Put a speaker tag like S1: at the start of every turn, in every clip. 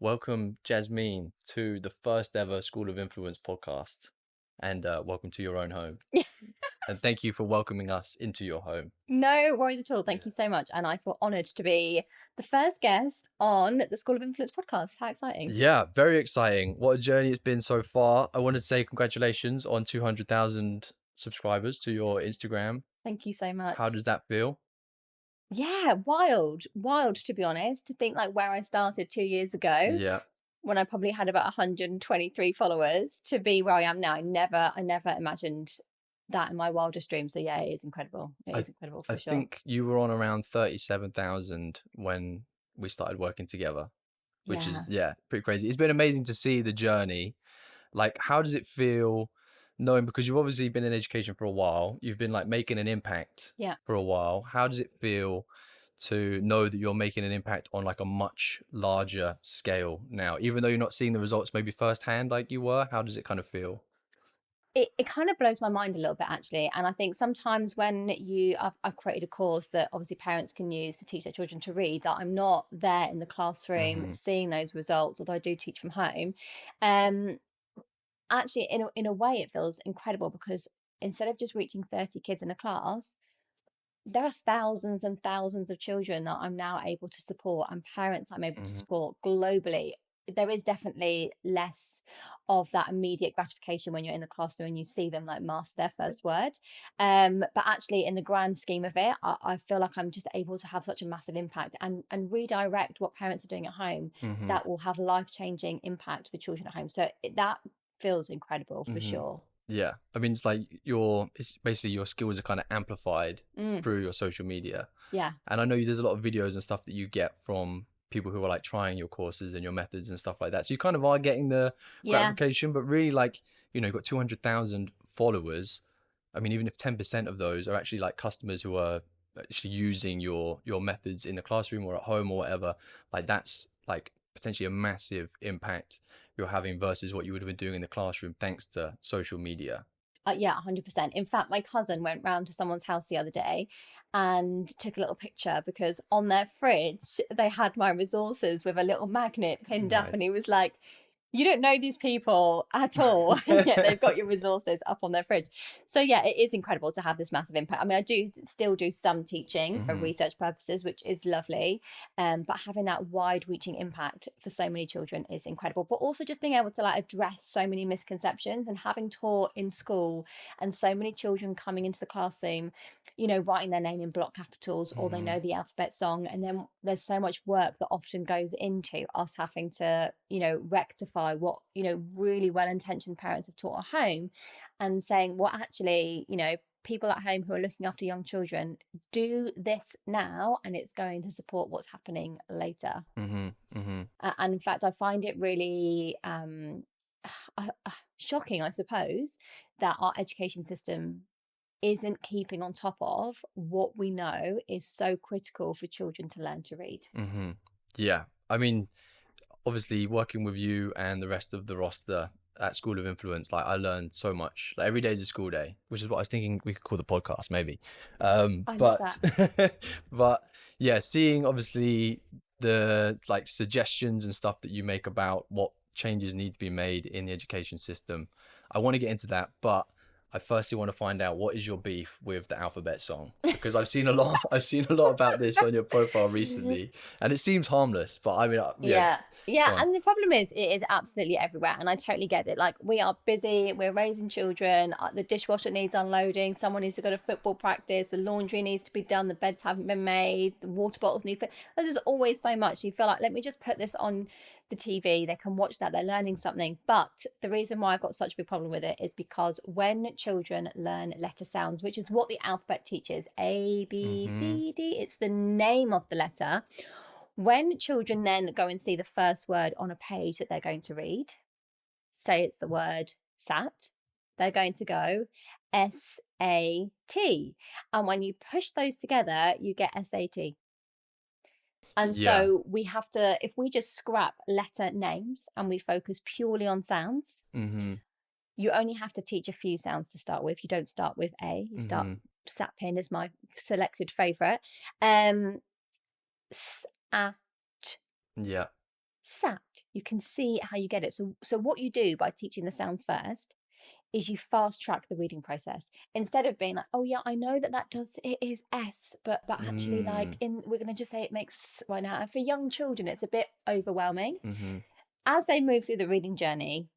S1: Welcome, Jasmeen, to the first ever School of Influence podcast, and welcome to your own home. And thank you for welcoming us into your home.
S2: No worries at all. Thank you so much. And I feel honoured to be the first guest on the School of Influence podcast. How exciting.
S1: Yeah, very exciting. What a journey it's been so far. I wanted to say congratulations on 200,000 subscribers to your Instagram.
S2: Thank you so much.
S1: How does that feel?
S2: Yeah, wild to be honest. To think like where I started 2 years ago,
S1: Yeah,
S2: when I probably had about 123 followers, to be where I am now. I never imagined that in my wildest dreams. So yeah, it is incredible. It
S1: I
S2: is incredible
S1: I
S2: for sure.
S1: think you were on around 37,000 when we started working together, which
S2: Yeah.
S1: is, yeah, pretty crazy. It's been amazing to see the journey. Like, how does it feel knowing, because you've obviously been in education for a while, you've been like making an impact
S2: Yeah.
S1: for a while. How does it feel to know that you're making an impact on like a much larger scale now, even though you're not seeing the results maybe firsthand like you were? How does it kind of feel?
S2: It kind of blows my mind a little bit actually, and I think sometimes when I've created a course that obviously parents can use to teach their children to read, that I'm not there in the classroom
S1: Hmm.
S2: seeing those results, although I do teach from home. um Actually, in a way it feels incredible, because instead of just reaching 30 kids in a class, there are thousands and thousands of children that I'm now able to support, and parents I'm able to
S1: Hmm.
S2: support globally. There is definitely less of that immediate gratification when you're in the classroom and you see them like master their first word. But actually, in the grand scheme of it, I feel like I'm just able to have such a massive impact and redirect what parents are doing at home
S1: Hmm.
S2: that will have life-changing impact for children at home. So that feels incredible for
S1: Hmm.
S2: sure.
S1: Yeah, I mean, it's basically your skills are kind of amplified
S2: Mm,
S1: through your social media.
S2: yeah.
S1: And I know there's a lot of videos and stuff that you get from people who are like trying your courses and your methods and stuff like that. So you kind of are getting the
S2: Yeah.
S1: gratification, but really, like, you've got 200,000 followers. I mean, even if 10% of those are actually like customers who are actually using your methods in the classroom or at home or whatever, like that's like potentially a massive impact you're having versus what you would have been doing in the classroom thanks to social media.
S2: Yeah, 100%. In fact, my cousin went round to someone's house the other day and took a little picture, because on their fridge they had my resources with a little magnet pinned up, and he
S1: Nice.
S2: was like, "You don't know these people at all, and yet they've got your resources up on their fridge." So yeah, it is incredible to have this massive impact. I mean, I do still do some teaching for
S1: Hmm.
S2: research purposes, which is lovely. But having that wide-reaching impact for so many children is incredible. But also just being able to like address so many misconceptions, and having taught in school, and so many children coming into the classroom, writing their name in block capitals, or they
S1: Hmm.
S2: know the alphabet song. And then there's so much work that often goes into us having to, rectify what, really well-intentioned parents have taught at home, and saying, well, actually, people at home who are looking after young children, do this now and it's going to support what's happening later.
S1: Hmm. Hmm.
S2: And in fact, I find it really shocking, I suppose, that our education system isn't keeping on top of what we know is so critical for children to learn to read.
S1: Hmm. Yeah. I mean, obviously working with you and the rest of the roster at School of Influence, like I learned so much. Like every day is a school day, which is what I was thinking we could call the podcast maybe.
S2: I love
S1: But
S2: that.
S1: but yeah, seeing obviously the like suggestions and stuff that you make about what changes need to be made in the education system. I want to get into that, but I firstly want to find out, what is your beef with the alphabet song? Because I've seen a lot about this on your profile recently, and it seems harmless, but I mean, yeah,
S2: Yeah. Yeah.
S1: go on.
S2: And the problem is, it is absolutely everywhere. And I totally get it. Like, we are busy, we're raising children, the dishwasher needs unloading, someone needs to go to football practice, the laundry needs to be done, the beds haven't been made, the water bottles need to. There's always so much. You feel like, let me just put this on the TV. They can watch that, they're learning something. But the reason why I've got such a big problem with it is because when children learn letter sounds, which is what the alphabet teaches, A, B,
S1: Mm-hmm.
S2: C, D, it's the name of the letter. When children then go and see the first word on a page that they're going to read, say it's the word sat, they're going to go SAT. And when you push those together, you get SAT. And
S1: Yeah.
S2: so we have to, if we just scrap letter names and we focus purely on sounds,
S1: Mm-hmm.
S2: you only have to teach a few sounds to start with. You don't start with A, you start,
S1: Mm-hmm.
S2: Sapin is my selected favorite. S, A,
S1: Yeah.
S2: sat. You can see how you get it. So what you do by teaching the sounds first is you fast track the reading process instead of being like, oh yeah, I know that does, it is S, but actually like we're going to just say it makes right now. And for young children, it's a bit overwhelming. As they move through the reading journey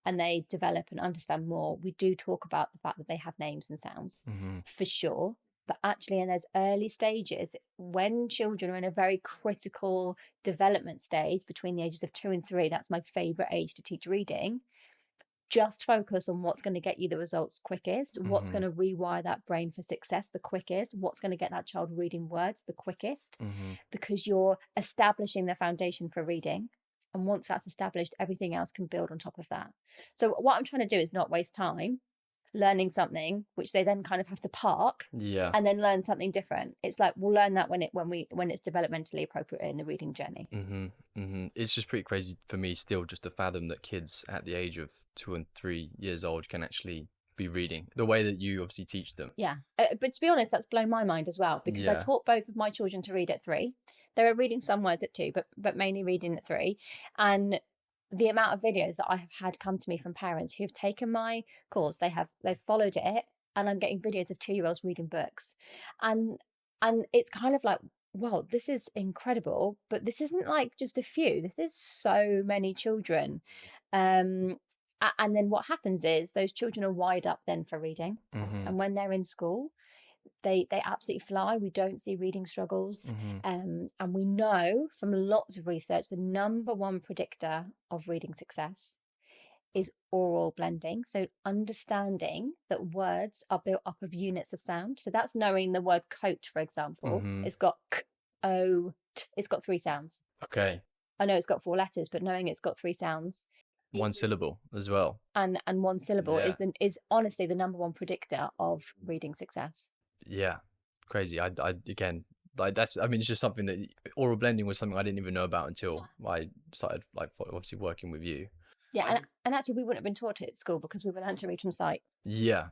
S2: and they develop and understand more, we do talk about the fact that they have names and sounds for sure. But actually, in those early stages, when children are in a very critical development stage between the ages of 2 and 3, that's my favorite age to teach reading. Just focus on what's going to get you the results quickest, what's going to rewire that brain for success the quickest, what's going to get that child reading words the quickest, because you're establishing the foundation for reading. And once that's established, everything else can build on top of that. So what I'm trying to do is not waste time learning something which they then kind of have to park and then learn something different. It's like we'll learn that when it's developmentally appropriate in the reading journey.
S1: It's just pretty crazy for me still just to fathom that kids at the age of 2 and 3 years old can actually be reading the way that you obviously teach them.
S2: But to be honest, that's blown my mind as well, because I taught both of my children to read at 3. They were reading some words at 2, but mainly reading at 3. And the amount of videos that I have had come to me from parents who've taken my course, they've followed it, and I'm getting videos of 2-year-olds reading books, and it's kind of like, wow, this is incredible, but this isn't like just a few. This is so many children. And then what happens is those children are wired up then for reading, and when they're in school, they absolutely fly. We don't see reading struggles. And we know from lots of research the number one predictor of reading success is oral blending. So understanding that words are built up of units of sound. So that's knowing the word coat, for example. It's got k, o, t. It's got 3 sounds.
S1: Okay.
S2: I know it's got 4 letters, but knowing it's got 3 sounds.
S1: One syllable as well.
S2: And one syllable is honestly the number one predictor of reading success.
S1: Yeah, crazy. I again, like that's, I mean, it's just something that oral blending was something I didn't even know about until I started like obviously working with you.
S2: And actually we wouldn't have been taught it at school because we were learned to read from sight.
S1: Yeah.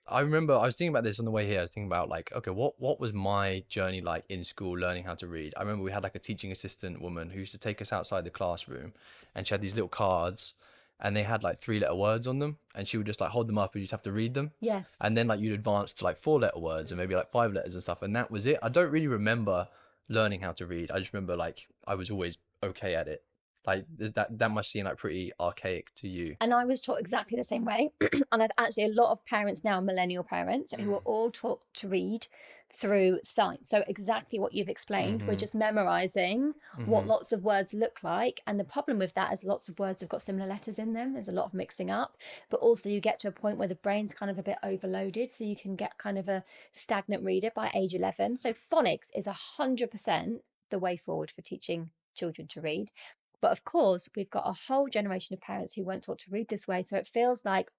S1: I remember I was thinking about this on the way here. I was thinking about like, okay, what was my journey like in school learning how to read? I remember we had like a teaching assistant woman who used to take us outside the classroom, and she had these little cards, and they had like 3-letter words on them, and she would just like hold them up and you'd have to read them.
S2: Yes.
S1: And then like you'd advance to like 4-letter words and maybe like 5 letters and stuff, and that was it. I don't really remember learning how to read. I just remember like I was always okay at it. Like that must seem like pretty archaic to you.
S2: And I was taught exactly the same way. And I've actually, a lot of parents now, millennial parents, who are all taught to read through sight. So exactly what you've explained. We're just memorizing what lots of words look like. And the problem with that is lots of words have got similar letters in them. There's a lot of mixing up, but also you get to a point where the brain's kind of a bit overloaded. So you can get kind of a stagnant reader by age 11. So phonics is 100% the way forward for teaching children to read. But of course, we've got a whole generation of parents who weren't taught to read this way. So it feels like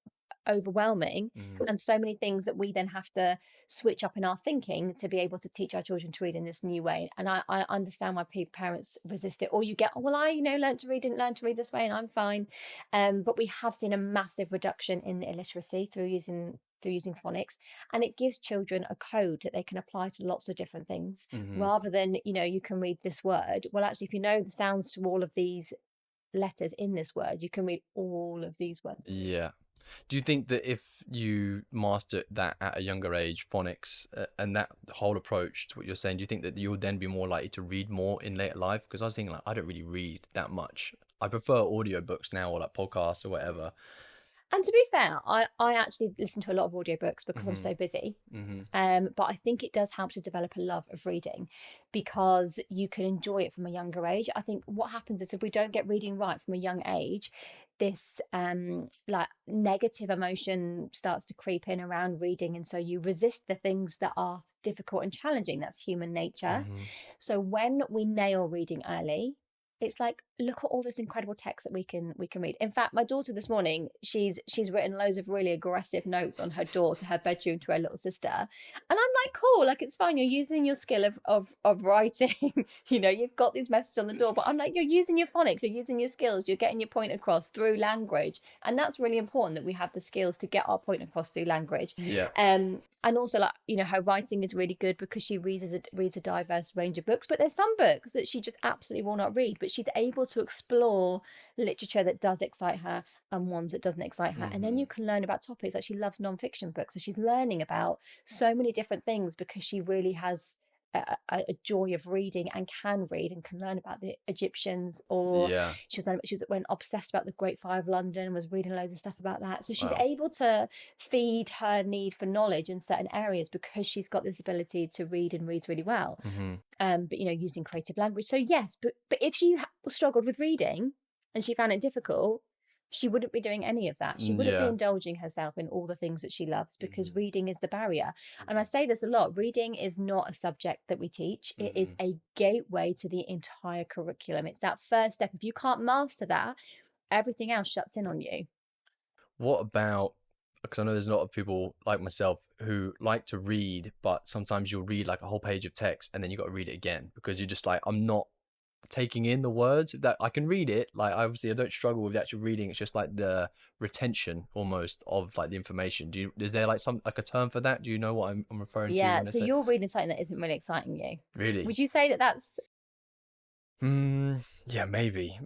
S2: overwhelming and so many things that we then have to switch up in our thinking to be able to teach our children to read in this new way. And I understand why parents resist it. Or you get, oh, well, I didn't learn to read this way and I'm fine. But we have seen a massive reduction in the illiteracy through using phonics, and it gives children a code that they can apply to lots of different things, rather than, you can read this word. Well, actually, if you know the sounds to all of these letters in this word, you can read all of these words.
S1: Yeah. Do you think that if you master that at a younger age, phonics, and that whole approach to what you're saying, do you think that you'll then be more likely to read more in later life? Because I was thinking like, I don't really read that much. I prefer audiobooks now, or like podcasts or whatever.
S2: And to be fair, I actually listen to a lot of audiobooks because I'm so busy. But I think it does help to develop a love of reading because you can enjoy it from a younger age. I think what happens is if we don't get reading right from a young age, this like negative emotion starts to creep in around reading. And so you resist the things that are difficult and challenging. That's human nature. So when we nail reading early, it's like, look at all this incredible text that we can read. In fact, my daughter this morning, she's written loads of really aggressive notes on her door to her bedroom to her little sister. And I'm like, cool, like it's fine. You're using your skill of writing. You've got these messages on the door, but I'm like, you're using your phonics, you're using your skills, you're getting your point across through language. And that's really important that we have the skills to get our point across through language.
S1: Yeah.
S2: And also, like, her writing is really good because she reads a diverse range of books, but there's some books that she just absolutely will not read, but she's able able to explore literature that does excite her and ones that doesn't excite her. And then
S1: Mm-hmm.
S2: you can learn about topics that she loves non-fiction books. So she's learning about so many different things because she really has a joy of reading and can read and can learn about the Egyptians, or
S1: Yeah.
S2: she was went obsessed about the Great Fire of London, was reading loads of stuff about that. So she's
S1: Wow.
S2: able to feed her need for knowledge in certain areas because she's got this ability to read and reads really well.
S1: Mm-hmm.
S2: But using creative language. So yes, but if she struggled with reading and she found it difficult, she wouldn't be doing any of that. She wouldn't be
S1: Yeah.
S2: indulging herself in all the things that she loves because
S1: Mm-hmm.
S2: reading is the barrier. And I say this a lot, reading is not a subject that we teach. It is
S1: Mm-hmm.
S2: a gateway to the entire curriculum. It's that first step. If you can't master that, everything else shuts in on you.
S1: What about, because I know there's a lot of people like myself who like to read, but sometimes you'll read like a whole page of text and then you got to read it again because you're just like, I'm not taking in the words. That I can read it, like obviously I don't struggle with the actual reading, it's just like the retention almost of like the information. Is there like some like a term for that? Do you know what I'm referring to
S2: Yeah,
S1: when I
S2: so
S1: say
S2: you're reading something that isn't really exciting you.
S1: really?
S2: Would you say that that's
S1: Yeah, maybe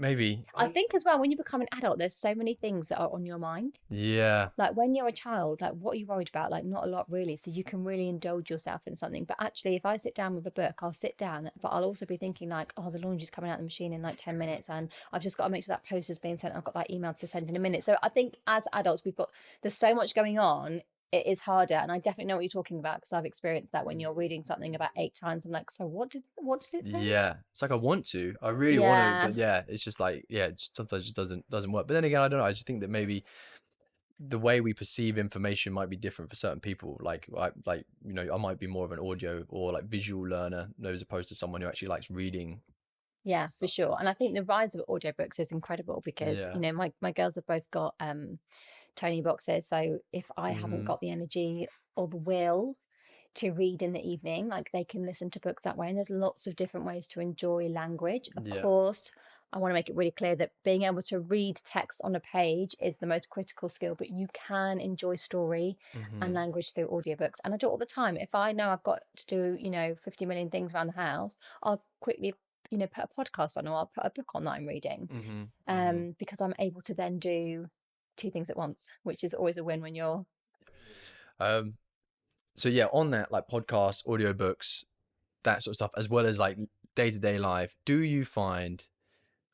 S2: I
S1: I
S2: think as well, when you become an adult, there's so many things that are on your mind.
S1: yeah.
S2: Like when you're a child, like what are you worried about? Like not a lot really. So you can really indulge yourself in something. But actually, if I sit down with a book, I'll sit down, but I'll also be thinking like, oh, the laundry's coming out of the machine in like 10 minutes. And I've just got to make sure that post is being sent. I've got that email to send in a minute. So I think as adults, there's so much going on. It is harder. And I definitely know what you're talking about because I've experienced that when you're reading something about 8 times. I'm like, so what did it say?
S1: Yeah, it's like I want to, I really want to,
S2: Yeah.
S1: but yeah, it's just like yeah, it just sometimes just doesn't work. But then again, I don't know. I just think that maybe the way we perceive information might be different for certain people. Like I might be more of an audio or like visual learner, as opposed to someone who actually likes reading
S2: Yeah, for
S1: stuff.
S2: sure. And I think the rise of audiobooks is incredible because,
S1: Yeah.
S2: my girls have both got Tony boxes. So if I haven't
S1: Hmm.
S2: got the energy or the will to read in the evening, like they can listen to books that way. And there's lots of different ways to enjoy language. Of
S1: Yeah.
S2: course, I want to make it really clear that being able to read text on a page is the most critical skill, but you can enjoy story and
S1: Hmm.
S2: language through audiobooks. And I do it all the time. If I know I've got to do, 50 million things around the house, I'll quickly, put a podcast on or I'll put a book on that I'm reading.
S1: Hmm. Hmm.
S2: Because I'm able to then do two things at once, which is always a win when you're
S1: Um. So yeah, on that, like podcasts, audiobooks, that sort of stuff, as well as like day to day life. Do you find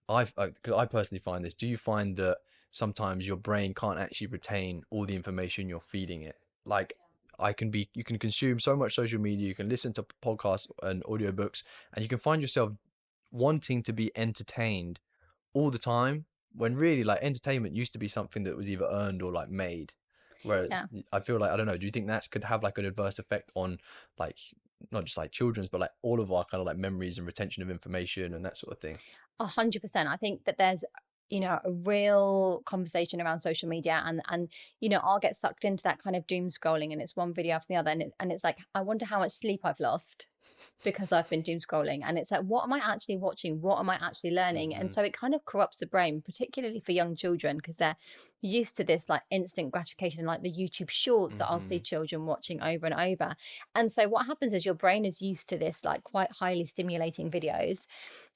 S1: because I personally find this. Do you find that sometimes your brain can't actually retain all the information you're feeding it? Like, you can consume so much social media, you can listen to podcasts and audiobooks, and you can find yourself wanting to be entertained all the time, when really like entertainment used to be something that was either earned or like made. Whereas
S2: yeah.
S1: I feel like, I don't know, do you think that could have like an adverse effect on like not just like children's, but like all of our kind of like memories and retention of information and that sort of thing?
S2: 100%. I think that there's, a real conversation around social media, and I'll get sucked into that kind of doom scrolling, and it's one video after the other, and it's like, I wonder how much sleep I've lost because I've been doom scrolling. And it's like, what am I actually watching? What am I actually learning? And
S1: Hmm.
S2: so it kind of corrupts the brain, particularly for young children, because they're used to this like instant gratification, like the YouTube shorts that I'll see
S1: Hmm.
S2: children watching over and over. And so what happens is your brain is used to this like quite highly stimulating videos.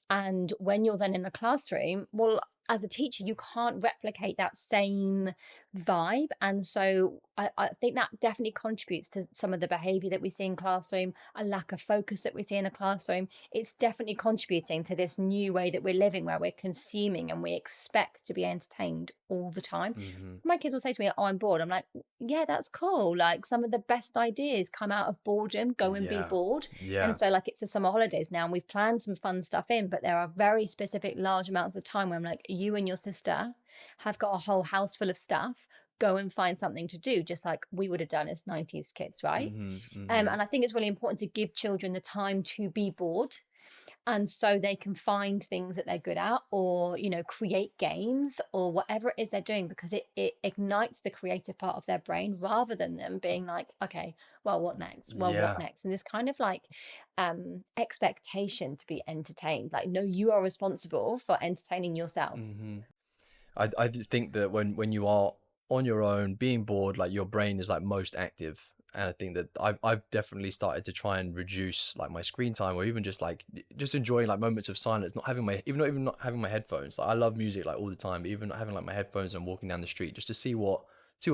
S2: And when you're then in a classroom, well, as a teacher, you can't replicate that same vibe. And so I think that definitely contributes to some of the behavior that we see in classroom, a lack of focus that we see in a classroom. It's definitely contributing to this new way that we're living, where we're consuming and we expect to be entertained all the time.
S1: Hmm.
S2: My kids will say to me, oh, I'm bored. I'm like, yeah, that's cool. Like some of the best ideas come out of boredom. Go and be
S1: Yeah.
S2: bored. And
S1: Yeah.
S2: so, like, it's the summer holidays now, and we've planned some fun stuff in, but there are very specific, large amounts of time where I'm like, you and your sister have got a whole house full of stuff. Go and find something to do, just like we would have done as 90s kids, right?
S1: Hmm. Hmm.
S2: And I think it's really important to give children the time to be bored, and so they can find things that they're good at, or create games or whatever it is they're doing, because it ignites the creative part of their brain, rather than them being like, okay, well, what next, what
S1: Yeah.
S2: next, and this kind of like expectation to be entertained, like, no, you are responsible for entertaining yourself.
S1: Hmm. I just think that when you are on your own being bored, like your brain is like most active, And I think that I've definitely started to try and reduce like my screen time, or even just like just enjoying like moments of silence, not having my even not having my headphones. Like I love music like all the time, but even not having like my headphones and walking down the street just to see what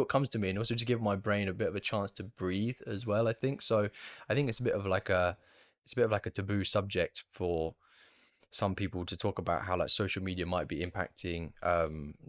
S1: comes to me, and also to give my brain a bit of a chance to breathe as well, I think. So I think it's a bit of like a taboo subject for some people to talk about how like social media might be impacting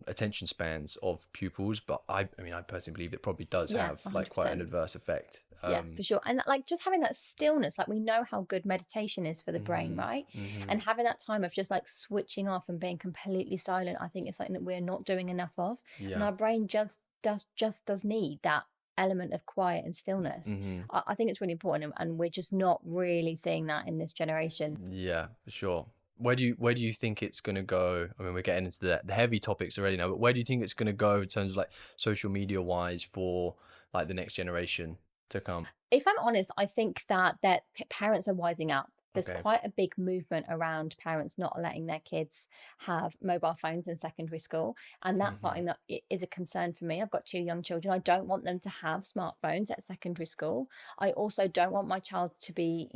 S1: attention spans of pupils, but I mean I personally believe it probably does
S2: Yeah,
S1: have like quite an
S2: 100%.
S1: adverse effect.
S2: Yeah, for sure. And like just having that stillness, like we know how good meditation is for the brain,
S1: Mhm,
S2: right?
S1: mhm.
S2: And having that time of just like switching off and being completely silent, I think is something that we're not doing enough of. And
S1: Yeah.
S2: our brain just does need that element of quiet and stillness.
S1: Mhm.
S2: I think it's really important, and we're just not really seeing that in this generation.
S1: Yeah, for sure. Where do you think it's gonna go? I mean, we're getting into the heavy topics already now, but where do you think it's gonna go in terms of like social media wise for like the next generation to come?
S2: If I'm honest, I think that parents are wising up. There's
S1: Okay.
S2: quite a big movement around parents not letting their kids have mobile phones in secondary school. And that's
S1: Mhm.
S2: something that is a concern for me. I've got two young children. I don't want them to have smartphones at secondary school. I also don't want my child to be,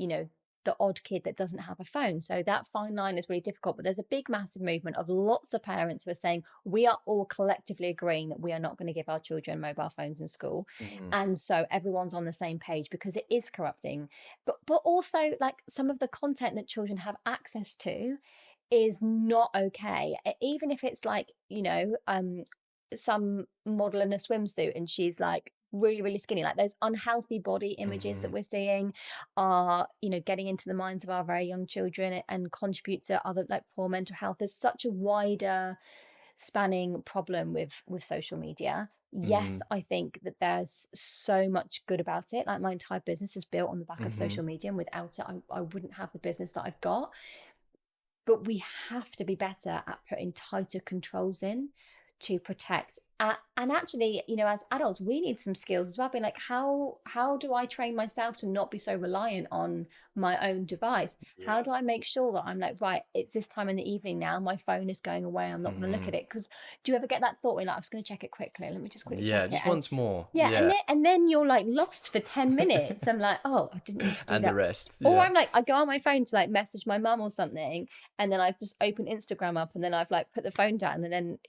S2: the odd kid that doesn't have a phone. So that fine line is really difficult. But there's a big, massive movement of lots of parents who are saying we are all collectively agreeing that we are not going to give our children mobile phones in school,
S1: Mhm.
S2: and so everyone's on the same page because it is corrupting. But also, like, some of the content that children have access to is not okay. Even if it's like, some model in a swimsuit and she's like really, really skinny, like those unhealthy body images that
S1: Mhm.
S2: we're seeing are, getting into the minds of our very young children and contribute to other like poor mental health. There's such a wider spanning problem with social media. Yes,
S1: Mhm.
S2: I think that there's so much good about it. Like my entire business is built on the back of
S1: Mhm.
S2: social media, and without it, I wouldn't have the business that I've got. But we have to be better at putting tighter controls in to protect. And actually, as adults, we need some skills as well. Being like, how do I train myself to not be so reliant on my own device? How
S1: Yeah.
S2: do I make sure that I'm like, right, it's this time in the evening now, my phone is going away, I'm not going to look at
S1: Mhm.
S2: it? Because do you ever get that thought where you're like, I was going to check it quickly, let me just quickly check
S1: Yeah,
S2: it?
S1: just
S2: And
S1: once more.
S2: yeah, and
S1: Yeah.
S2: then you're like lost for 10 minutes. I'm like, oh, I didn't need to do
S1: And the
S2: that.
S1: rest.
S2: Or
S1: Yeah.
S2: I'm like, I go on my phone to like message my mum or something, and then I've just opened Instagram up, and then I've like put the phone down, and then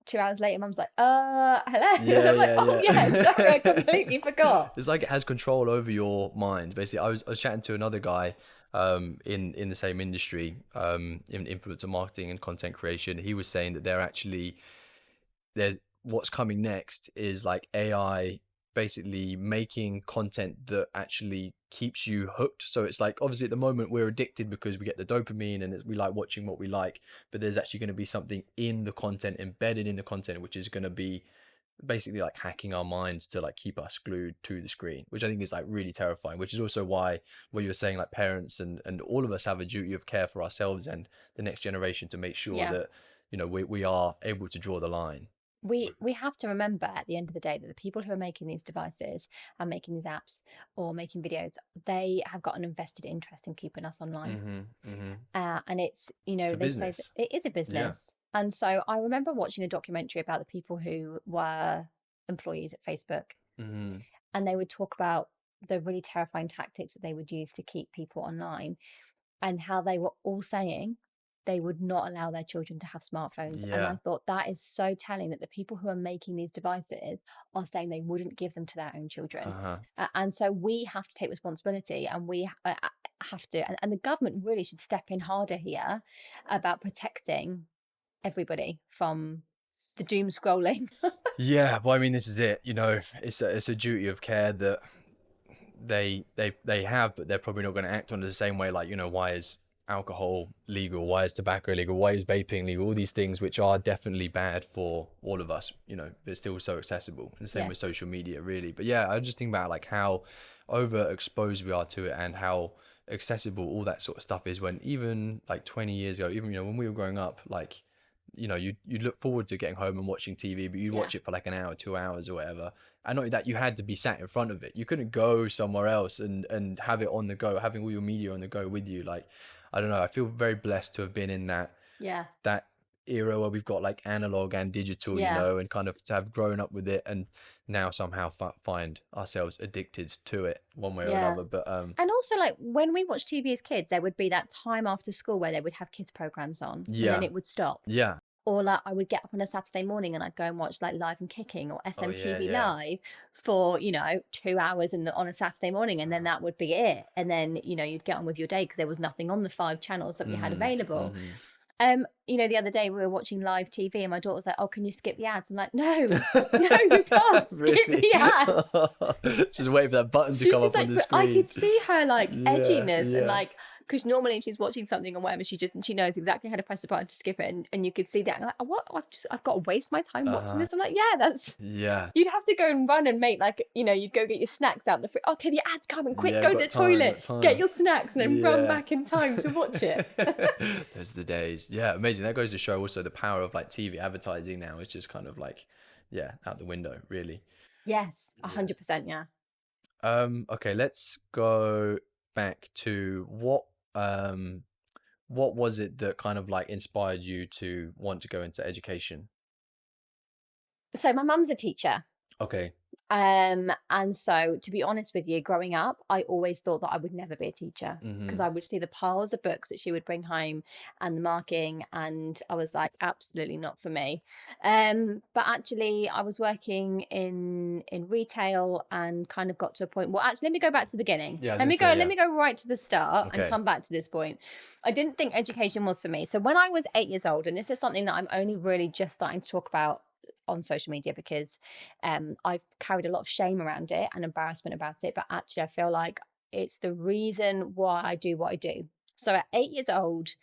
S2: 2 hours later, mum's like, hello, and
S1: Yeah,
S2: I'm like,
S1: yeah,
S2: oh yeah, sorry, I
S1: yeah.
S2: completely forgot.
S1: It's like it has control over your mind. Basically, I was chatting to another guy in the same industry, in influencer marketing and content creation. He was saying that there's what's coming next is like AI basically making content that actually keeps you hooked. So it's like obviously at the moment we're addicted because we get the dopamine and we like watching what we like, but there's actually going to be something in the content, embedded in the content, which is going to be basically like hacking our minds to like keep us glued to the screen, which I think is like really terrifying, which is also why what you were saying, like parents and all of us have a duty of care for ourselves and the next generation to make sure
S2: Yeah.
S1: that we are able to draw the line.
S2: We have to remember at the end of the day that the people who are making these devices and making these apps or making videos, they have got an invested interest in keeping us online.
S1: Mhm. Mhm.
S2: And it's,
S1: It's a
S2: they say that
S1: business.
S2: it is a
S1: Yeah.
S2: business. And so I remember watching a documentary about the people who were employees at Facebook,
S1: Mhm.
S2: and they would talk about the really terrifying tactics that they would use to keep people online, and how they were all saying they would not allow their children to have smartphones. And I
S1: Yeah.
S2: thought that is so telling, that the people who are making these devices are saying they wouldn't give them to their own children.
S1: Uh-huh.
S2: And so we have to take responsibility, and we have to, and the government really should step in harder here about protecting everybody from the doom scrolling.
S1: Yeah, well, I mean, this is it. It's a duty of care that they have, but they're probably not going to act on it the same way. Like, why is alcohol legal? Why is tobacco legal? Why is vaping legal? All these things which are definitely bad for all of us, they're still so accessible. And the same with
S2: Yes.
S1: social media, really. But yeah, I just think about like how overexposed we are to it and how accessible all that sort of stuff is, when even like 20 years ago, even when we were growing up, like you'd look forward to getting home and watching TV, but you'd
S2: Yeah.
S1: watch it for like an hour, 2 hours or whatever. And not only that, you had to be sat in front of it. You couldn't go somewhere else and have it on the go, having all your media on the go with you. Like, I don't know, I feel very blessed to have been in that
S2: Yeah.
S1: that era where we've got like analog and digital, you
S2: Yeah.
S1: know, and kind of to have grown up with it and now somehow find ourselves addicted to it one way or
S2: Yeah.
S1: another. But
S2: And also, like, when we watched TV as kids, there would be that time after school where they would have kids programs on, and then
S1: yeah,
S2: it would stop.
S1: yeah.
S2: Or like I would get up on a Saturday morning and I'd go and watch like Live and Kicking or
S1: Oh yeah,
S2: SMTV
S1: yeah.
S2: Live for, 2 hours on a Saturday morning, and then
S1: Uh-huh.
S2: that would be it. And then, you'd get on with your day because there was nothing on the 5 channels that we had
S1: Mm-hmm.
S2: available.
S1: Mm-hmm.
S2: The other day we were watching live TV and my daughter was like, "Oh, can you skip the ads?" I'm like, "No, no, you can't skip
S1: Really?
S2: the ads."
S1: Just waiting for that button to
S2: She
S1: come
S2: just
S1: up on
S2: like,
S1: the
S2: but I
S1: screen.
S2: could see her like
S1: Yeah,
S2: edginess and
S1: yeah.
S2: like, because normally if she's watching something or whatever, she knows exactly how to press the button to skip it, and you could see that. And I'm like, what? I've got to waste my time watching
S1: Uh-huh.
S2: this. I'm like, yeah, that's.
S1: Yeah.
S2: You'd have to go and run and make like, you'd go get your snacks out the fridge. Okay, the ad's coming. Quick,
S1: Yeah,
S2: go to the
S1: got time,
S2: toilet,
S1: got
S2: get
S1: time.
S2: your snacks, and then run
S1: Yeah.
S2: back in time to watch it.
S1: Those are the days. Yeah, amazing. That goes to show also the power of like TV advertising now is just kind of like, yeah, out the window, really.
S2: Yes,
S1: Yeah.
S2: 100%. Yeah.
S1: Okay, let's go back to what was it that kind of like inspired you to want to go into education?
S2: So my mum's a teacher.
S1: Okay.
S2: And so, to be honest with you, growing up, I always thought that I would never be a teacher because
S1: Mm-hmm.
S2: I would see the piles of books that she would bring home and the marking, and I was like, absolutely not for me. But actually, I was working in retail and kind of got to a point. Well, actually, let me go back to the beginning.
S1: Yeah, I was
S2: Let
S1: gonna
S2: me go.
S1: say,
S2: Let
S1: yeah.
S2: me go right to the start and
S1: Okay.
S2: come back to this point. I didn't think education was for me. So when I was 8 years old, and this is something that I'm only really just starting to talk about on social media because I've carried a lot of shame around it and embarrassment about it. But actually, I feel like it's the reason why I do what I do. So at 8 years old,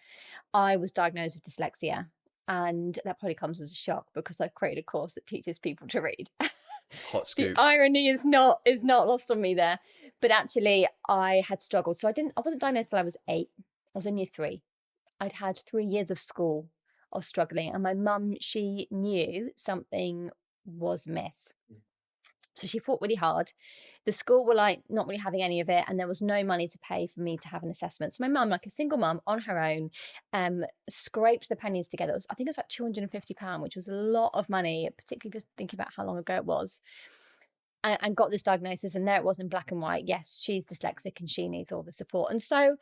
S2: I was diagnosed with dyslexia. And that probably comes as a shock because I've created a course that teaches people to read.
S1: Hot
S2: The
S1: scoop.
S2: irony is not lost on me there. But actually, I had struggled. So I wasn't diagnosed till I was 8. I was in year 3. I'd had 3 years of school of struggling, and my mum, she knew something was amiss. So she fought really hard. The school were like not really having any of it, and there was no money to pay for me to have an assessment. So my mum, like a single mum on her own, scraped the pennies together. I think it was about £250, which was a lot of money, particularly just thinking about how long ago it was. And got this diagnosis, and there it was in black and white. Yes, she's dyslexic and she needs all the support. And so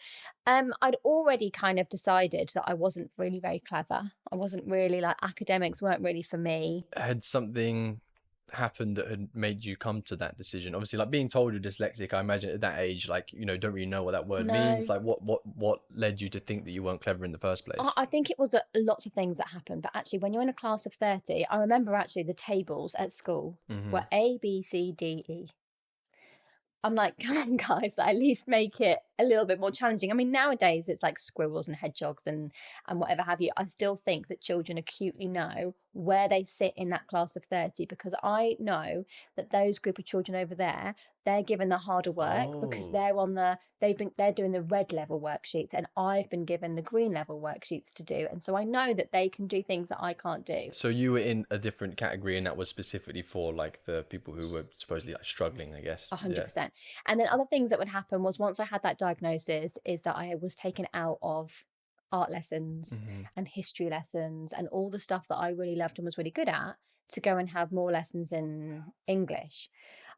S2: I'd already kind of decided that I wasn't really very clever. I wasn't really like, academics weren't really for me.
S1: Had something happened that had made you come to that decision? Obviously, like being told you're dyslexic, I imagine at that age, like, don't really know what that word means.
S2: No,
S1: Like what led you to think that you weren't clever in the first
S2: I
S1: place?
S2: I think it was lots of things that happened. But actually, when you're in a class of 30, I remember actually the tables at school
S1: Mm-hmm.
S2: were A, B, C, D, E. I'm like, come on, guys, at least make it a little bit more challenging. I mean, nowadays it's like squirrels and hedgehogs and whatever have you. I still think that children acutely know where they sit in that class of 30, because I know that those group of children over there, they're given the harder work because
S1: Oh.
S2: they're doing the red level worksheets, and I've been given the green level worksheets to do. And so I know that they can do things that I can't do.
S1: So you were in a different category, and that was specifically for like the people who were supposedly like struggling, I guess. Yeah.
S2: 100%. And then other things that would happen was, once I had that diagnosis, is that I was taken out of art lessons
S1: Mm-hmm.
S2: and history lessons and all the stuff that I really loved and was really good at, to go and have more lessons in English.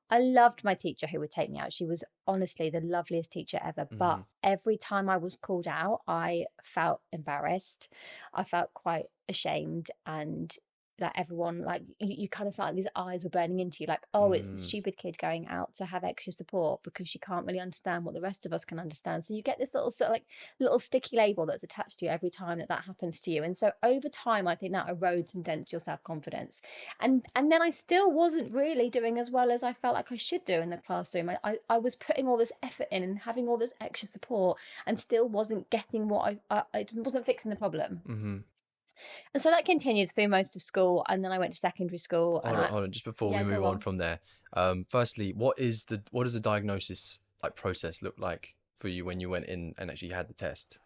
S2: I loved my teacher who would take me out. She was honestly the loveliest teacher ever.
S1: Mm-hmm.
S2: But every time I was called out, I felt embarrassed. I felt quite ashamed, and like everyone, like you kind of felt like these eyes were burning into you, like, oh, it's the
S1: Mm.
S2: stupid kid going out to have extra support because she can't really understand what the rest of us can understand. So you get this little sort of like little sticky label that's attached to you every time that happens to you. And so over time, I think that erodes and dents your self-confidence. And then I still wasn't really doing as well as I felt like I should do in the classroom. I was putting all this effort in and having all this extra support, and still wasn't getting what I wasn't fixing the problem.
S1: Mm-hmm.
S2: And so that continued through most of school, and then I went to secondary school, and
S1: Hold on, just before we
S2: yeah,
S1: move
S2: go
S1: on
S2: on.
S1: from there. Firstly, what does the diagnosis like process look like for you when you went in and actually had the test?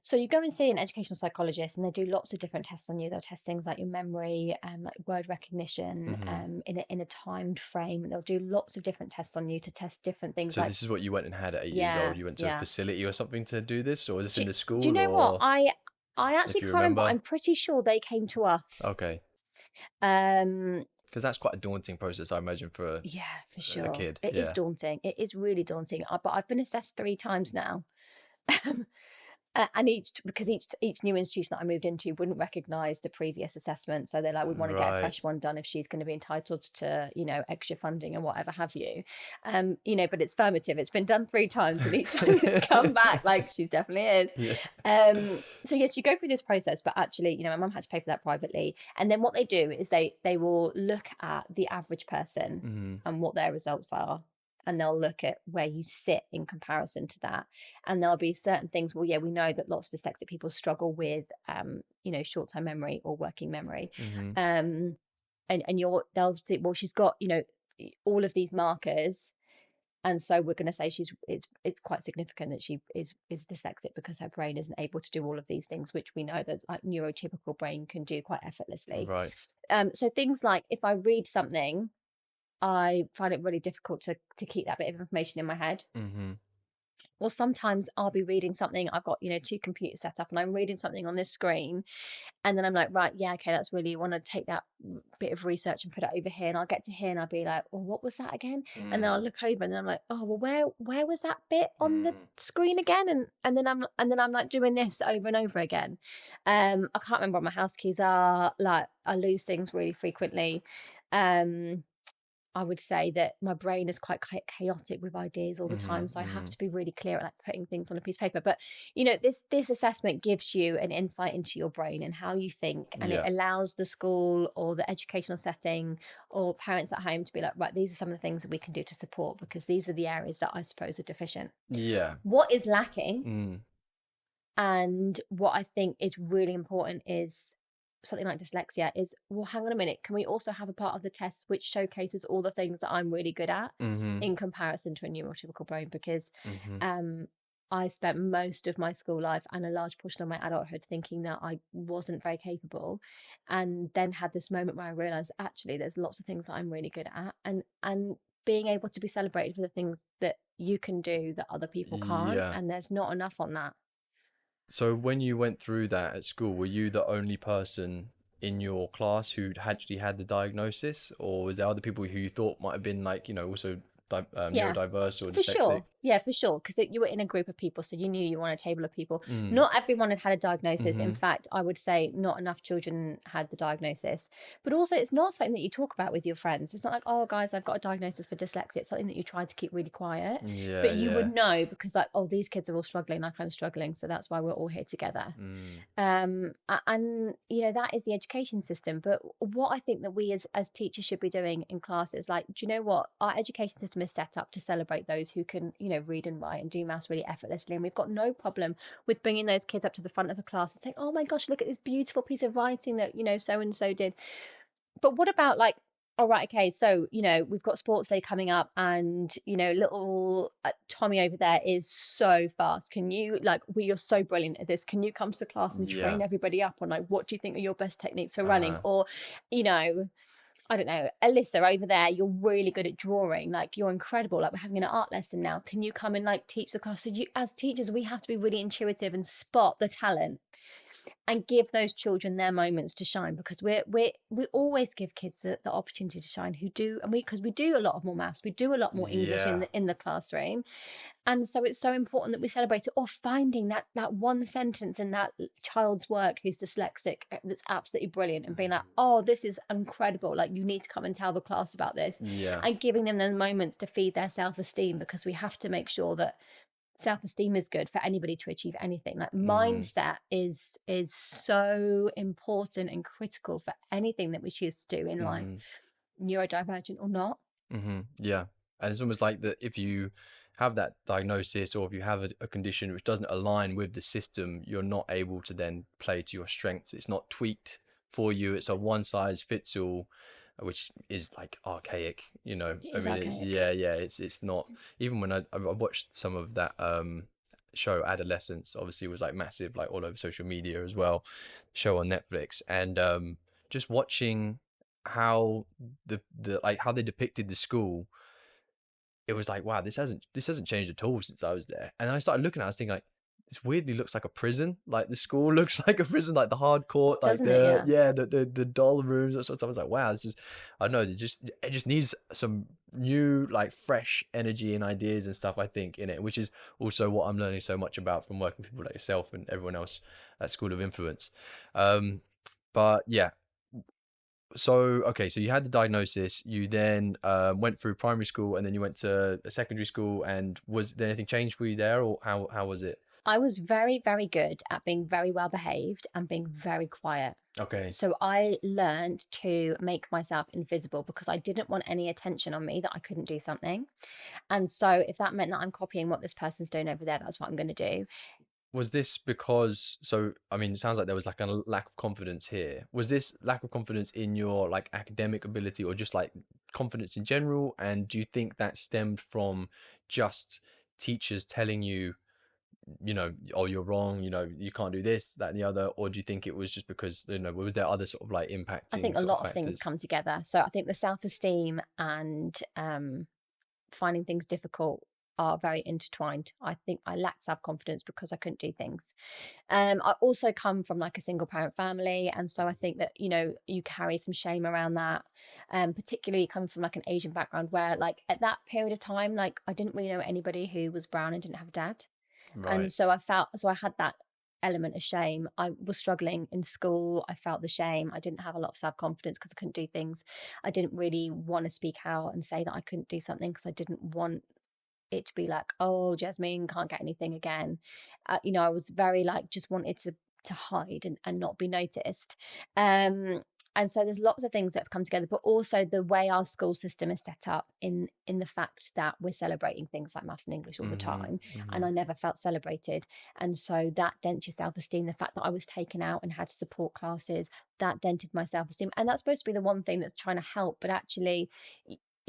S2: So you go and see an educational psychologist, and they do lots of different tests on you. They'll test things like your memory, like word recognition,
S1: Mm-hmm.
S2: in a timed frame. They'll do lots of different tests on you to test different things
S1: So
S2: like,
S1: this is what you went and had at 8 years
S2: yeah,
S1: old. You went to a
S2: yeah.
S1: facility or something to do this, or is this
S2: Do,
S1: in the
S2: do you
S1: school
S2: know what?
S1: or?
S2: I
S1: if
S2: actually
S1: you
S2: can't remember.
S1: remember.
S2: I'm pretty sure they came to us.
S1: Okay.
S2: Um,
S1: Because that's quite a daunting process, I imagine, for
S2: yeah, for
S1: a
S2: sure.
S1: kid.
S2: It is
S1: Yeah.
S2: daunting. It is really daunting. But I've been assessed 3 times now. And each new institution that I moved into wouldn't recognise the previous assessment, so they're like, we want to get a
S1: Right.
S2: fresh one done if she's going to be entitled to, extra funding and whatever have you. But it's formative. It's been done 3 times, and each time it's come back like she definitely is.
S1: Yeah.
S2: So yes, you go through this process, but actually, my mum had to pay for that privately, and then what they do is they will look at the average person and what their results are, and they'll look at where you sit in comparison to that. And there'll be certain things, well, yeah, we know that lots of dyslexic people struggle with short-term memory or working memory. And they'll say, well, she's got all of these markers, and so we're going to say it's quite significant that she is dyslexic, because her brain isn't able to do all of these things, which we know that like neurotypical brain can do quite effortlessly.
S1: Right.
S2: So things like, if I read something, I find it really difficult to keep that bit of information in my head. Or sometimes I'll be reading something, I've got 2 computers set up, and I'm reading something on this screen, and then I'm like, right, yeah, okay, that's really, want to take that bit of research and put it over here, and I'll get to here and I'll be like, oh, what was that again? And then I'll look over and then I'm like, oh, well, where was that bit on the screen again? And then I'm like doing this over and over again. I can't remember what my house keys are. Like, I lose things really frequently. I would say that my brain is quite chaotic with ideas all the time, so I have to be really clear at like putting things on a piece of paper. But this assessment gives you an insight into your brain and how you think, and it allows the school or the educational setting or parents at home to be like, right, these are some of the things that we can do to support, because these are the areas that I suppose are deficient.
S1: Yeah.
S2: What is lacking, and what I think is really important, is something like dyslexia is, well, hang on a minute, can we also have a part of the test which showcases all the things that I'm really good at in comparison to a neurotypical brain? Because I spent most of my school life and a large portion of my adulthood thinking that I wasn't very capable, and then had this moment where I realized actually there's lots of things that I'm really good at, and being able to be celebrated for the things that you can do that other people can't,
S1: Yeah.
S2: and there's not enough on that.
S1: So when you went through that at school, were you the only person in your class who'd actually had the diagnosis, or was there other people who you thought might have been like, also
S2: Yeah,
S1: neurodiverse or
S2: for
S1: dyslexic?
S2: sure. Yeah, for sure. Because you were in a group of people, so you knew you were on a table of people.
S1: Mm.
S2: Not everyone had a diagnosis. In
S1: Mm-hmm.
S2: fact, I would say not enough children had the diagnosis. But also, it's not something that you talk about with your friends. It's not like, oh, guys, I've got a diagnosis for dyslexia. It's something that you try to keep really quiet.
S1: Yeah,
S2: But you would
S1: yeah.
S2: know, because like, oh, these kids are all struggling like I'm struggling, so that's why we're all here together. And that is the education system. But what I think that we as teachers should be doing in classes, like, do you know what, our education system is set up to celebrate those who can read and write and do maths really effortlessly, and we've got no problem with bringing those kids up to the front of the class and saying, oh my gosh, look at this beautiful piece of writing that so and so did. But what about like, all right, okay, so we've got sports day coming up, and little Tommy over there is so fast. Can you, like, you're so brilliant at this, can you come to the class and
S1: Yeah.
S2: train everybody up on like what do you think are your best techniques for running?
S1: Uh-huh.
S2: Or I don't know, Alyssa over there, you're really good at drawing, like you're incredible, like we're having an art lesson now, can you come and like teach the class? So as teachers, we have to be really intuitive and spot the talent and give those children their moments to shine, because we always give kids the opportunity to shine who do, and because we do a lot of more maths, we do a lot more English
S1: Yeah.
S2: in the classroom. And so it's so important that we celebrate it, or finding that one sentence in that child's work who's dyslexic that's absolutely brilliant, and being like, oh, this is incredible, like you need to come and tell the class about this.
S1: Yeah.
S2: And giving them those moments to feed their self-esteem, because we have to make sure that self-esteem is good for anybody to achieve anything. Like mindset is so important and critical for anything that we choose to do in life, neurodivergent or not.
S1: Yeah. And it's almost like that if you have that diagnosis, or if you have a condition which doesn't align with the system, you're not able to then play to your strengths. It's not tweaked for you. It's a one size fits all, which is like archaic,
S2: It
S1: I
S2: is
S1: mean, it's,
S2: archaic.
S1: yeah, it's not, even when I watched some of that show Adolescence, obviously was like massive, like all over social media as well, show on Netflix. And just watching how the like how they depicted the school, it was like, wow, this hasn't changed at all since I was there. And I started looking at it, I was thinking like, this weirdly looks like a prison. Like the school looks like a prison, like the hard court, like
S2: Doesn't it?
S1: the
S2: Yeah.
S1: yeah, the doll rooms, that sort of stuff. I was like, wow, this is, I don't know, it just needs some new, like fresh energy and ideas and stuff, I think, in it, which is also what I'm learning so much about from working with people like yourself and everyone else at School of Influence. Um, but yeah, so okay, so you had the diagnosis, you then went through primary school, and then you went to a secondary school, and was there anything changed for you there, or how was it?
S2: I was very, very good at being very well behaved and being very quiet.
S1: Okay.
S2: So I learned to make myself invisible because I didn't want any attention on me that I couldn't do something. And so if that meant that I'm copying what this person's doing over there, that's what I'm going to do.
S1: Was this because, so I mean, it sounds like there was like a lack of confidence here. Was this lack of confidence in your like academic ability, or just like confidence in general? And do you think that stemmed from just teachers telling you, oh, you're wrong, you can't do this, that, and the other? Or do you think it was just because, was there other sort of like
S2: I think
S1: impacting
S2: a
S1: sort of
S2: lot of things
S1: factors?
S2: come together. So I think the self-esteem and finding things difficult are very intertwined. I think I lacked self-confidence because I couldn't do things. I also come from like a single parent family, and so I think that you carry some shame around that, particularly coming from like an Asian background, where like at that period of time, like I didn't really know anybody who was brown and didn't have a dad, and
S1: Right.
S2: so I had that element of shame. I was struggling in school. I felt the shame. I didn't have a lot of self-confidence because I couldn't do things. I didn't really want to speak out and say that I couldn't do something because I didn't want it to be like, oh, Jasmeen can't get anything again. I was very like just wanted to hide and not be noticed. Um, and so there's lots of things that have come together, but also the way our school system is set up in the fact that we're celebrating things like maths and English all the
S1: Mm-hmm.
S2: time, and
S1: Mm-hmm.
S2: I never felt celebrated. And so that dents your self-esteem. The fact that I was taken out and had support classes, that dented my self-esteem. And that's supposed to be the one thing that's trying to help, but actually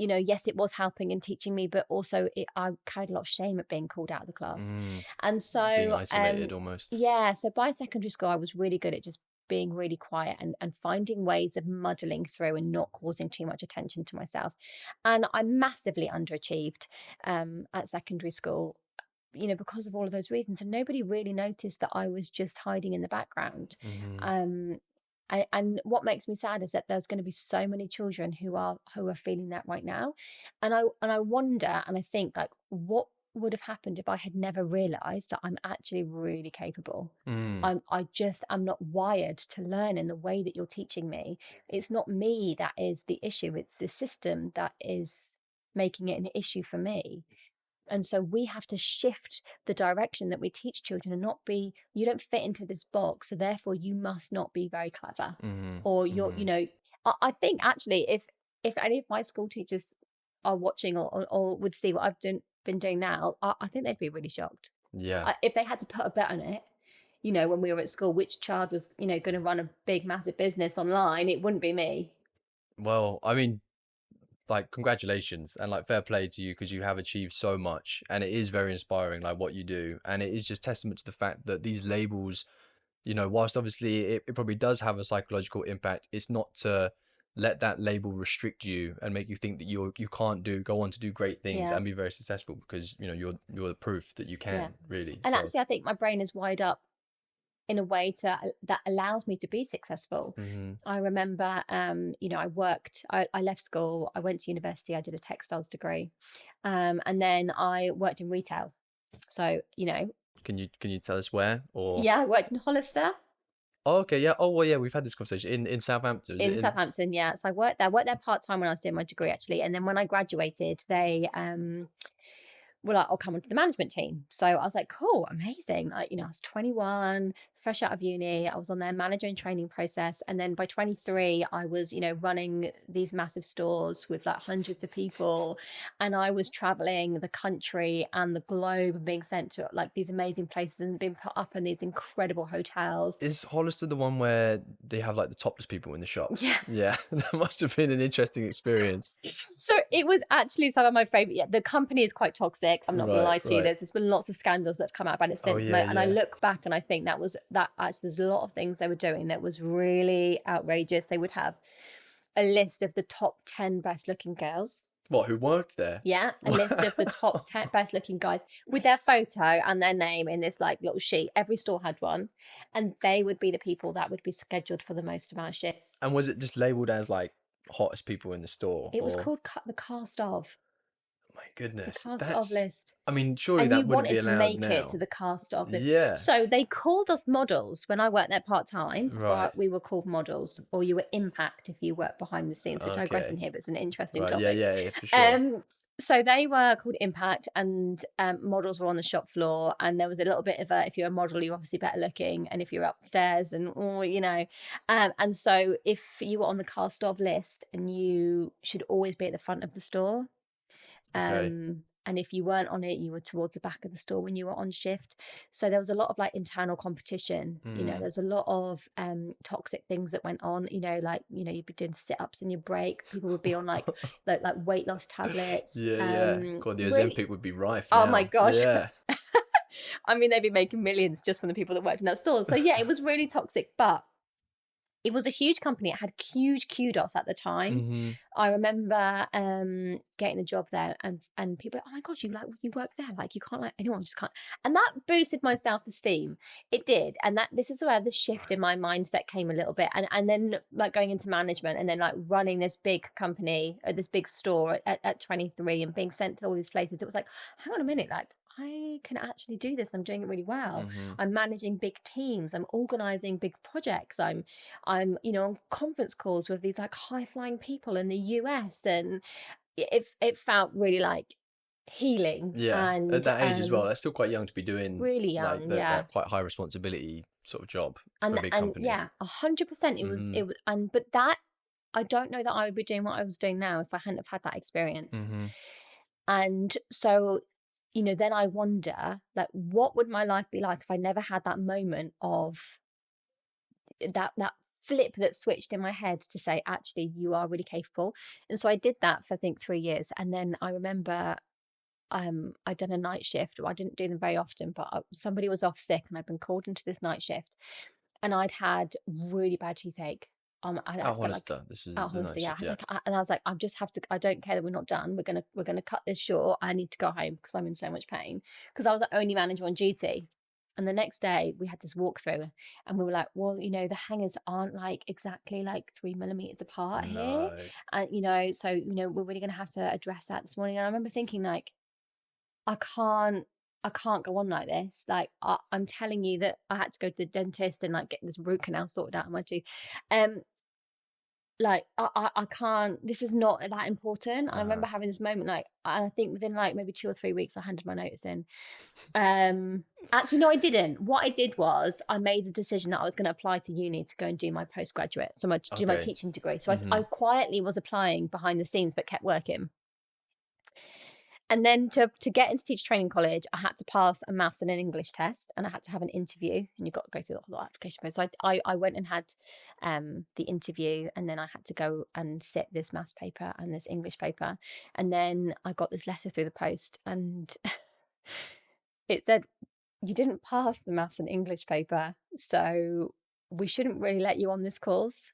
S2: yes, it was helping and teaching me, but also I carried a lot of shame at being called out of the class.
S1: Mm.
S2: And
S1: Being
S2: so,
S1: isolated almost.
S2: yeah, so by secondary school, I was really good at just being really quiet and finding ways of muddling through and not causing too much attention to myself. And I massively underachieved at secondary school, because of all of those reasons. And nobody really noticed that I was just hiding in the background.
S1: Mm-hmm.
S2: Um, and what makes me sad is that there's going to be so many children who are feeling that right now, and I wonder and I think like what would have happened if I had never realized that I'm actually really capable.
S1: Mm.
S2: I'm not wired to learn in the way that you're teaching me. It's not me that is the issue. It's the system that is making it an issue for me. And so we have to shift the direction that we teach children and not be, you don't fit into this box, so therefore you must not be very clever.
S1: Mm-hmm.
S2: Or
S1: Mm-hmm.
S2: I think actually if any of my school teachers are watching or would see what been doing now, I think they'd be really shocked.
S1: Yeah.
S2: If they had to put a bet on it, when we were at school, which child was, going to run a big, massive business online, it wouldn't be me.
S1: Well, I mean, like congratulations and like fair play to you, because you have achieved so much, and it is very inspiring, like what you do, and it is just testament to the fact that these labels, whilst obviously it probably does have a psychological impact, it's not to let that label restrict you and make you think that you can't go on to do great things
S2: Yeah,
S1: and be very successful, because you're the proof that you
S2: yeah.
S1: can really.
S2: And
S1: So
S2: actually, I think my brain is wired up in a way that allows me to be successful.
S1: hmm.
S2: I remember, I left school, I went to university, I did a textiles degree, and then I worked in retail. So,
S1: Can you tell us where, or?
S2: yeah, I worked in Hollister
S1: Oh, okay, yeah. Oh, well, yeah, we've had this conversation in Southampton, is it
S2: in
S1: in?
S2: Southampton. Yeah, so I worked there part time when I was doing my degree actually, and then when I graduated, they were like, I'll come onto the management team. So I was like, cool, amazing. I was 21, fresh out of uni. I was on their manager and training process. And then by 23, I was, running these massive stores with like hundreds of people. And I was traveling the country and the globe and being sent to like these amazing places and being put up in these incredible hotels.
S1: Is Hollister the one where they have like the topless people in the shop?
S2: Yeah.
S1: Yeah, that must have been an interesting experience.
S2: So it was actually some of my favorite. Yeah, the company is quite toxic. I'm not going to
S1: Right,
S2: lie to you.
S1: right.
S2: There's been lots of scandals that have come out about it
S1: Oh
S2: since, and
S1: yeah,
S2: I
S1: yeah.
S2: look back and I think that actually there's a lot of things they were doing that was really outrageous. They would have a list of the top 10 best looking girls,
S1: What, who worked there?
S2: Yeah, a list of the top 10 best looking guys with their photo and their name in this like little sheet. Every store had one, and they would be the people that would be scheduled for the most amount of shifts.
S1: And was it just labeled as like hottest people in the store,
S2: It was
S1: or
S2: called the cast of.
S1: my
S2: The
S1: goodness,
S2: cast of
S1: that's,
S2: list.
S1: I mean, surely
S2: And you
S1: that wouldn't be
S2: wanted to
S1: allowed
S2: make it to
S1: now.
S2: the cast of list.
S1: Yeah,
S2: So they called us models when I worked there part-time.
S1: right.
S2: We were called models, or you were impact if you worked behind the scenes. We're digressing
S1: Okay.
S2: here, but it's an interesting
S1: Right. Yeah,
S2: topic.
S1: yeah, for sure.
S2: So they were called impact, and models were on the shop floor, and there was a little bit of a, if you're a model, you're obviously better looking, and if you're upstairs, and and so if you were on the cast of list, and you should always be at the front of the store.
S1: Okay.
S2: And if you weren't on it, you were towards the back of the store when you were on shift. So there was a lot of like internal competition. There's a lot of toxic things that went on. You'd be doing sit-ups in your break. People would be on like weight loss tablets.
S1: Yeah. God, the
S2: Really,
S1: Ozempic would be rife
S2: oh my
S1: now.
S2: gosh.
S1: Yeah.
S2: I mean, they'd be making millions just from the people that worked in that store. So yeah, it was really toxic, but it was a huge company. It had huge kudos at the time.
S1: Mm-hmm.
S2: I remember getting a job there, and people, oh my gosh, you work there, like you can't, like anyone just can't, and that boosted my self-esteem. It did, and this is where the shift in my mindset came a little bit, and then like going into management, and then like running this big company, this big store at 23, and being sent to all these places. It was like, hang on a minute, like I can actually do this. I'm doing it really well.
S1: Mm-hmm.
S2: I'm managing big teams. I'm organizing big projects. I'm on conference calls with these like high flying people in the US, and it felt really like healing.
S1: Yeah.
S2: And
S1: At that age as well, that's still quite young to be doing
S2: really
S1: like
S2: young,
S1: that quite high responsibility sort of job for a big
S2: and
S1: company.
S2: yeah, 100%. It was, and but that, I don't know that I would be doing what I was doing now if I hadn't have had that experience.
S1: Mm-hmm.
S2: And so, then I wonder, like, what would my life be like if I never had that moment of that flip that switched in my head to say, actually, you are really capable. And so I did that for I think 3 years, and then I remember I'd done a night shift. Well, I didn't do them very often, but somebody was off sick, and I'd been called into this night shift, and I'd had really bad toothache. I
S1: At
S2: felt like,
S1: Hollister, this is
S2: oh,
S1: the night
S2: honestly, yeah.
S1: shift, yeah.
S2: And I was like, I just have to. I don't care that we're not done. We're gonna cut this short. I need to go home because I'm in so much pain, because I was the only manager on duty. And the next day we had this walkthrough, and we were like, well, the hangers aren't like exactly like 3 millimeters apart here,
S1: No.
S2: and so we're really gonna have to address that this morning. And I remember thinking, like, I can't go on like this. Like, I'm telling you that I had to go to the dentist and like get this root canal sorted out of my tooth. Like, I can't, this is not that important. I remember having this moment, like, I think within like maybe 2 or 3 weeks I handed my notice in. Actually, no, I didn't. What I did was I made the decision that I was going to apply to uni to go and do my postgraduate, so do my teaching degree. So I quietly was applying behind the scenes, but kept working. And then to get into teacher training college, I had to pass a maths and an English test, and I had to have an interview, and you've got to go through the whole application process. So I went and had the interview, and then I had to go and sit this maths paper and this English paper. And then I got this letter through the post, and it said, you didn't pass the maths and English paper, so we shouldn't really let you on this course.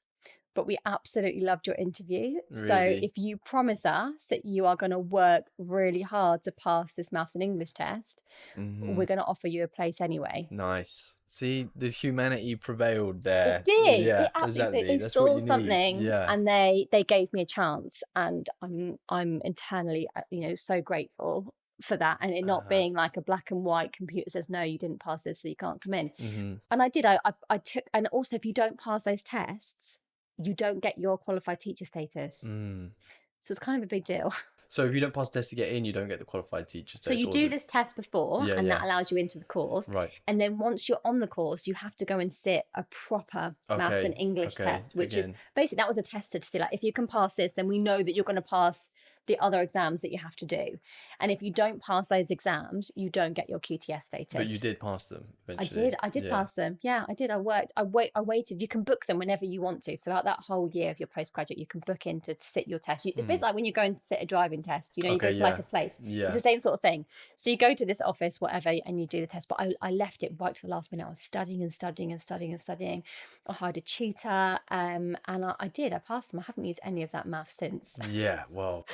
S2: But we absolutely loved your interview.
S1: Really?
S2: So if you promise us that you are going to work really hard to pass this maths and English test, we're going to offer you a place anyway.
S1: Nice. See, the humanity prevailed there.
S2: It did.
S1: Yeah,
S2: exactly. They
S1: That's
S2: saw
S1: what you
S2: something,
S1: need. Yeah.
S2: and they gave me a chance, and I'm internally, so grateful for that, and it not being like a black and white computer says, no, you didn't pass this, so you can't come in. And I did. I took, and also if you don't pass those tests, you don't get your qualified teacher status. So it's kind of a big deal.
S1: So if you don't pass the test to get in, you don't get the qualified teacher status.
S2: So you do this test before, and that allows you into the course.
S1: Right.
S2: And then once you're on the course, you have to go and sit a proper maths and English test, which is basically, that was a test to see, like, if you can pass this, then we know that you're going to pass the other exams that you have to do. And if you don't pass those exams, you don't get your QTS status.
S1: But you did pass them eventually.
S2: I did pass them. Yeah, I did. I worked. I waited. You can book them whenever you want to. Throughout that whole year of your postgraduate, you can book in to sit your test. It's a bit like when you're going to sit a driving test. You go to like a place.
S1: Yeah.
S2: It's the same sort of thing. So you go to this office, whatever, and you do the test. But I left it right to the last minute. I was studying and studying and studying and studying. I hired a tutor, and I did. I passed them. I haven't used any of that math since.
S1: Yeah, well,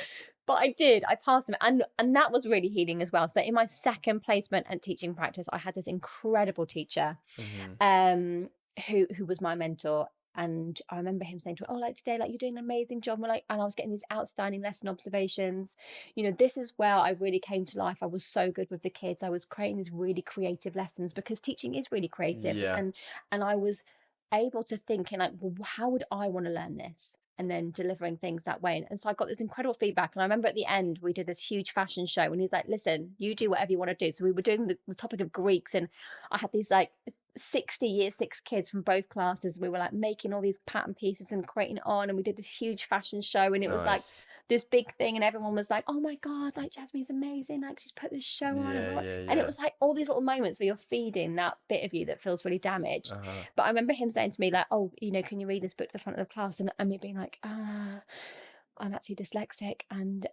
S2: But I did. I passed them, and that was really healing as well. So in my second placement at teaching practice, I had this incredible teacher,
S1: Hmm.
S2: um, who was my mentor. And I remember him saying to me, "Oh, like today, like you're doing an amazing job." And I was getting these outstanding lesson observations. This is where I really came to life. I was so good with the kids. I was creating these really creative lessons because teaching is really creative,
S1: Yeah.
S2: and I was able to think in like, well, how would I want to learn this? And then delivering things that way. And so I got this incredible feedback. And I remember at the end, we did this huge fashion show, and he's like, "Listen, you do whatever you want to do." So we were doing the topic of Greeks, and I had these like 60 year six kids from both classes. We were like making all these pattern pieces and creating it on, and we did this huge fashion show, and it was like
S1: Nice.
S2: this big thing, and everyone was like, "Oh my God, like Jasmine's amazing, like she's put this show on."
S1: Yeah, yeah,
S2: And it
S1: yeah.
S2: was like all these little moments where you're feeding that bit of you that feels really damaged.
S1: Uh-huh.
S2: But I remember him saying to me like, "Oh, can you read this book to the front of the class?" And me being like, I'm actually dyslexic, and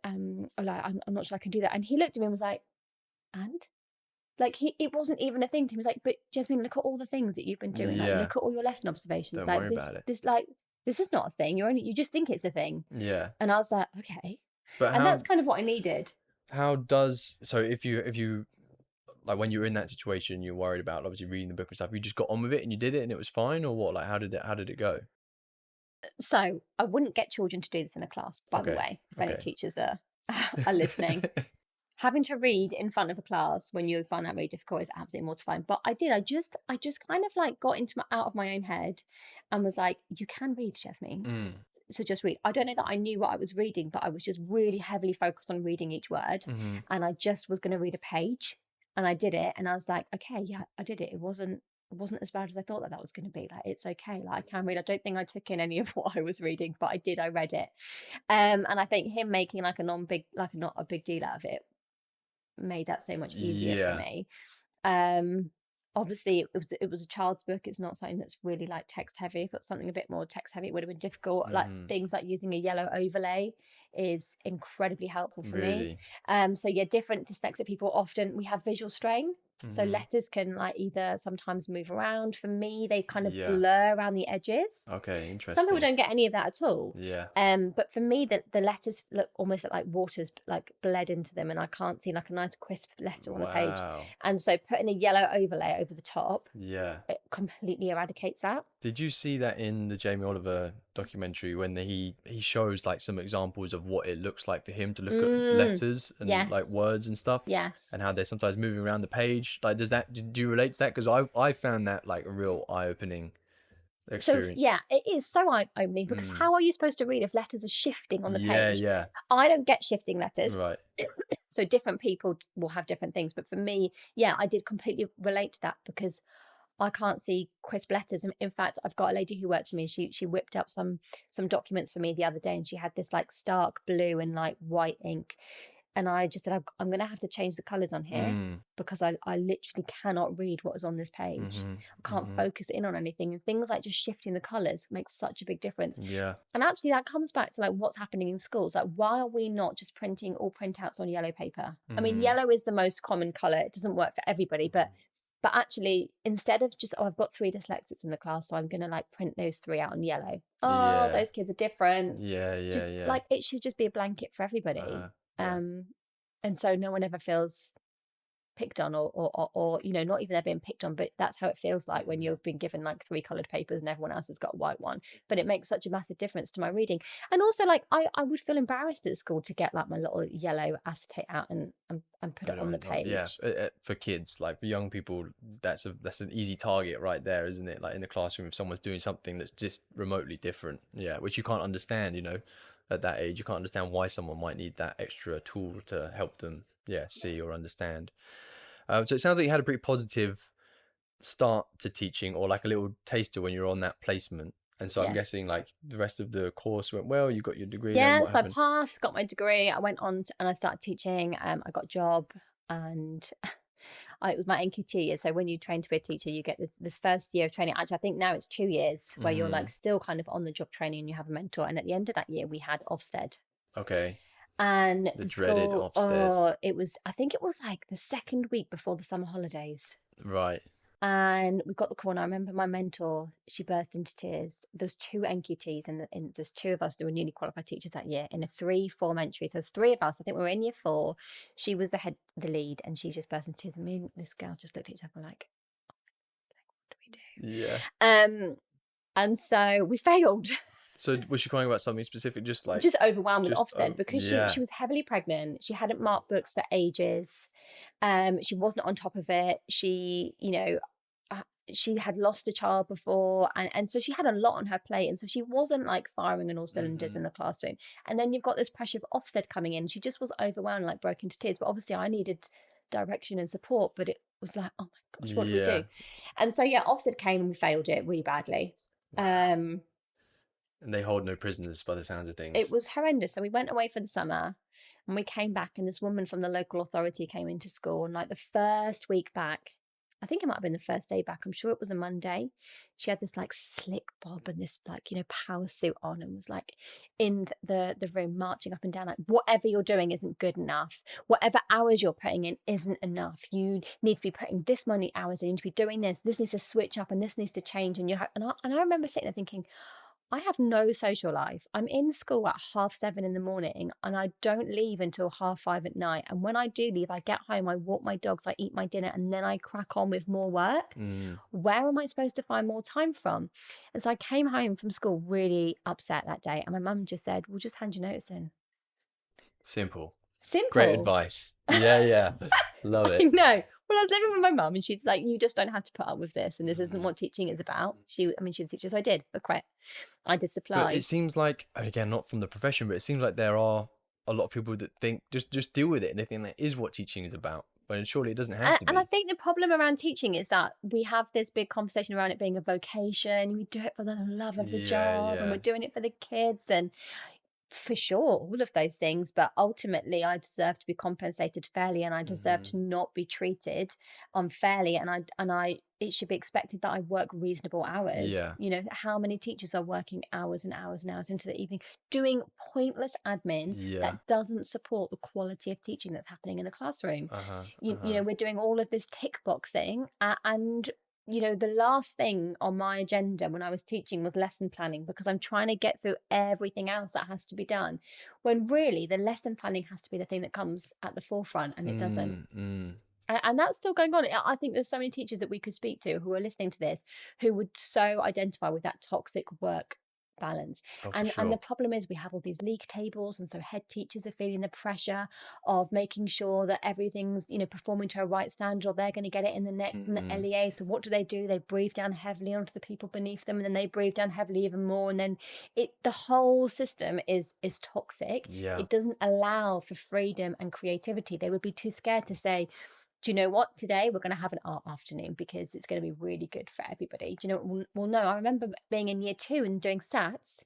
S2: like I'm not sure I can do that. And he looked at me and was like, "And?" Like it wasn't even a thing to him. He was like, "But Jasmine, look at all the things that you've been doing. Like,
S1: Yeah.
S2: look at all your lesson observations.
S1: Don't
S2: Like
S1: worry about it.
S2: this is not a thing. You just think it's a thing."
S1: Yeah.
S2: And I was like, "Okay."
S1: But
S2: And that's kind of what I needed.
S1: so if you like when you were in that situation, you're worried about obviously reading the book and stuff, you just got on with it and you did it and it was fine, or what? Like how did it go?
S2: So I wouldn't get children to do this in a class, by the
S1: Okay.
S2: way, if any
S1: Okay.
S2: teachers are are listening. Having to read in front of a class when you find that really difficult is absolutely mortifying. But I did. I just kind of like got out of my own head and was like, "You can read, Jasmine.
S1: Mm.
S2: So just read." I don't know that I knew what I was reading, but I was just really heavily focused on reading each word.
S1: Mm-hmm.
S2: And I just was going to read a page, and I did it. And I was like, "Okay, yeah, I did it. It wasn't as bad as I thought that was going to be. Like, it's okay. Like, I can read. I don't think I took in any of what I was reading, but I did. I read it. And I think him making like a not a big deal out of it made that so much easier for
S1: Yeah.
S2: me. Um, Obviously it was a child's book. It's not something that's really like text heavy. If it's something a bit more text heavy, it would have been difficult. Like
S1: Mm-hmm.
S2: things like using a yellow overlay is incredibly helpful for me.
S1: Really.
S2: So yeah, different dyslexic people often we have visual strain. So
S1: Mm-hmm.
S2: letters can like either sometimes move around. For me, they kind of
S1: Yeah.
S2: blur around the edges.
S1: Okay,
S2: Some people
S1: interesting.
S2: don't get any of that at all.
S1: Yeah.
S2: But for me, the letters look almost like water's like bled into them, and I can't see like a nice crisp letter on the page.
S1: Wow.
S2: And so putting a yellow overlay over the top,
S1: Yeah.
S2: it completely eradicates that.
S1: Did you see that in the Jamie Oliver documentary when he shows like some examples of what it looks like for him to look at letters and like
S2: Yes,
S1: words and stuff,
S2: yes.
S1: and how they're sometimes moving around the page? Like, do you relate to that? Because I found that like a real eye-opening
S2: So
S1: experience.
S2: yeah, it is so eye-opening because
S1: Mm.
S2: how are you supposed to read if letters are shifting on the
S1: Yeah,
S2: page?
S1: yeah.
S2: I don't get shifting letters.
S1: Right.
S2: So different people will have different things. But for me, yeah, I did completely relate to that because I can't see crisp letters. And in fact, I've got a lady who works for me. She whipped up some documents for me the other day, and she had this like stark blue and like white ink. And I just said, I'm going to have to change the colours on here
S1: Mm.
S2: because I literally cannot read what is on this page.
S1: Mm-hmm.
S2: I can't
S1: Mm-hmm.
S2: focus in on anything. And things like just shifting the colours makes such a big difference.
S1: Yeah.
S2: And actually, that comes back to like what's happening in schools. Like, why are we not just printing all printouts on yellow paper? I mean,
S1: Mm.
S2: yellow is the most common colour. It doesn't work for everybody, but actually, instead of just, I've got 3 dyslexics in the class, so I'm going to like print those 3 out in yellow. Oh,
S1: Yeah.
S2: those kids are different.
S1: Yeah, yeah,
S2: Just
S1: yeah.
S2: like it should just be a blanket for everybody.
S1: Yeah.
S2: And so no one ever feels picked on or not even they're being picked on, but that's how it feels like when you've been given like 3 colored papers and everyone else has got a white one. But it makes such a massive difference to my reading. And also like I would feel embarrassed at school to get like my little yellow acetate out and put it on the
S1: Yeah,
S2: page.
S1: for kids, like for young people, that's an easy target right there, isn't it? Like in the classroom, if someone's doing something that's just remotely different, yeah, which you can't understand, at that age, you can't understand why someone might need that extra tool to help them, yeah, see or understand. So it sounds like you had a pretty positive start to teaching, or like a little taster when you were on that placement. And so I'm
S2: Yes.
S1: guessing like the rest of the course went well. You got your degree. Then
S2: Yeah,
S1: what
S2: so I
S1: happened?
S2: passed, got my degree. I went on and I started teaching. I got a job, and it was my NQT year. So when you train to be a teacher, you get this first year of training. Actually, I think now it's 2 years where you're
S1: Mm-hmm.
S2: like still kind of on the job training and you have a mentor. And at the end of that year, we had Ofsted.
S1: Okay.
S2: And
S1: The
S2: the
S1: dreaded
S2: school,
S1: Ofsted.
S2: I think it was like the second week before the summer holidays.
S1: Right.
S2: And we got the call, and I remember my mentor, she burst into tears. There's two NQTs, and there's two of us who were newly qualified teachers that year in a 3-form entry. So there's three of us. I think we were in year 4. She was the lead, and she just burst into tears. And me and this girl just looked at each other like, what do
S1: Yeah.
S2: we do? And so we failed.
S1: So was she crying about something specific? Just like,
S2: Just overwhelmed with
S1: just,
S2: Ofsted, because
S1: yeah.
S2: she was heavily pregnant. She hadn't marked books for ages. She wasn't on top of it. She, she had lost a child before, and so she had a lot on her plate, and so she wasn't like firing on all cylinders in the classroom. And then you've got this pressure of Ofsted coming in. She just was overwhelmed, like broke into tears. But obviously I needed direction and support, but it was like, oh my gosh, what do we
S1: Yeah.
S2: do? And so yeah, Ofsted came and we failed it really badly.
S1: Wow. And they hold no prisoners by the sounds of things.
S2: It was horrendous. So we went away for the summer, and we came back, and this woman from the local authority came into school, and like the first week back, I think it might have been the first day back, I'm sure it was a Monday, she had this like slick bob and this like, power suit on, and was like in the room marching up and down like, whatever you're doing isn't good enough, whatever hours you're putting in isn't enough, you need to be putting this many hours in, you need to be doing this needs to switch up, and this needs to change. And I remember sitting there thinking, I have no social life. I'm in school at 7:30 in the morning, and I don't leave until 5:30 at night. And when I do leave, I get home, I walk my dogs, I eat my dinner, and then I crack on with more work. Where am I supposed to find more time from? And so I came home from school really upset that day, and my mum just said, "Well, just hand your notice in."
S1: Simple.
S2: Simple.
S1: Great advice. Yeah. Love it.
S2: I know. Well, I was living with my mum, and she's like, "You just don't have to put up with this, and this isn't what teaching is about." She's a teacher, so I did. But quit. I did supply.
S1: But it seems like, again, not from the profession, but it seems like there are a lot of people that think just deal with it, and they think that is what teaching is about. When surely it doesn't have to be.
S2: And I think the problem around teaching is that we have this big conversation around it being a vocation. We do it for the love of the job, and we're doing it for the kids, and for sure, all of those things. But ultimately, I deserve to be compensated fairly, and I deserve to not be treated unfairly. And it should be expected that I work reasonable hours.
S1: Yeah.
S2: How many teachers are working hours and hours and hours into the evening doing pointless admin that doesn't support the quality of teaching that's happening in the classroom? We're doing all of this tick boxing, and the last thing on my agenda when I was teaching was lesson planning, because I'm trying to get through everything else that has to be done, when really the lesson planning has to be the thing that comes at the forefront, and it doesn't. And that's still going on. I think there's so many teachers that we could speak to who are listening to this who would so identify with that toxic work balance. And the problem is we have all these league tables, and so head teachers are feeling the pressure of making sure that everything's performing to a right standard, or they're going to get it in the next in the LEA. So what do? They breathe down heavily onto the people beneath them, and then they breathe down heavily even more, and then the whole system is toxic. It doesn't allow for freedom and creativity. They would be too scared to say, do you know what, today we're going to have an art afternoon because it's going to be really good for everybody. Do you know? Well, no, I remember being in year 2 and doing SATs.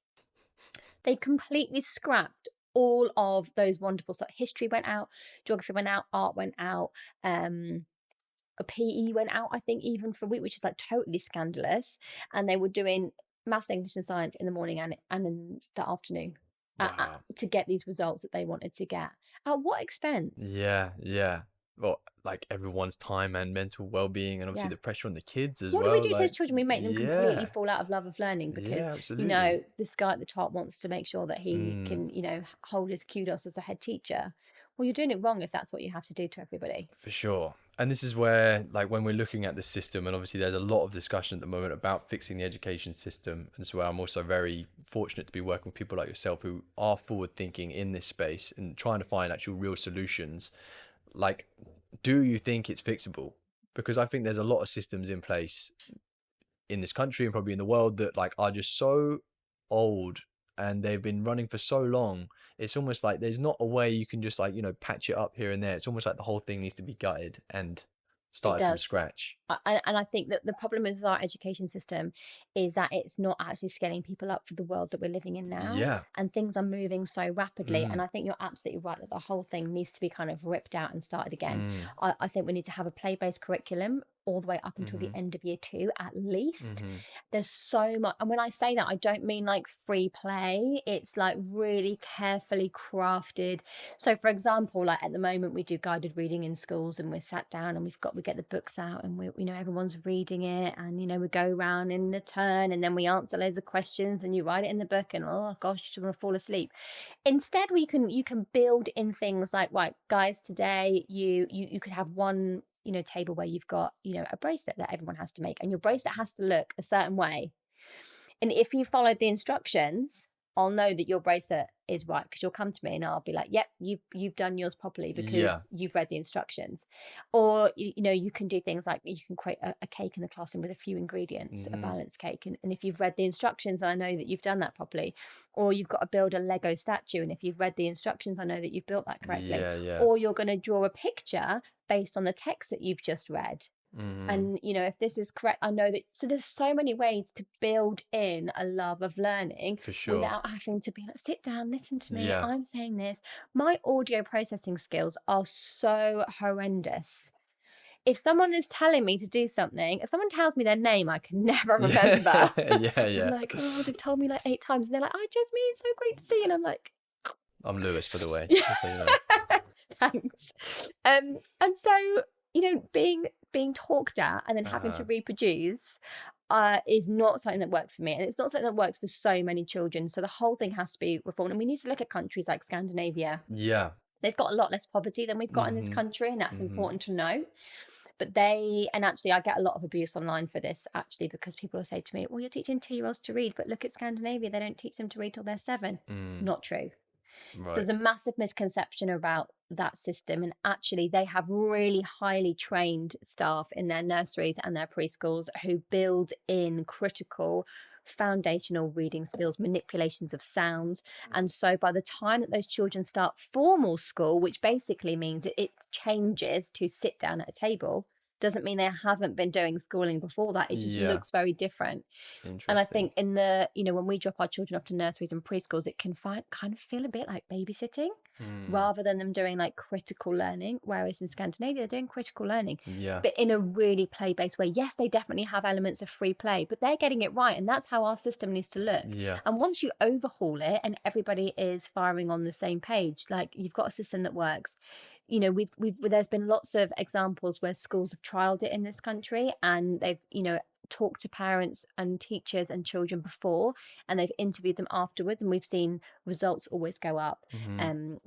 S2: They completely scrapped all of those wonderful stuff. History went out, geography went out, art went out, a PE went out, I think, even for a week, which is like totally scandalous. And they were doing maths, English and science in the morning and in the afternoon. To get these results that they wanted to get. At what expense?
S1: Yeah. Well, like everyone's time and mental well-being, and obviously the pressure on the kids as well.
S2: What do we do to those children? We make them completely fall out of love of learning because, this guy at the top wants to make sure that he can, hold his kudos as the head teacher. Well, you're doing it wrong if that's what you have to do to everybody.
S1: For sure. And this is where, like, when we're looking at the system, and obviously there's a lot of discussion at the moment about fixing the education system. And so I'm also very fortunate to be working with people like yourself who are forward thinking in this space and trying to find actual real solutions. Like, do you think it's fixable? Because I think there's a lot of systems in place in this country and probably in the world that like are just so old, and they've been running for so long. It's almost like there's not a way you can just like, patch it up here and there. It's almost like the whole thing needs to be gutted and started from scratch.
S2: And I think that the problem with our education system is that it's not actually scaling people up for the world that we're living in now.
S1: Yeah.
S2: And things are moving so rapidly. And I think you're absolutely right that the whole thing needs to be kind of ripped out and started again. I think we need to have a play-based curriculum all the way up until the
S1: Mm-hmm.
S2: end of year 2 at least.
S1: Mm-hmm.
S2: There's so much, and when I say that, I don't mean like free play. It's like really carefully crafted. So for example, like at the moment we do guided reading in schools, and we're sat down and we get the books out, and everyone's reading it, and we go around in a turn, and then we answer loads of questions, and you write it in the book, and oh gosh, you just want to fall asleep. Instead, you can build in things like, right, guys, today you could have one table where you've got a bracelet that everyone has to make, and your bracelet has to look a certain way, and if you followed the instructions, I'll know that your bracelet is right, because you'll come to me and I'll be like, yep, you've done yours properly
S1: Yeah.
S2: because you've read the instructions. Or you can do things like you can create a cake in the classroom with a few ingredients, a
S1: Mm-hmm.
S2: balanced cake, and if you've read the instructions, I know that you've done that properly. Or you've got to build a Lego statue, and if you've read the instructions, I know that you've built that correctly.
S1: Yeah, yeah.
S2: Or you're going to draw a picture based on the text that you've just read,
S1: Mm-hmm.
S2: and if this is correct, I know that. So there's so many ways to build in a love of learning
S1: For sure.
S2: without having to be like, sit down, listen to me,
S1: Yeah.
S2: I'm saying this. My audio processing skills are so horrendous. If someone is telling me to do something, if someone tells me their name I can never remember.
S1: Yeah,
S2: I'm
S1: yeah.
S2: like, oh, they've told me like 8 times, and they're like, oh, Jasmeen, so great to see you. And I'm like,
S1: I'm Lewis, for the way,
S2: yeah.
S1: just so you know.
S2: Thanks. And so being talked at and then having to reproduce is not something that works for me, and it's not something that works for so many children. So the whole thing has to be reformed, and we need to look at countries like Scandinavia.
S1: Yeah.
S2: They've got a lot less poverty than we've got in this
S1: Mm-hmm.
S2: country, and that's
S1: Mm-hmm.
S2: important to know. But actually I get a lot of abuse online for this, actually, because people will say to me, well, you're teaching 2-year-olds to read, but look at Scandinavia, they don't teach them to read till they're 7. Not true.
S1: Right.
S2: So there's a massive misconception about that system, and actually they have really highly trained staff in their nurseries and their preschools who build in critical foundational reading skills, manipulations of sounds. And so by the time that those children start formal school, which basically means it changes to sit down at a table, doesn't mean they haven't been doing schooling before that. It just looks very different. And I think in the, when we drop our children off to nurseries and preschools, it can kind of feel a bit like babysitting rather than them doing like critical learning. Whereas in Scandinavia, they're doing critical learning, but in a really play-based way. Yes, they definitely have elements of free play, but they're getting it right. And that's how our system needs to look.
S1: Yeah.
S2: And once you overhaul it and everybody is firing on the same page, like you've got a system that works. There's been lots of examples where schools have trialed it in this country, and they've talked to parents and teachers and children before, and they've interviewed them afterwards, and we've seen results always go up.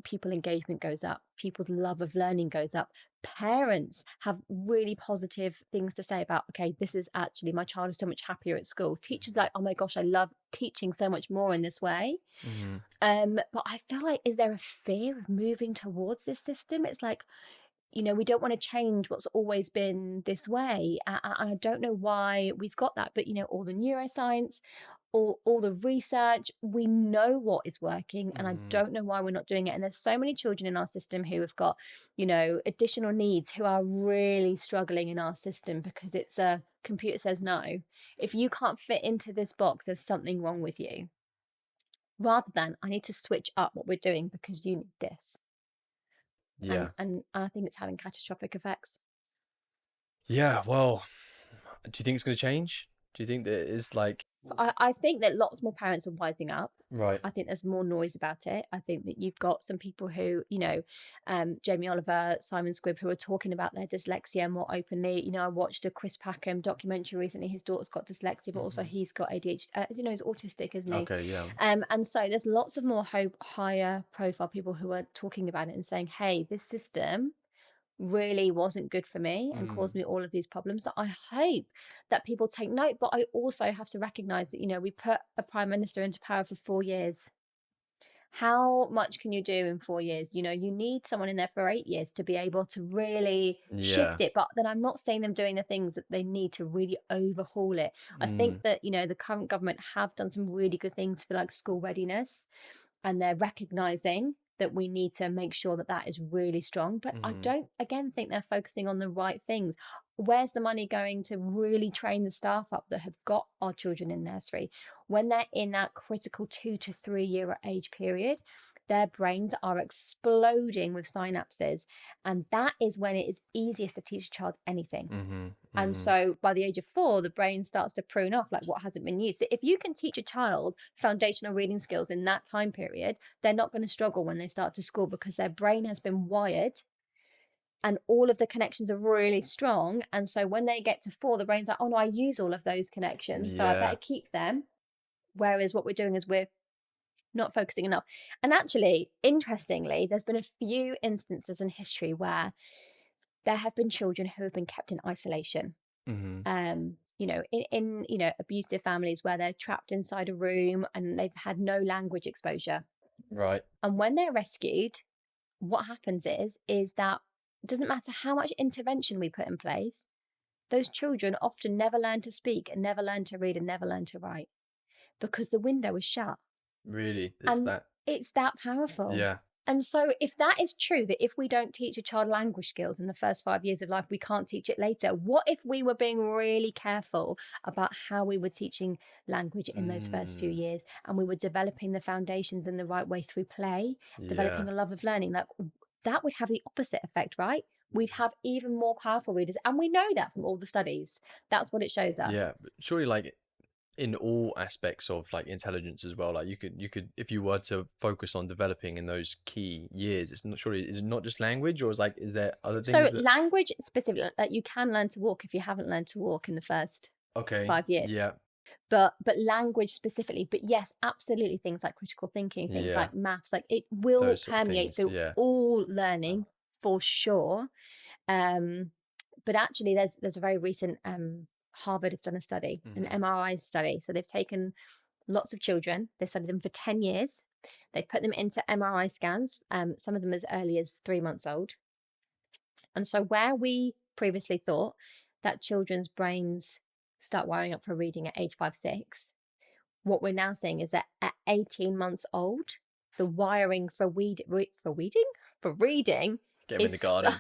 S2: Pupil engagement goes up, people's love of learning goes up, parents have really positive things to say about, okay, this is actually, my child is so much happier at school. Teachers like, oh my gosh, I love teaching so much more in this way. But I feel like, is there a fear of moving towards this system? It's like, we don't want to change what's always been this way. I don't know why we've got that, but all the neuroscience, all the research, we know what is working, and I don't know why we're not doing it. And there's so many children in our system who have got, additional needs, who are really struggling in our system because it's a computer says no. If you can't fit into this box, there's something wrong with you. Rather than, I need to switch up what we're doing because you need this.
S1: Yeah.
S2: And I think it's having catastrophic effects.
S1: Yeah. Well, do you think it's going to change? Do you think that it's like...
S2: I think that lots more parents are wising up.
S1: Right.
S2: I think there's more noise about it. I think that you've got some people who, Jamie Oliver, Simon Squibb, who are talking about their dyslexia more openly. I watched a Chris Packham documentary recently. His daughter's got dyslexia, but also he's got ADHD. As you know, he's autistic, isn't he?
S1: Okay, yeah.
S2: And so there's lots of more higher profile people who are talking about it and saying, hey, this system really wasn't good for me and caused me all of these problems, that I hope that people take note. But I also have to recognize that, we put a prime minister into power for 4 years. How much can you do in 4 years? You need someone in there for 8 years to be able to really shift it. But then I'm not saying them doing the things that they need to really overhaul it. I think that, the current government have done some really good things for like school readiness, and they're recognizing that we need to make sure that that is really strong. But I don't, again, think they're focusing on the right things. where's the money going to really train the staff up that have got our children in nursery? When they're in that critical 2 to 3 year age period, their brains are exploding with synapses. And that is when it is easiest to teach a child anything. And so by the age of 4, the brain starts to prune off like what hasn't been used. So if you can teach a child foundational reading skills in that time period, they're not going to struggle when they start to school, because their brain has been wired and all of the connections are really strong. And so when they get to 4, the brain's like, oh no, I use all of those connections, so I better keep them. Whereas what we're doing is we're not focusing enough. And actually, interestingly, there's been a few instances in history where there have been children who have been kept in isolation. You know, in you know, abusive families where they're trapped inside a room and they've had no language exposure.
S1: Right.
S2: And when they're rescued, what happens is that it doesn't matter how much intervention we put in place, those children often never learn to speak and never learn to read and never learn to write, because the window is shut.
S1: Really?
S2: And it's that powerful.
S1: Yeah.
S2: And so if that is true, that if we don't teach a child language skills in the first 5 years of life, we can't teach it later. What if we were being really careful about how we were teaching language in those first few years, and we were developing the foundations in the right way through play, developing a love of learning? That would have the opposite effect, right? We'd have even more powerful readers. And we know that from all the studies. That's what it shows us.
S1: Yeah, but surely, like, in all aspects of like intelligence as well, like you could if you were to focus on developing in those key years, it's not, surely, is it not just language, or is there other things
S2: So language specifically, like you can learn to walk if you haven't learned to walk in the first 5 years.
S1: Yeah.
S2: But language specifically, but yes, absolutely, things like critical thinking, things like maths, like it will permeate through all learning for sure. But actually there's a very recent Harvard have done a study, an MRI study. So they've taken lots of children, they studied them for 10 years, they put them into MRI scans, some of them as early as 3 months old. And so where we previously thought that children's brains start wiring up for reading at age 5, 6, what we're now seeing is that at 18 months old, the wiring for reading
S1: get them in the garden.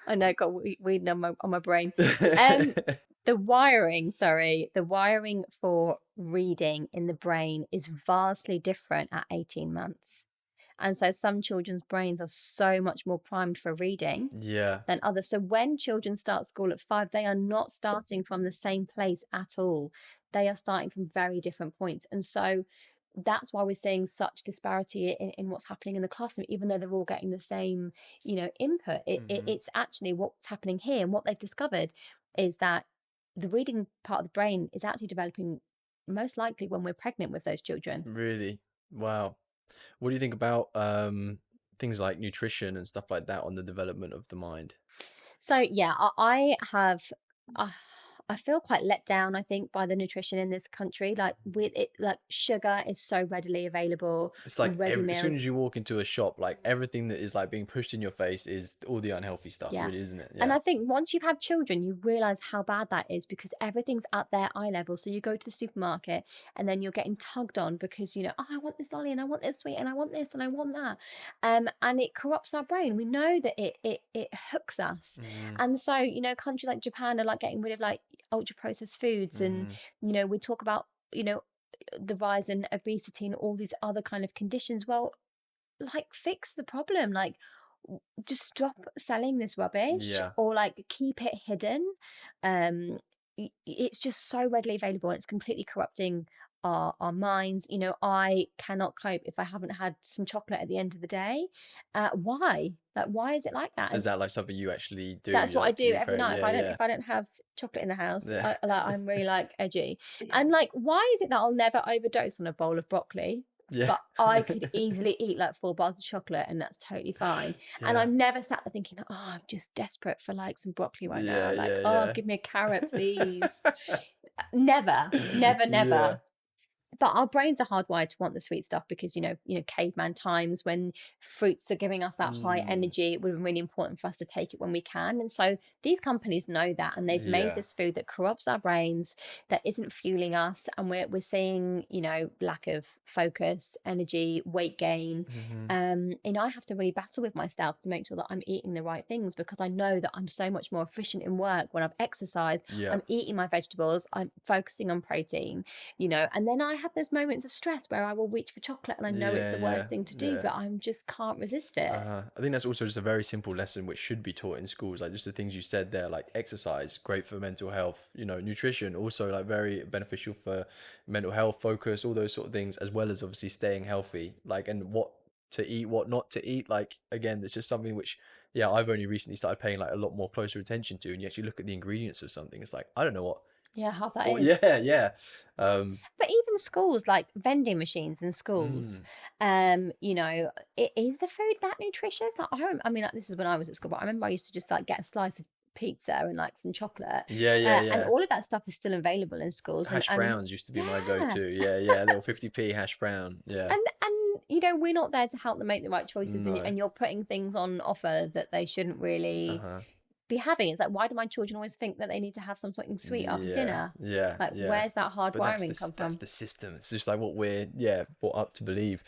S2: I know, got weeding on my brain. The wiring for reading in the brain is vastly different at 18 months. And so some children's brains are so much more primed for reading than others. So when children start school at 5, they are not starting from the same place at all. They are starting from very different points. And so that's why we're seeing such disparity in what's happening in the classroom, even though they're all getting the same, input. It's actually what's happening here, and what they've discovered is that the reading part of the brain is actually developing most likely when we're pregnant with those children.
S1: Really? Wow. What do you think about things like nutrition and stuff like that on the development of the mind?
S2: So yeah, I feel quite let down, I think, by the nutrition in this country. Like with it, like sugar is so readily available.
S1: It's like
S2: ready
S1: as
S2: meals.
S1: soon as you walk into a shop, like everything that is like being pushed in your face is all the unhealthy stuff, really, isn't it?
S2: And I think once you've had children, you realize how bad that is, because everything's at their eye level. So you go to the supermarket and then you're getting tugged on because, oh, I want this lolly and I want this sweet and I want this and I want that. And it corrupts our brain. We know that it hooks us. And so, countries like Japan are like getting rid of like ultra processed foods. And, we talk about, the rise in obesity and all these other kind of conditions. Well, like fix the problem. Like, just stop selling this rubbish, or like keep it hidden. It's just so readily available, and it's completely corrupting our minds. I cannot cope if I haven't had some chocolate at the end of the day. Why is it like that?
S1: Is that like something you actually do?
S2: That's what I do every night. If I don't have chocolate in the house, I'm really like edgy. And like, why is it that I'll never overdose on a bowl of broccoli? But I could easily eat like 4 bars of chocolate and that's totally fine. And I'm never sat there thinking, oh, I'm just desperate for like some broccoli right now. Like, give me a carrot, please. Never. but our brains are hardwired to want the sweet stuff because caveman times when fruits are giving us that high
S1: Mm,
S2: energy, it would be really important for us to take it when we can. And so these companies know that, and they've made
S1: yeah.
S2: this food that corrupts our brains, that isn't fueling us, and we're seeing lack of focus, energy, weight gain.
S1: Hmm.
S2: I have to really battle with myself to make sure that I'm eating the right things, because I know that I'm so much more efficient in work when I've exercised.
S1: Yeah.
S2: I'm eating my vegetables, I'm focusing on protein, and then I have those moments of stress where I will reach for chocolate and I know it's
S1: Yeah,
S2: the
S1: yeah,
S2: worst thing to do,
S1: yeah.
S2: but I just can't resist it.
S1: I think that's also just a very simple lesson which should be taught in schools. Like just the things you said there, like exercise, great for mental health, nutrition, also like very beneficial for mental health, focus, all those sort of things, as well as obviously staying healthy. Like, and what to eat, what not to eat. Like, again, it's just something which, yeah, I've only recently started paying like a lot more closer attention to. And you actually look at the ingredients of something, it's like, I don't know what.
S2: Yeah, how that
S1: Well,
S2: is.
S1: yeah, yeah. Um,
S2: But even schools, like vending machines in schools,
S1: mm,
S2: is the food that nutritious? Like, I mean, like, this is when I was at school, but I remember I used to just like get a slice of pizza and like some chocolate,
S1: yeah, yeah,
S2: and
S1: yeah.
S2: all of that stuff is still available in schools, and
S1: Hash
S2: and
S1: browns used to be my
S2: yeah,
S1: go-to. Yeah, yeah, a little 50p hash brown. Yeah.
S2: and we're not there to help them make the right choices,
S1: No.
S2: and you're putting things on offer that they shouldn't really
S1: Uh-huh.
S2: be having. It's like, why do my children always think that they need to have something sweet after
S1: Yeah,
S2: dinner?
S1: yeah,
S2: Like,
S1: yeah.
S2: where's that hard
S1: But
S2: wiring come
S1: that's
S2: from?
S1: the system. It's just like what we're brought up to believe.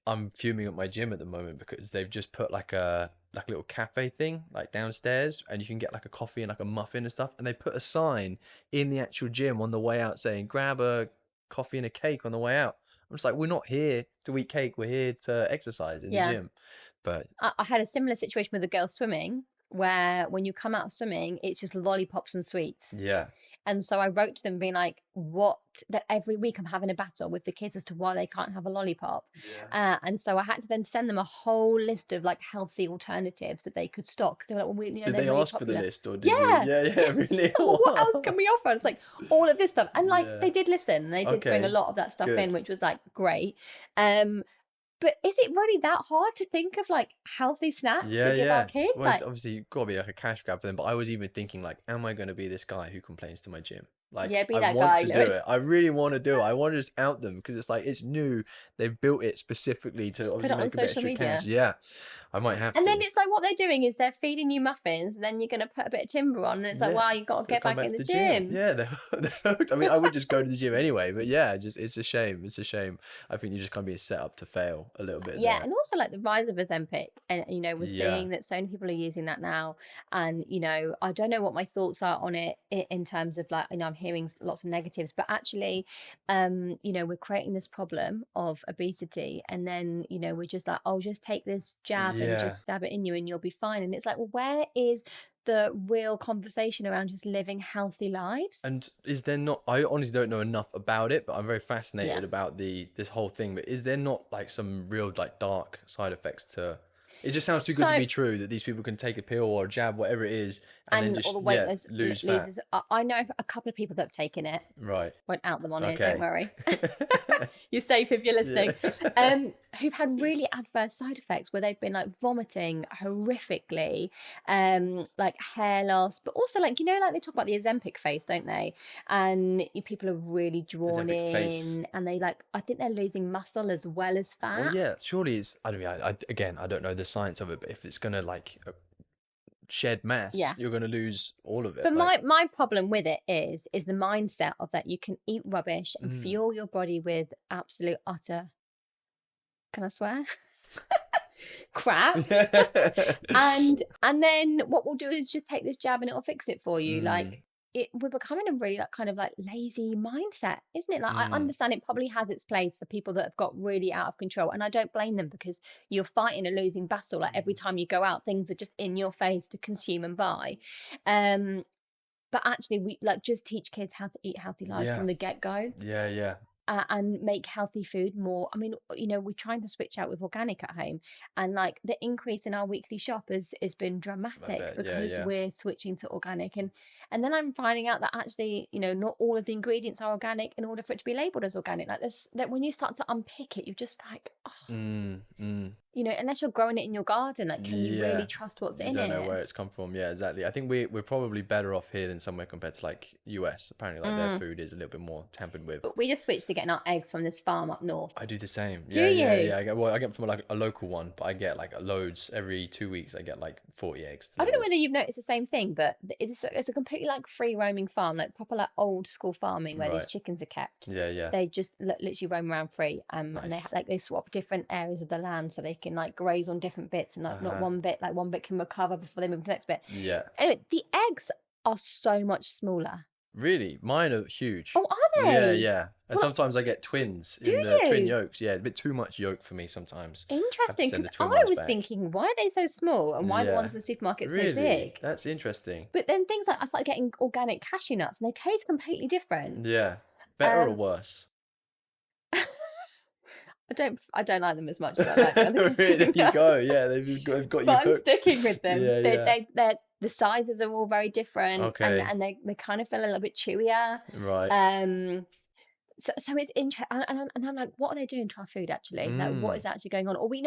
S1: I'm fuming at my gym at the moment because they've just put like a little cafe thing like downstairs, and you can get like a coffee and like a muffin and stuff. And they put a sign in the actual gym on the way out saying grab a coffee and a cake on the way out. I'm just like, we're not here to eat cake. We're here to exercise in the
S2: Yeah.
S1: gym. But
S2: I had a similar situation with the girls swimming, where when you come out of swimming, it's just lollipops and sweets.
S1: yeah,
S2: And so I wrote to them being like, what, that every week I'm having a battle with the kids as to why they can't have a lollipop.
S1: yeah.
S2: And so I had to then send them a whole list of like healthy alternatives that they could stock. They were like, well,
S1: Did
S2: they're
S1: they
S2: really
S1: ask for the
S2: popular.
S1: list or did you?
S2: Yeah.
S1: Yeah, yeah, really.
S2: Well, what else can we offer? It's like all of this stuff. And like
S1: Yeah.
S2: they did listen. They did bring a
S1: Okay.
S2: lot of that stuff in,
S1: Good.
S2: which was like great. But is it really that hard to think of like healthy snacks
S1: Yeah,
S2: to give our
S1: yeah.
S2: kids?
S1: Well, it's
S2: Like,
S1: obviously got to be like a cash grab for them. But I was even thinking, like, am I going to be this guy who complains to my gym? Like,
S2: yeah, be
S1: I
S2: that
S1: want
S2: guy,
S1: to do it.
S2: Lewis.
S1: I really want to do it. I want to just out them because it's like it's new. They've built it specifically to
S2: Just put
S1: obviously
S2: it on
S1: make a bit
S2: social
S1: extra cash.
S2: media.
S1: Yeah, I might have
S2: And then
S1: to.
S2: it's like what they're doing is they're feeding you muffins, and then you're going to put a bit of timber on, and it's like,
S1: Yeah,
S2: wow, you've got to
S1: gotta
S2: get
S1: come
S2: back
S1: back
S2: in
S1: to
S2: the
S1: the gym.
S2: gym.
S1: Yeah, they're hooked. I mean, I would just go to the gym anyway, but yeah, just it's a shame. It's a shame. I think you just kind of being set up to fail a little bit
S2: Yeah,
S1: there.
S2: and also like the rise of Ozempic, and we're
S1: Yeah,
S2: seeing that so many people are using that now, and I don't know what my thoughts are on it in terms of like I'm hearing lots of negatives, but actually, we're creating this problem of obesity, and then we're just like, oh, just take this jab and
S1: yeah.
S2: just stab it in you, and you'll be fine. And it's like, well, where is the real conversation around just living healthy lives?
S1: And is there not? I honestly don't know enough about it, but I'm very
S2: Yeah.
S1: fascinated about this whole thing. But is there not like some real like dark side effects to? It just sounds too good to
S2: So
S1: be true that these people can take a pill or a jab, whatever it is, and then
S2: and all
S1: just
S2: the weight
S1: lose fat.
S2: loses. I know a couple of people that have taken it.
S1: Right.
S2: Won't out them on here, don't
S1: Okay.
S2: worry. You're safe if you're
S1: Yeah.
S2: listening. Who've had really adverse side effects where they've been like vomiting horrifically, like hair loss, but also like like they talk about the Ozempic face, don't they? And people are really drawn
S1: Ozempic face.
S2: in, and they like I think they're losing muscle as well as
S1: Well,
S2: fat.
S1: yeah. Surely it's. I don't mean. Again, I don't know the science of it, but if it's gonna like shed mass,
S2: Yeah.
S1: you're gonna lose all of it.
S2: But
S1: Like.
S2: my problem with it is the mindset of that you can eat rubbish and
S1: Mm.
S2: fuel your body with absolute utter, can I swear? Crap. And then what we'll do is just take this jab and it'll fix it for you.
S1: Mm.
S2: Like we're becoming a really like kind of like lazy mindset, isn't it? Like I
S1: Mm.
S2: understand it probably has its place for people that have got really out of control, and I don't blame them because you're fighting a losing battle. Like every time you go out, things are just in your face to consume and buy. But actually, we like just teach kids how to eat healthy lives
S1: Yeah.
S2: from the get-go,
S1: Yeah. Yeah.
S2: and make healthy food more. I mean, we're trying to switch out with organic at home, and like the increase in our weekly shop has been
S1: I
S2: dramatic
S1: bet. Yeah.
S2: because
S1: Yeah.
S2: we're switching to organic. And then I'm finding out that actually, not all of the ingredients are organic in order for it to be labeled as organic. Like this, that when you start to unpick it, you're just like, oh, unless you're growing it in your garden, like, can you
S1: Yeah,
S2: really trust what's
S1: you
S2: in
S1: don't know
S2: it?
S1: where it's come from. Yeah, exactly. I think we're probably better off here than somewhere compared to like US. Apparently, like their
S2: Mm.
S1: food is a little bit more tampered with.
S2: But we just switched to getting our eggs from this farm up north.
S1: I do the same.
S2: Do
S1: Yeah, yeah,
S2: you?
S1: yeah. I get from like a local one, but I get like loads every 2 weeks. I get like 40 eggs
S2: I don't know
S1: delivered.
S2: whether you've noticed the same thing, but it's a completely like free roaming farm, like proper like old school farming where these
S1: Right.
S2: chickens are kept.
S1: Yeah, yeah.
S2: They just literally roam around free, and
S1: Nice.
S2: they swap different areas of the land so they can like graze on different bits, and like not one bit, like one bit can recover before they move to the next bit.
S1: Yeah.
S2: Anyway, the eggs are so much smaller.
S1: Really? Mine are huge.
S2: Oh, are
S1: Yeah,
S2: they?
S1: yeah. And
S2: Well,
S1: sometimes I get twins
S2: do
S1: in the twin
S2: you?
S1: yolks. Yeah, a bit too much yolk for me sometimes. Have to
S2: Interesting,
S1: send
S2: because
S1: the twin
S2: I
S1: ones
S2: was
S1: back.
S2: thinking, why are they so small, and why are the
S1: Yeah.
S2: ones in the supermarket so
S1: Really?
S2: big?
S1: That's interesting.
S2: But then things like I started getting organic cashew nuts, and they taste completely different.
S1: Yeah. Better or
S2: Um,
S1: worse?
S2: I don't like them as much as I like the other
S1: Really, there
S2: cashew
S1: you go.
S2: nuts.
S1: Yeah, they've got you
S2: But I'm
S1: hooked.
S2: sticking with them.
S1: Yeah, yeah.
S2: They're the sizes are all very different, and
S1: Okay.
S2: they kind of feel a little bit chewier.
S1: Right.
S2: Um, so it's interesting, and I'm like, what are they doing to our food actually? Like, what
S1: Mm.
S2: is actually going on? Or we've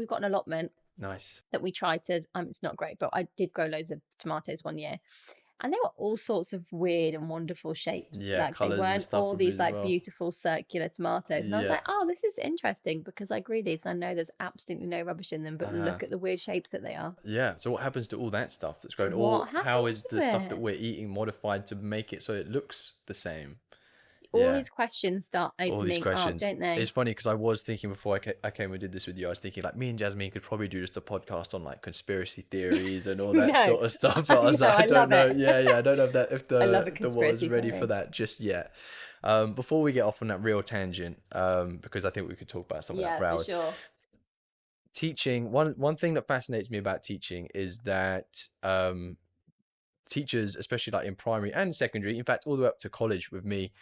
S2: got an allotment
S1: Nice.
S2: that we tried to. It's not great, but I did grow loads of tomatoes one year, and they were all sorts of weird and wonderful shapes.
S1: Yeah,
S2: Like, they
S1: colors and
S2: weren't
S1: stuff
S2: all
S1: would be
S2: these
S1: as
S2: like
S1: well.
S2: beautiful circular tomatoes. And I was
S1: Yeah.
S2: like, oh, this is interesting because I grew these and I know there's absolutely no rubbish in them, but
S1: Uh-huh.
S2: look at the weird shapes that they are.
S1: Yeah. So what happens to all that stuff that's growing? Or
S2: What
S1: how
S2: happens
S1: is
S2: to
S1: the stuff that
S2: it?
S1: we're eating modified to make it so it looks the same?
S2: All
S1: Yeah.
S2: these questions start
S1: All these
S2: opening up,
S1: questions.
S2: don't they?
S1: It's funny because I was thinking before I came and did this with you, I was thinking like me and Jasmine could probably do just a podcast on like conspiracy theories and all that
S2: No,
S1: sort of stuff. But I was
S2: no,
S1: like,
S2: I
S1: I don't
S2: love
S1: know.
S2: it.
S1: Yeah, yeah, I don't know if
S2: I love a
S1: the world's
S2: conspiracy
S1: ready for
S2: theory.
S1: that just yet. Before we get off on that real tangent, because I think we could talk about some of that
S2: Yeah,
S1: for
S2: for
S1: hours.
S2: sure.
S1: Teaching, one thing that fascinates me about teaching is that teachers, especially like in primary and secondary, in fact, all the way up to college with me,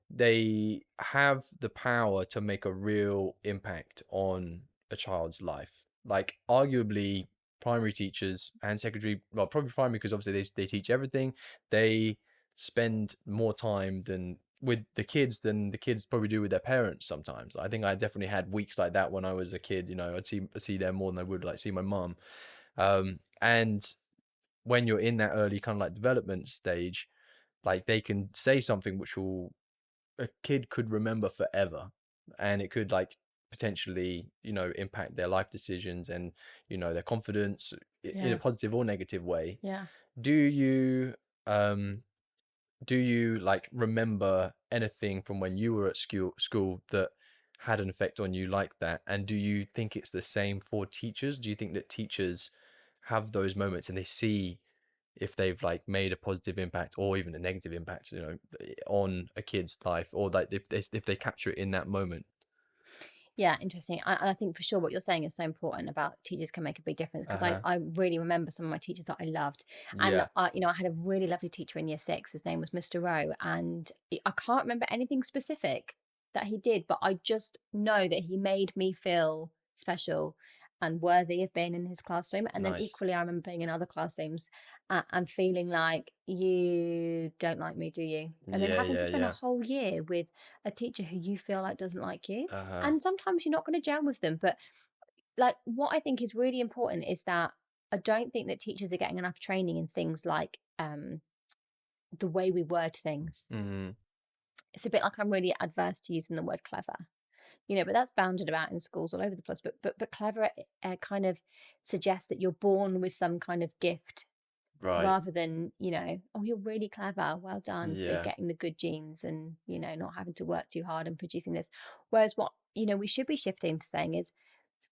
S1: they have the power to make a real impact on a child's life. Like arguably primary teachers and secondary, well, probably primary because obviously they teach everything. They spend more time than with the kids than the kids probably do with their parents sometimes. I think I definitely had weeks like that when I was a kid. I'd see them more than I would like see my mum. And when you're in that early kind of like development stage, like they can say something which will a kid could remember forever, and it could like potentially impact their life decisions and their confidence in a
S2: Yeah,
S1: positive or negative way.
S2: yeah.
S1: Do you um do you like remember anything from when you were at school that had an effect on you like that, and do you think it's the same for teachers? Do you think that teachers have those moments and they see if they've like made a positive impact or even a negative impact, on a kid's life, or like if they capture it in that moment?
S2: Yeah, interesting. I think for sure what you're saying is so important about teachers can make a big difference, because
S1: Uh-huh.
S2: I really remember some of my teachers that I loved. And
S1: Yeah.
S2: I had a really lovely teacher in year 6. His name was Mr. Rowe, and I can't remember anything specific that he did, but I just know that he made me feel special and worthy of being in his classroom. And then
S1: Nice.
S2: equally, I remember being in other classrooms and feeling like, you don't like me, do you? And then
S1: Yeah,
S2: having to
S1: yeah,
S2: spend a
S1: yeah.
S2: whole year with a teacher who you feel like doesn't like you,
S1: Uh-huh.
S2: and sometimes you're not going to gel with them. But like, what I think is really important is that I don't think that teachers are getting enough training in things like the way we word things.
S1: Mm-hmm.
S2: It's a bit like I'm really adverse to using the word clever, but that's bounded about in schools all over the place. But clever kind of suggests that you're born with some kind of gift,
S1: Right.
S2: rather than, oh, you're really clever, well done for
S1: Yeah.
S2: getting the good genes and, not having to work too hard and producing this. Whereas what, we should be shifting to saying is,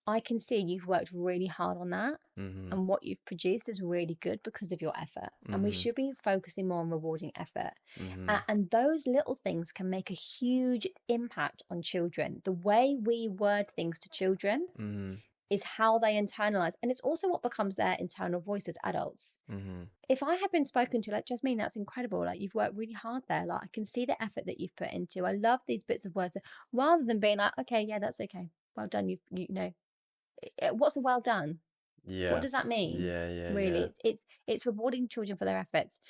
S2: I can see you've worked really hard on that,
S1: Mm-hmm.
S2: and what you've produced is really good because of your effort. And we
S1: Mm-hmm.
S2: should be focusing more on rewarding effort.
S1: Mm-hmm.
S2: And those little things can make a huge impact on children. The way we word things to children
S1: Mm-hmm.
S2: is how they internalize. And it's also what becomes their internal voice as adults.
S1: Mm-hmm.
S2: If I had been spoken to like, Jasmeen, that's incredible, like, you've worked really hard there, like, I can see the effort that you've put into, I love these bits of words, rather than being like, okay, yeah, that's okay, well done, what's a well done? What
S1: Yeah.
S2: does that mean?
S1: Yeah, yeah,
S2: Really,
S1: yeah.
S2: it's rewarding children for their efforts.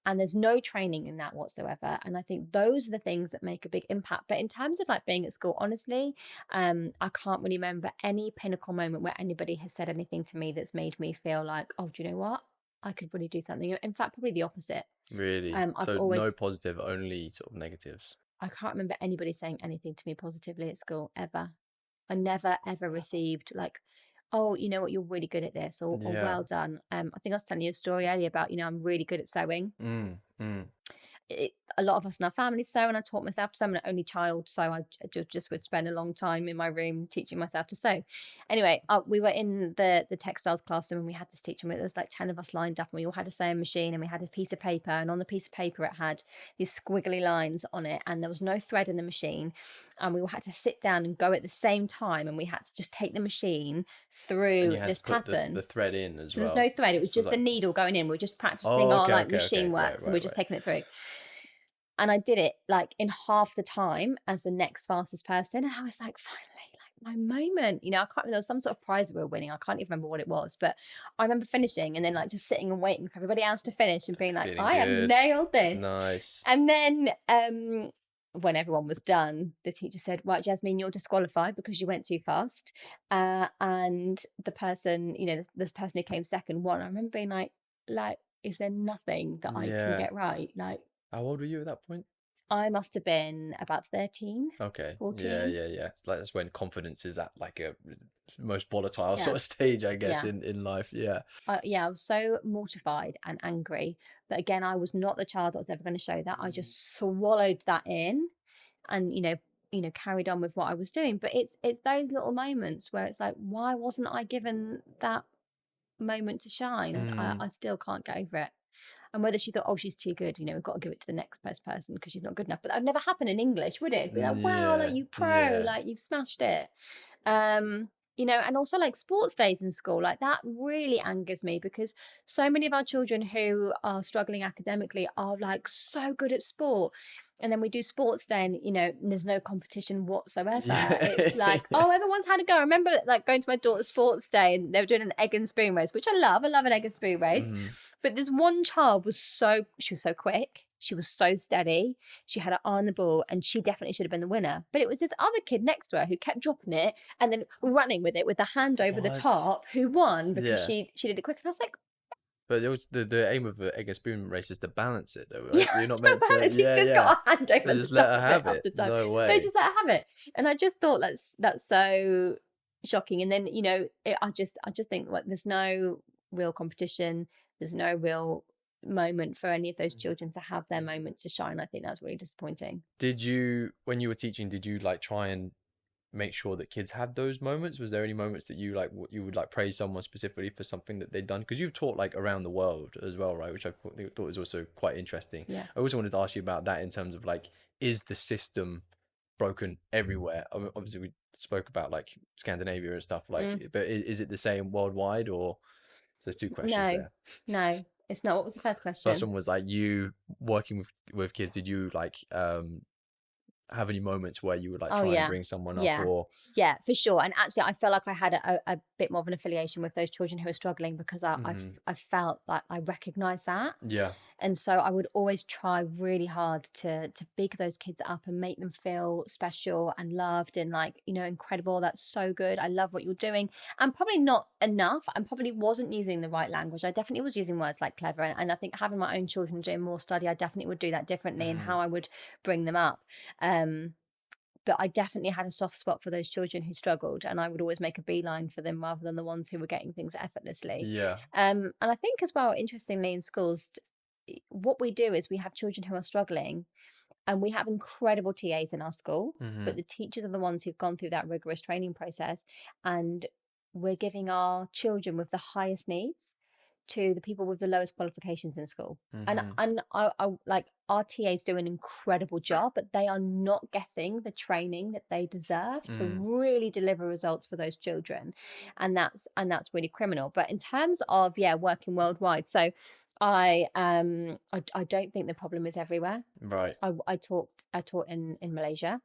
S2: And there's no training in that whatsoever. And I think those are the things that make a big impact. But in terms of like being at school, honestly, I can't really remember any pinnacle moment where anybody has said anything to me that's made me feel like, oh, do you know what, I could really do something. In fact, probably the opposite.
S1: Really?
S2: I've
S1: So no
S2: always,
S1: positive, only sort of negatives.
S2: I can't remember anybody saying anything to me positively at school ever. I never ever received like, oh, you know what, you're really good at this, or
S1: Yeah.
S2: well done. I think I was telling you a story earlier about, I'm really good at sewing.
S1: Mm.
S2: A lot of us in our family sew, and I taught myself to sew. I'm an only child, so I just would spend a long time in my room teaching myself to sew. Anyway, we were in the textiles classroom, and we had this teacher. There was like 10 of us lined up, and we all had a sewing machine, and we had a piece of paper, and on the piece of paper it had these squiggly lines on it, and there was no thread in the machine, and we all had to sit down and go at the same time, and we had to just take the machine
S1: And
S2: through
S1: you had
S2: this
S1: to put
S2: pattern.
S1: the thread in as
S2: So there's
S1: well.
S2: no thread. It was
S1: So
S2: just the
S1: like,
S2: needle going in. We are just practicing
S1: oh,
S2: our
S1: okay,
S2: like
S1: okay, okay.
S2: machine
S1: Right,
S2: work. So we're
S1: right,
S2: just
S1: right.
S2: taking it through. And I did it like in half the time as the next fastest person. And I was like, finally, like my moment. I can't remember, there was some sort of prize we were winning. I can't even remember what it was, but I remember finishing and then like just sitting and waiting for everybody else to finish and being like,
S1: Feeling
S2: I have
S1: good.
S2: nailed this.
S1: Nice.
S2: And then when everyone was done, the teacher said, right, Jasmeen, you're disqualified because you went too fast. And the person, this person who came second won. I remember being like, is there nothing that I can
S1: Yeah.
S2: get right? Like,
S1: How old were you at that point?
S2: I must have been about 13,
S1: Okay. Yeah,
S2: 14.
S1: yeah, yeah. It's like that's when confidence is at like a most volatile
S2: Yeah,
S1: sort of stage, I guess,
S2: yeah.
S1: in life. Yeah.
S2: Yeah, I was so mortified and angry. But again, I was not the child that was ever going to show that. I just swallowed that in and, carried on with what I was doing. But it's those little moments where it's like, why wasn't I given that moment to shine? And I,
S1: Mm,
S2: I still can't get over it. And whether she thought, oh, she's too good, we've got to give it to the next best person because she's not good enough. But that would never happen in English, would it? It'd be like, wow, like
S1: yeah,
S2: you pro,
S1: yeah.
S2: like you've smashed it. And also like sports days in school, like that really angers me because so many of our children who are struggling academically are like so good at sport. And then we do sports day and, there's no competition whatsoever. It's like,
S1: Yeah.
S2: oh, everyone's had a go. I remember like going to my daughter's sports day and they were doing an egg and spoon race, which I love. I love an egg and spoon race.
S1: Mhm.
S2: But this one child she was so quick. She was so steady. She had her eye on the ball and she definitely should have been the winner. But it was this other kid next to her who kept dropping it and then running with it with the hand over the
S1: What?
S2: top, who won because
S1: Yeah.
S2: she did it quick. And I was like,
S1: But it was the aim of the egg and spoon race is to balance it though, right?
S2: yeah,
S1: You're not
S2: it's no
S1: meant to.
S2: balance. He
S1: Yeah,
S2: just
S1: yeah.
S2: got a hand over
S1: They
S2: the
S1: just let
S2: top
S1: her
S2: of it
S1: have
S2: half
S1: it.
S2: the time.
S1: No
S2: They
S1: way.
S2: just let her have it. And I just thought that's so shocking. And then, I just think like there's no real competition. There's no real moment for any of those children to have their moment to shine. I think that's really disappointing.
S1: Did you, when you were teaching, did you like try and make sure that kids had those moments? Was there any moments that you like you would like praise someone specifically for something that they'd done? Because you've taught like around the world as well, right? Which I thought was also quite interesting.
S2: Yeah.
S1: I also wanted to ask you about that in terms of like, is the system broken everywhere? I mean, obviously, we spoke about like Scandinavia and stuff,
S2: Mm.
S1: like, but is it the same worldwide or? So there's two questions
S2: No,
S1: there.
S2: no, it's not. What was the first
S1: First
S2: question?
S1: one was like you working with kids. Did you like have any moments where you would like
S2: Oh
S1: try and
S2: yeah,
S1: bring someone up
S2: yeah,
S1: or?
S2: yeah, for sure. And actually, I felt like I had a bit more of an affiliation with those children who are struggling because
S1: Mhm.
S2: I felt like I recognised that,
S1: Yeah.
S2: and so I would always try really hard to big those kids up and make them feel special and loved and like incredible. That's so good. I love what you're doing. And probably not enough. I probably wasn't using the right language. I definitely was using words like clever, and I think having my own children doing more study, I definitely would do that differently in
S1: Mhm.
S2: how I would bring them up. But I definitely had a soft spot for those children who struggled, and I would always make a beeline for them rather than the ones who were getting things effortlessly.
S1: Yeah.
S2: And I think as well, interestingly, in schools, what we do is we have children who are struggling, and we have incredible TAs in our school, but
S1: Mhm.
S2: the teachers are the ones who've gone through that rigorous training process, and we're giving our children with the highest needs to the people with the lowest qualifications in school. And
S1: Mhm.
S2: I like our TAs do an incredible job, but they are not getting the training that they deserve to
S1: Mm.
S2: really deliver results for those children. And that's really criminal. But in terms of working worldwide, so I don't think the problem is everywhere.
S1: Right.
S2: I taught in Malaysia.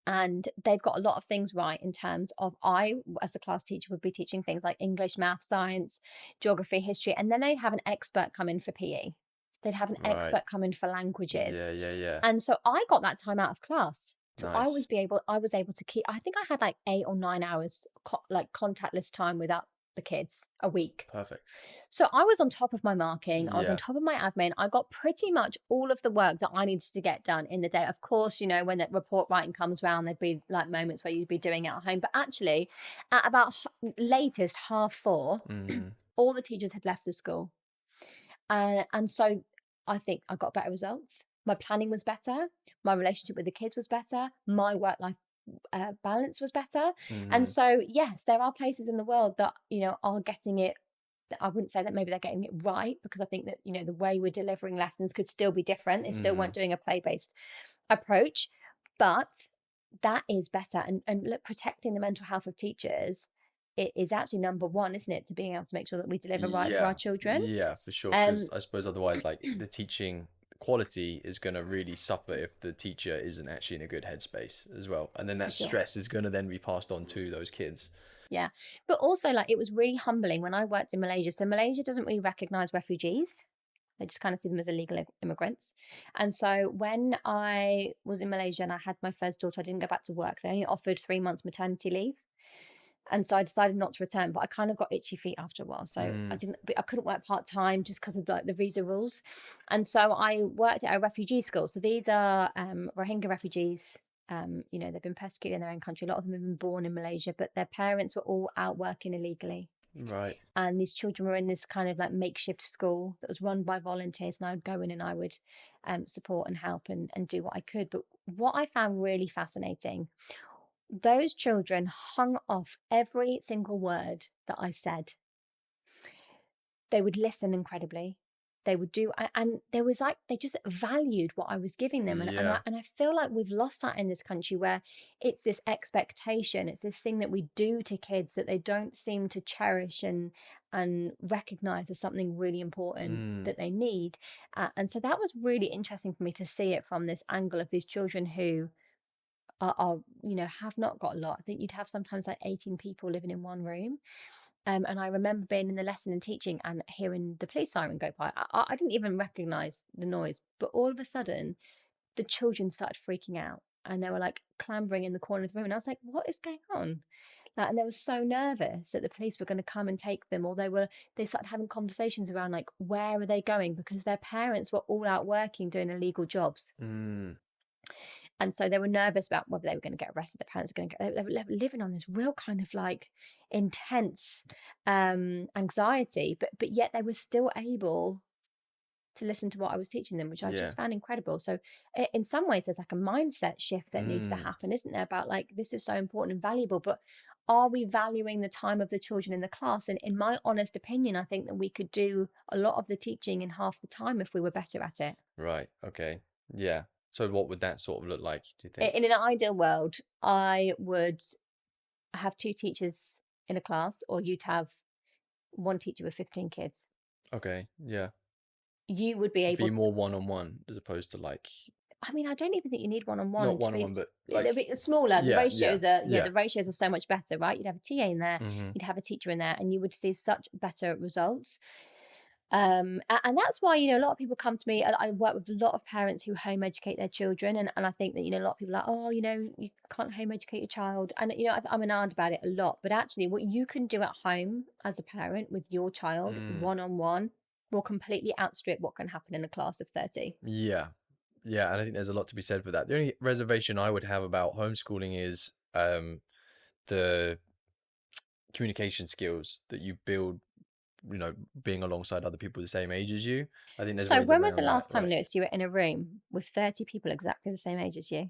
S2: And they've got a lot of things right in terms of, I, as a class teacher, would be teaching things like English, math, science, geography, history, and then they'd have an expert come in for PE. They'd have an
S1: Right.
S2: expert come in for languages.
S1: Yeah, yeah, yeah.
S2: And so I got that time out of class. So
S1: Nice.
S2: I was able to keep, I think I had like 8 or 9 hours like contactless time without the kids a week.
S1: Perfect.
S2: So I was on top of my marking, I was on
S1: Yeah.
S2: top of my admin. I got pretty much all of the work that I needed to get done in the day. Of course, when that report writing comes around, there'd be like moments where you'd be doing it at home. But actually, at about latest 4:30,
S1: Mm.
S2: all the teachers had left the school. And so I think I got better results. My planning was better. My relationship with the kids was better. My work life balance was better. And
S1: Mm.
S2: so, yes, there are places in the world that, are getting it. I wouldn't say that maybe they're getting it right, because I think that, the way we're delivering lessons could still be different. They still
S1: Mm.
S2: weren't doing a play based approach, but that is better. And look, protecting the mental health of teachers, it is actually number one, isn't it, to being able to make sure that we deliver right for
S1: Yeah.
S2: our children.
S1: Yeah, for sure.
S2: Um,
S1: Because I suppose otherwise, like the teaching quality is going to really suffer if the teacher isn't actually in a good headspace as well. And then
S2: for
S1: that
S2: sure.
S1: stress is going to then be passed on to those kids.
S2: Yeah. But also, like, it was really humbling when I worked in Malaysia. So Malaysia doesn't really recognize refugees. They just kind of see them as illegal immigrants. And so when I was in Malaysia and I had my first daughter, I didn't go back to work. They only offered 3 months maternity leave. And so I decided not to return, but I kind of got itchy feet after a while. So
S1: Mm.
S2: I couldn't work part time just because of like the visa rules. And so I worked at a refugee school. So these are Rohingya refugees. They've been persecuted in their own country. A lot of them have been born in Malaysia, but their parents were all out working illegally.
S1: Right.
S2: And these children were in this kind of like makeshift school that was run by volunteers. And I would go in and I would support and help and do what I could. But what I found really fascinating, those children hung off every single word that I said. They would listen incredibly. They would do, and there was like, they just valued what I was giving them. And, and, I,
S1: Yeah.
S2: and I feel like we've lost that in this country, where it's this expectation, it's this thing that we do to kids that they don't seem to cherish and recognize as something really important
S1: Mm.
S2: that they need. And so that was really interesting for me to see it from this angle of these children who are have not got a lot. I think you'd have sometimes like 18 people living in one room. And I remember being in the lesson and teaching and hearing the police siren go by. I didn't even recognize the noise, but all of a sudden the children started freaking out and they were like clambering in the corner of the room. And I was like, what is going on? Like, and they were so nervous that the police were going to come and take them, or they started having conversations around like, where are they going? Because their parents were all out working, doing illegal jobs.
S1: Mm.
S2: And so they were nervous about whether they were going to get arrested. The parents were going to get, they were living on this real kind of like intense anxiety, but yet they were still able to listen to what I was teaching them, which I
S1: Yeah.
S2: just found incredible. So in some ways, there's like a mindset shift that needs to
S1: Mm.
S2: happen, isn't there? About like, this is so important and valuable, but are we valuing the time of the children in the class? And in my honest opinion, I think that we could do a lot of the teaching in half the time if we were better at it.
S1: Right. Okay. Yeah. So what would that sort of look like, do you think?
S2: In an ideal world, I would have two teachers in a class, or you'd have one teacher with 15 kids.
S1: Okay. Yeah.
S2: You would be able
S1: Be
S2: to,
S1: more one-on-one as opposed to like
S2: I mean, I don't even think you need one-on-one
S1: not
S2: to
S1: one-on-one, but
S2: they'll
S1: like
S2: be smaller. The
S1: yeah, yeah,
S2: ratios are,
S1: yeah.
S2: the ratios are so much better, right? You'd have a TA in there,
S1: Mm-hmm.
S2: you'd have a teacher in there, and you would see such better results. And that's why, a lot of people come to me. I work with a lot of parents who home educate their children. And I think that, a lot of people are like, oh, you can't home educate your child. And, I'm an aunt about it a lot. But actually, what you can do at home as a parent with your child,
S1: Mm.
S2: one-on-one, will completely outstrip what can happen in a class of 30.
S1: Yeah. Yeah, and I think there's a lot to be said for that. The only reservation I would have about homeschooling is the communication skills that you build, being alongside other people the same age as you. I think there's
S2: So
S1: ways
S2: when was the
S1: around that,
S2: last time,
S1: right?
S2: Lewis, you were in a room with 30 people exactly the same age as you?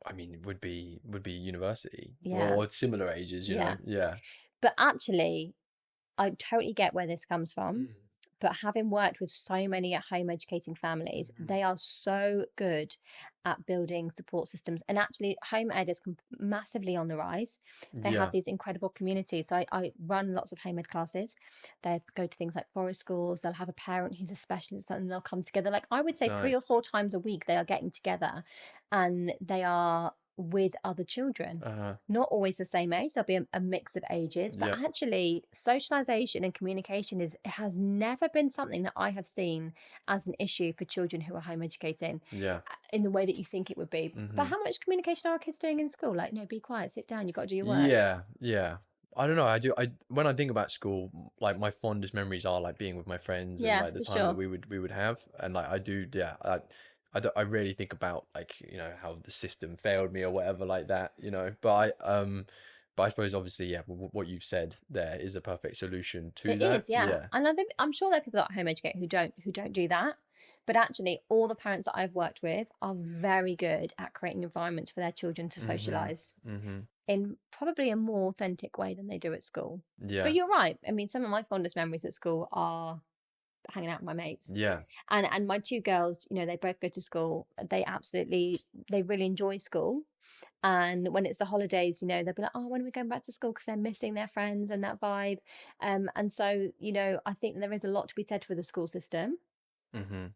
S1: I mean, it would be university
S2: Yeah,
S1: or similar ages,
S2: yeah.
S1: Yeah.
S2: But actually, I totally get where this comes from.
S1: Mm.
S2: But having worked with so many at home educating families,
S1: Mhm.
S2: they are so good at building support systems. And actually, home ed is massively on the rise. They have
S1: Yeah.
S2: these incredible communities. So I run lots of home ed classes. They go to things like forest schools. They'll have a parent who's a specialist, and they'll come together. Like, I would say 3 or
S1: Nice.
S2: 4 times a week, they are getting together, and they are with other children. Not always the same age. There'll be a mix of ages, but
S1: Yep.
S2: actually socialization and communication has never been something that I have seen as an issue for children who are home educating
S1: Yeah.
S2: in the way that you think it would be. But
S1: Mm-hmm.
S2: how much communication are our kids doing in school? Like, no, be quiet, sit down, you've got to do your work.
S1: Yeah, yeah. I don't know. I when I think about school, like my fondest memories are like being with my friends and
S2: Yeah,
S1: like the
S2: for
S1: time that
S2: sure.
S1: we would have, and like I do, yeah. I really think about like how the system failed me or whatever like that, but I suppose obviously yeah, what you've said there is a perfect solution to
S2: It
S1: that.
S2: is, yeah.
S1: Yeah.
S2: And I'm sure there are people that home educate who don't do that. But actually, all the parents that I've worked with are very good at creating environments for their children to
S1: Mhm.
S2: socialize
S1: Mhm.
S2: in probably a more authentic way than they do at school. But
S1: Yeah.
S2: you're right. I mean, some of my fondest memories at school are hanging out with my mates.
S1: Yeah.
S2: And my 2 girls, they both go to school. They really enjoy school. And when it's the holidays, they'll be like, oh, when are we going back to school? Because they're missing their friends and that vibe. And so, I think there is a lot to be said for the school system,
S1: Mhm.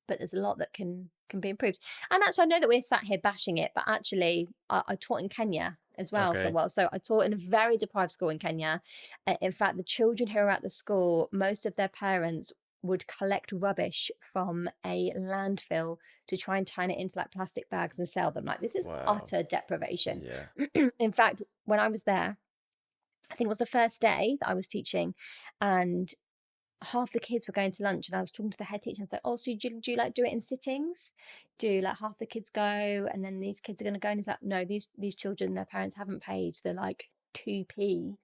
S2: but there's a lot that can be improved. And actually, I know that we're sat here bashing it, but actually, I taught in Kenya as well for a
S1: Okay.
S2: while. So I taught in a very deprived school in Kenya. In fact, the children who are at the school, most of their parents would collect rubbish from a landfill to try and turn it into like plastic bags and sell them. Like, this is
S1: Wow.
S2: utter deprivation.
S1: Yeah.
S2: In fact, when I was there, I think it was the first day that I was teaching, and half the kids were going to lunch, and I was talking to the head teacher and I thought, oh, so do you like do it in sittings? Do like half the kids go and then these kids are going to go? And he's like, no, these children, their parents haven't paid the like 2p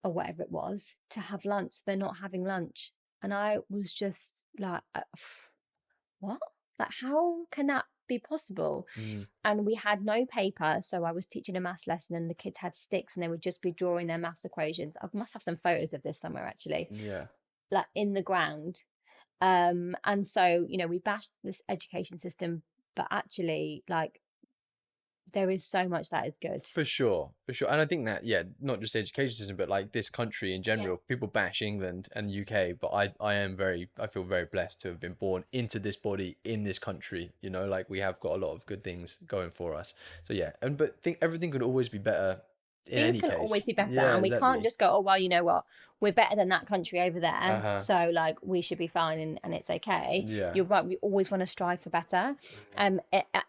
S2: or whatever it was to have lunch. They're not having lunch. And I was just like, what? Like, how can that be possible?
S1: Mm.
S2: And we had no paper, so I was teaching a maths lesson, and the kids had sticks, and they would just be drawing their maths equations. I must have some photos of this somewhere, actually,
S1: Yeah.
S2: like in the ground. And so, we bashed this education system, but actually, like, there is so much that is good.
S1: For sure, for sure. And I think that, yeah, not just the education system, but like this country in general,
S2: Yes.
S1: people bash England and UK, but I feel very blessed to have been born into this body in this country, like we have got a lot of good things going for us. So yeah, but think everything could always be better in
S2: Things
S1: any
S2: can always
S1: case.
S2: be better,
S1: Yeah,
S2: and we can't
S1: exactly.
S2: just go, oh, well, you know what, we're better than that country over there,
S1: Uh-huh.
S2: so like we should be fine, and it's okay.
S1: Yeah.
S2: You're right, we always want to strive for better.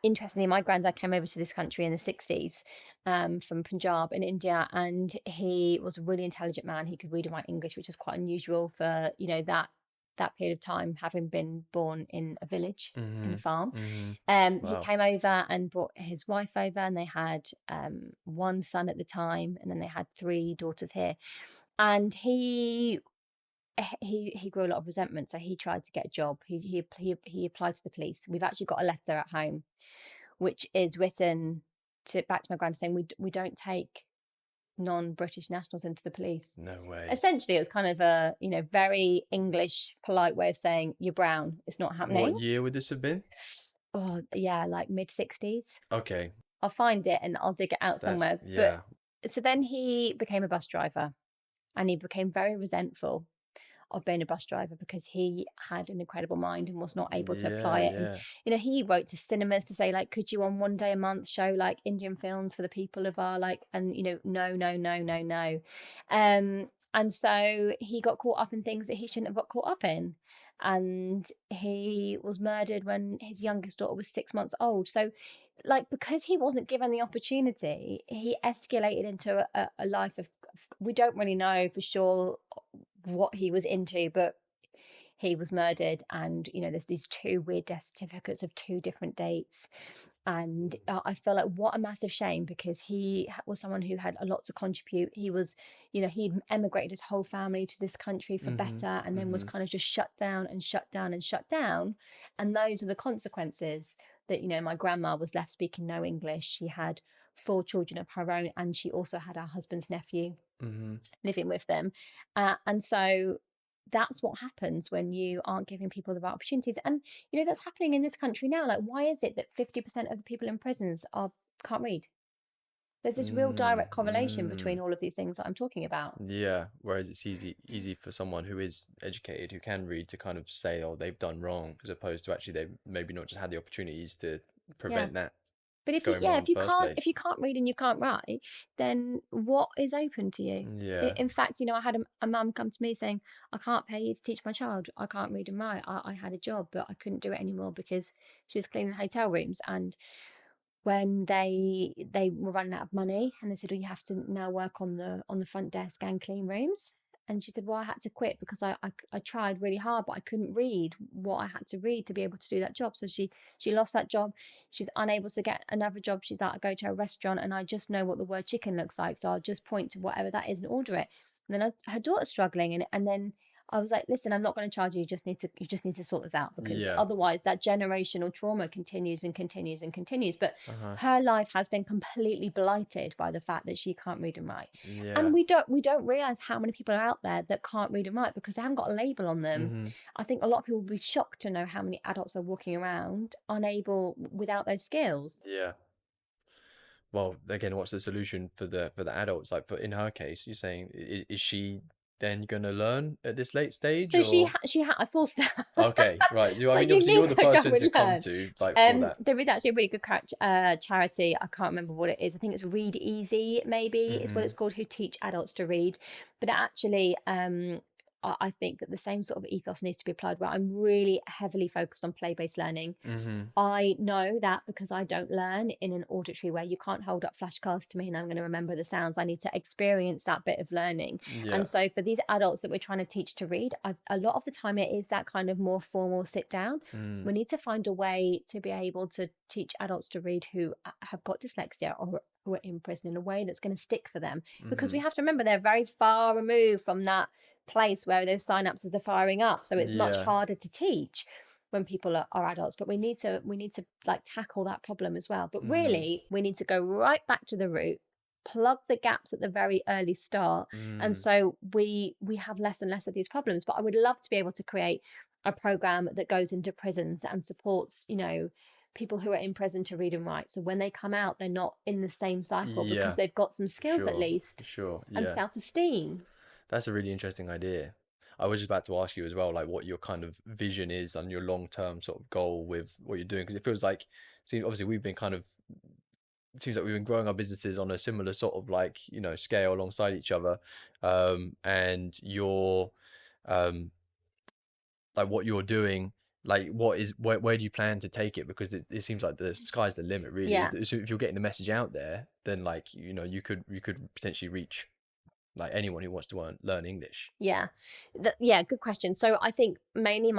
S2: Interestingly, my granddad came over to this country in the 60s, from Punjab in India, and he was a really intelligent man. He could read and write English, which is quite unusual for that period of time, having been born in a village, in a
S1: Mhm.
S2: farm.
S1: Mhm.
S2: He
S1: Wow.
S2: came over and brought his wife over, and they had one son at the time, and then they had 3 daughters here. And he grew a lot of resentment, so he tried to get a job. He applied to the police. We've actually got a letter at home, which is written back to my granddad, saying we don't take non-British nationals into the police.
S1: No way.
S2: Essentially, it was kind of a very English, polite way of saying you're brown. It's not
S1: What
S2: happening.
S1: year would this have been?
S2: Oh yeah, like mid-60s.
S1: Okay.
S2: I'll find it and I'll dig it out
S1: That's
S2: somewhere. But
S1: yeah.
S2: so then he became a bus driver, and he became very resentful of being a bus driver because he had an incredible mind and was not able to apply
S1: Yeah,
S2: it. And
S1: yeah.
S2: he wrote to cinemas to say, like, could you on one day a month show like Indian films for the people of our like, and no, no, no, no, no. And so he got caught up in things that he shouldn't have got caught up in. And he was murdered when his youngest daughter was 6 months old. So, like, because he wasn't given the opportunity, he escalated into a life of, we don't really know for sure what he was into, but he was murdered. And there's these 2 weird death certificates of 2 different dates. And I feel like, what a massive shame, because he was someone who had a lot to contribute. He was, he'd emigrated his whole family to this country for
S1: Mhm.
S2: better, and then was
S1: Mhm.
S2: kind of just shut down and shut down and shut down. And those are the consequences, that my grandma was left speaking no English. She had 4 children of her own, and she also had her husband's nephew
S1: Mhm.
S2: living with them. And so that's what happens when you aren't giving people the right opportunities. And that's happening in this country now. Like, why is it that 50% of the people in prisons are can't read? There's this real
S1: Mm,
S2: direct correlation between
S1: mm.
S2: all of these things that I'm talking about.
S1: Yeah, whereas it's easy for someone who is educated, who can read, to kind of say, oh, they've done wrong, as opposed to actually they've maybe not just had the opportunities to
S2: Yeah.
S1: prevent that
S2: But if you
S1: going
S2: yeah,
S1: wrong in
S2: if
S1: the
S2: you
S1: first
S2: can't if
S1: place.
S2: you can't read and you can't write, then what is open to you?
S1: Yeah.
S2: In fact, I had a mum come to me saying, "I can't pay you to teach my child. I can't read and write. I had a job, but I couldn't do it anymore because she was cleaning hotel rooms, and when they were running out of money, and they said, "Oh, you have to now work on the front desk and clean rooms." And she said, "Well, I had to quit because I tried really hard, but I couldn't read what I had to read to be able to do that job." So she lost that job. She's unable to get another job. She's like, "I go to a restaurant and I just know what the word chicken looks like, so I'll just point to whatever that is and order it." And then her daughter's struggling, and then I was like, "Listen, I'm not going to charge you. You just need to sort this out, because
S1: Yeah.
S2: otherwise that generational trauma continues and continues and continues." But
S1: Uh-huh.
S2: her life has been completely blighted by the fact that she can't read and write.
S1: Yeah.
S2: And we don't realize how many people are out there that can't read and write because they haven't got a label on them.
S1: Mm-hmm.
S2: I think a lot of people will be shocked to know how many adults are walking around unable without those skills.
S1: Yeah. Well, again, what's the solution for the adults? Like, for in her case, you're saying, is she then gonna learn at this late stage,
S2: So
S1: or
S2: I forced her.
S1: okay, right? I
S2: Like,
S1: mean,
S2: you
S1: obviously,
S2: need
S1: you're the
S2: to go
S1: person to
S2: and
S1: come
S2: learn.
S1: to, like, for that.
S2: There is actually a really good charity. I can't remember what it is. I think it's Read Easy, maybe is what
S1: Mm-hmm.
S2: it's called, who teach adults to read. But actually, I think that the same sort of ethos needs to be applied. Where I'm really heavily focused on play-based learning.
S1: Mm-hmm.
S2: I know that because I don't learn in an auditory way. You can't hold up flashcards to me and I'm going to remember the sounds. I need to experience that bit of learning.
S1: Yeah.
S2: And so for these adults that we're trying to teach to read, a lot of the time it is that kind of more formal sit down.
S1: Mm.
S2: We need to find a way to be able to teach adults to read who have got dyslexia or who are in prison, in a way that's going to stick for them. Because
S1: Mm-hmm.
S2: we have to remember they're very far removed from that place where those synapses are firing up. So it's much
S1: Yeah.
S2: harder to teach when people are adults. But we need to like tackle that problem as well. But
S1: Mm-hmm.
S2: really we need to go right back to the root, plug the gaps at the very early start, and
S1: Mm.
S2: so we have less and less of these problems. But I would love to be able to create a program that goes into prisons and supports people who are in prison to read and write, so when they come out they're not in the same cycle, because
S1: Yeah.
S2: they've got some
S1: For
S2: skills at
S1: sure.
S2: least,
S1: For sure.
S2: and
S1: Yeah.
S2: self-esteem.
S1: That's a really interesting idea. I was just about to ask you as well, like, what your kind of vision is and your long-term sort of goal with what you're doing, because it feels like, see, obviously we've been kind of, it seems like we've been growing our businesses on a similar sort of, like, scale alongside each other. And um, like, what you're doing, like, where do you plan to take it? Because it seems like the sky's the limit, really.
S2: Yeah.
S1: So if you're getting the message out there, then, like, you could potentially reach like anyone who wants to learn English.
S2: Yeah, yeah, good question. So I think mainly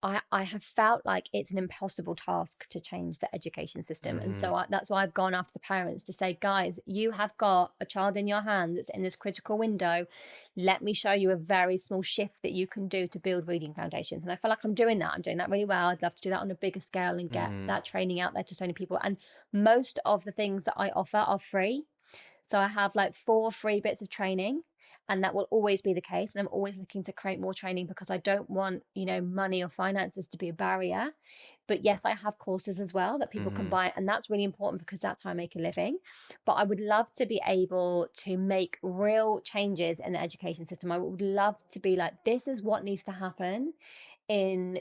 S2: I have felt like it's an impossible task to change the education system, and
S1: Mm-hmm.
S2: so that's why I've gone after the parents to say, guys, you have got a child in your hand that's in this critical window. Let me show you a very small shift that you can do to build reading foundations. And I feel like I'm doing that. I'm doing that really well. I'd love to do that on a bigger scale and get
S1: Mm-hmm.
S2: that training out there to so many people. And most of the things that I offer are free. So I have like 4 free bits of training, and that will always be the case. And I'm always looking to create more training because I don't want, money or finances to be a barrier. But yes, I have courses as well that people can
S1: Mm-hmm.
S2: buy, and that's really important because that's how I make a living. But I would love to be able to make real changes in the education system. I would love to be like, this is what needs to happen in,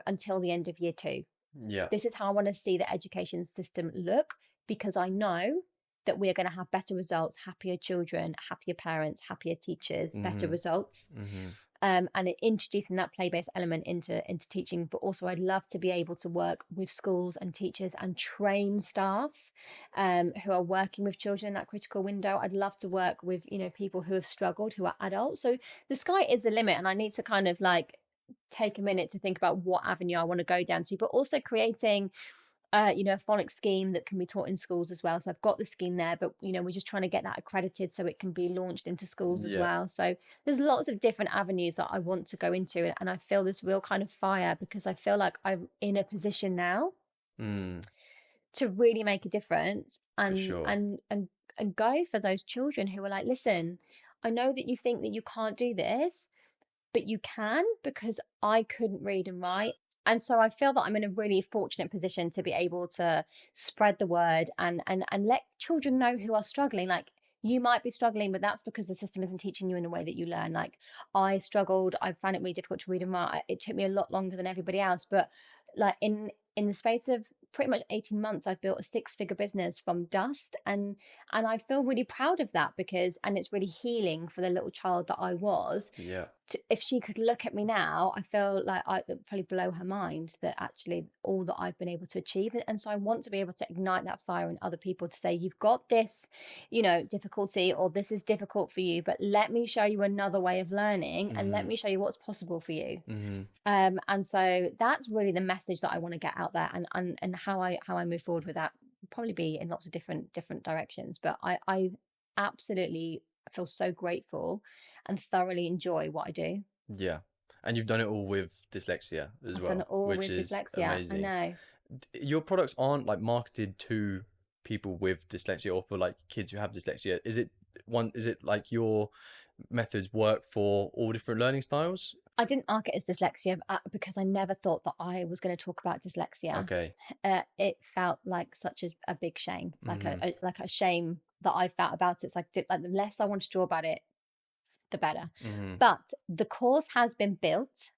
S2: until the end of year 2.
S1: Yeah.
S2: This is how I want to see the education system look, because I know that we are going to have better results, happier children, happier parents, happier teachers, better
S1: Mm-hmm.
S2: results.
S1: Mm-hmm.
S2: And introducing that play-based element into teaching. But also I'd love to be able to work with schools and teachers and train staff who are working with children in that critical window. I'd love to work with people who have struggled, who are adults. So the sky is the limit, and I need to kind of like take a minute to think about what avenue I want to go down to, but also creating a phonics scheme that can be taught in schools as well. So I've got the scheme there, but we're just trying to get that accredited so it can be launched into schools as
S1: Yeah.
S2: well. So there's lots of different avenues that I want to go into, and I feel this real kind of fire because I feel like I'm in a position now
S1: Mm.
S2: to really make a difference,
S1: For
S2: and
S1: sure.
S2: and go for those children who are like, listen, I know that you think that you can't do this, but you can, because I couldn't read and write. And so I feel that I'm in a really fortunate position to be able to spread the word and let children know who are struggling. Like, you might be struggling, but that's because the system isn't teaching you in a way that you learn. Like, I struggled, I found it really difficult to read and write. It took me a lot longer than everybody else, but like in the space of pretty much 18 months, I've built a six-figure business from dust, and I feel really proud of that, because and it's really healing for the little child that I was.
S1: Yeah.
S2: If she could look at me now, I feel like it would probably blow her mind that actually all that I've been able to achieve. And so I want to be able to ignite that fire in other people, to say, you've got this, difficulty, or this is difficult for you, but let me show you another way of learning, and let me show you what's possible for you. And so that's really the message that I want to get out there, and how I move forward with that will probably be in lots of different directions. But I absolutely feel so grateful and thoroughly enjoy what I do.
S1: Yeah. And you've done it all with dyslexia as
S2: I've done
S1: well,
S2: it all
S1: which
S2: with
S1: is
S2: dyslexia. I
S1: amazing.
S2: know.
S1: Your products aren't like marketed to people with dyslexia or for like kids who have dyslexia. Is it like your methods work for all different learning styles?
S2: I didn't market as dyslexia because I never thought that I was going to talk about dyslexia.
S1: Okay.
S2: It felt like such a big shame, like
S1: Mm-hmm.
S2: like a shame that I felt about it. It's like the less I want to draw about it, the better.
S1: Mm-hmm.
S2: But the course has been built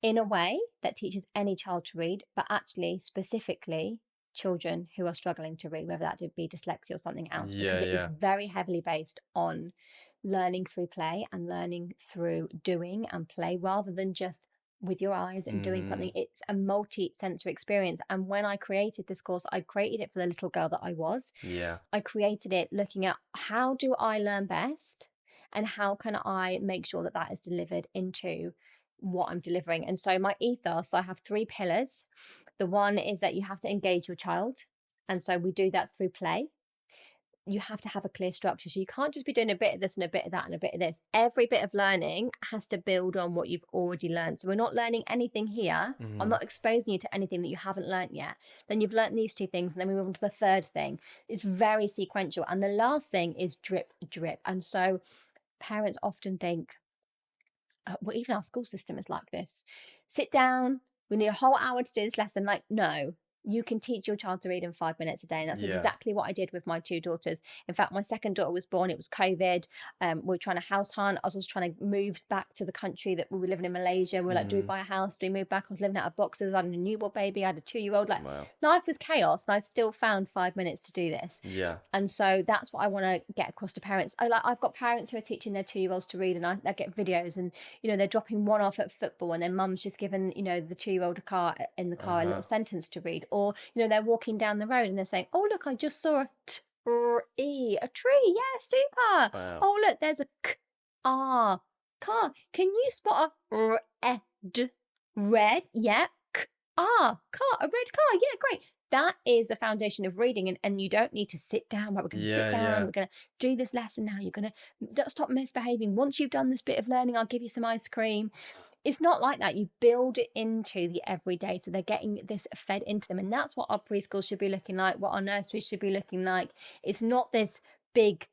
S2: in a way that teaches any child to read, but actually specifically children who are struggling to read, whether that be dyslexia or something else,
S1: Yeah,
S2: because it is
S1: yeah.
S2: very heavily based on learning through play and learning through doing and play, rather than just with your eyes and doing
S1: Mm-hmm.
S2: something. It's a multi-sensory experience. And when I created this course, I created it for the little girl that I was.
S1: Yeah.
S2: I created it looking at, how do I learn best, and how can I make sure that that is delivered into what I'm delivering. And so my ethos, I have three pillars. The one is that you have to engage your child, and so we do that through play. You have to have a clear structure, so you can't just be doing a bit of this and a bit of that and a bit of this. Every bit of learning has to build on what you've already learned. So we're not learning anything here. I'm
S1: Mm-hmm.
S2: not exposing you to anything that you haven't learned yet. Then you've learned these two things, and then we move on to the third thing. It's very sequential. And the last thing is drip drip. And so parents often think, well, even our school system is like this. Sit down, we need a whole hour to do this lesson. Like, no, you can teach your child to read in 5 minutes a day. And that's
S1: Yeah.
S2: exactly what I did with my two daughters. In fact, my second daughter was born, it was COVID. We were trying to house hunt. I was also trying to move back to the country that we were living in, Malaysia. We were like, do we
S1: Mm-hmm.
S2: buy a house? Do we move back? I was living out of boxes. I had a newborn baby. I had a 2-year-old. Like,
S1: Wow.
S2: life was chaos. And I'd still found 5 minutes to do this.
S1: Yeah.
S2: And so that's what I want to get across to parents. I've got parents who are teaching their 2-year-olds to read, and I get videos, and they're dropping one off at football, and then mum's just given the 2-year-old in the car a little sentence to read. Or they're walking down the road and they're saying, oh look, I just saw a a tree. Yeah, super.
S1: Wow.
S2: Oh look, there's a car. Can you spot a red? Yeah, car, a red car. Yeah, great. That is the foundation of reading, and you don't need to sit down. Right, we're going to sit down.
S1: Yeah.
S2: We're going to do this lesson now. You're going to stop misbehaving. Once you've done this bit of learning, I'll give you some ice cream. It's not like that. You build it into the everyday, so they're getting this fed into them, and that's what our preschool should be looking like. What our nursery should be looking like. It's not this big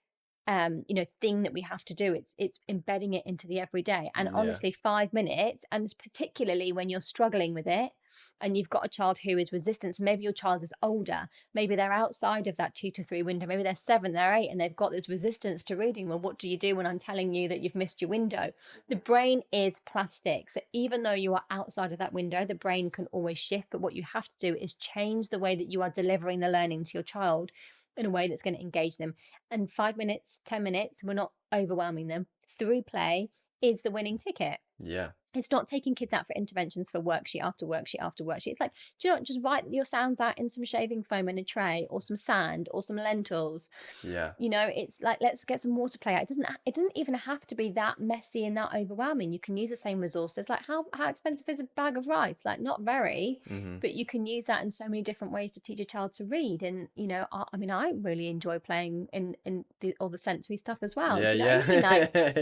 S2: thing that we have to do. It's embedding it into the everyday. And
S1: Yeah.
S2: honestly, 5 minutes, and particularly when you're struggling with it and you've got a child who is resistant, so maybe your child is older, maybe they're outside of that 2 to 3 window, maybe they're 7, they're 8, and they've got this resistance to reading. Well, what do you do when I'm telling you that you've missed your window? The brain is plastic, so even though you are outside of that window, the brain can always shift. But what you have to do is change the way that you are delivering the learning to your child in a way that's going to engage them. And 5 minutes, 10 minutes, we're not overwhelming them through play, is the winning ticket.
S1: Yeah.
S2: It's not taking kids out for interventions for worksheet after worksheet after worksheet. It's like, do you know what? Just write your sounds out in some shaving foam in a tray, or some sand, or some lentils.
S1: Yeah.
S2: It's like, let's get some water play out. It doesn't even have to be that messy and that overwhelming. You can use the same resources. Like, how expensive is a bag of rice? Like, not very, but you can use that in so many different ways to teach a child to read. And I really enjoy playing in all the sensory stuff as well.
S1: Yeah.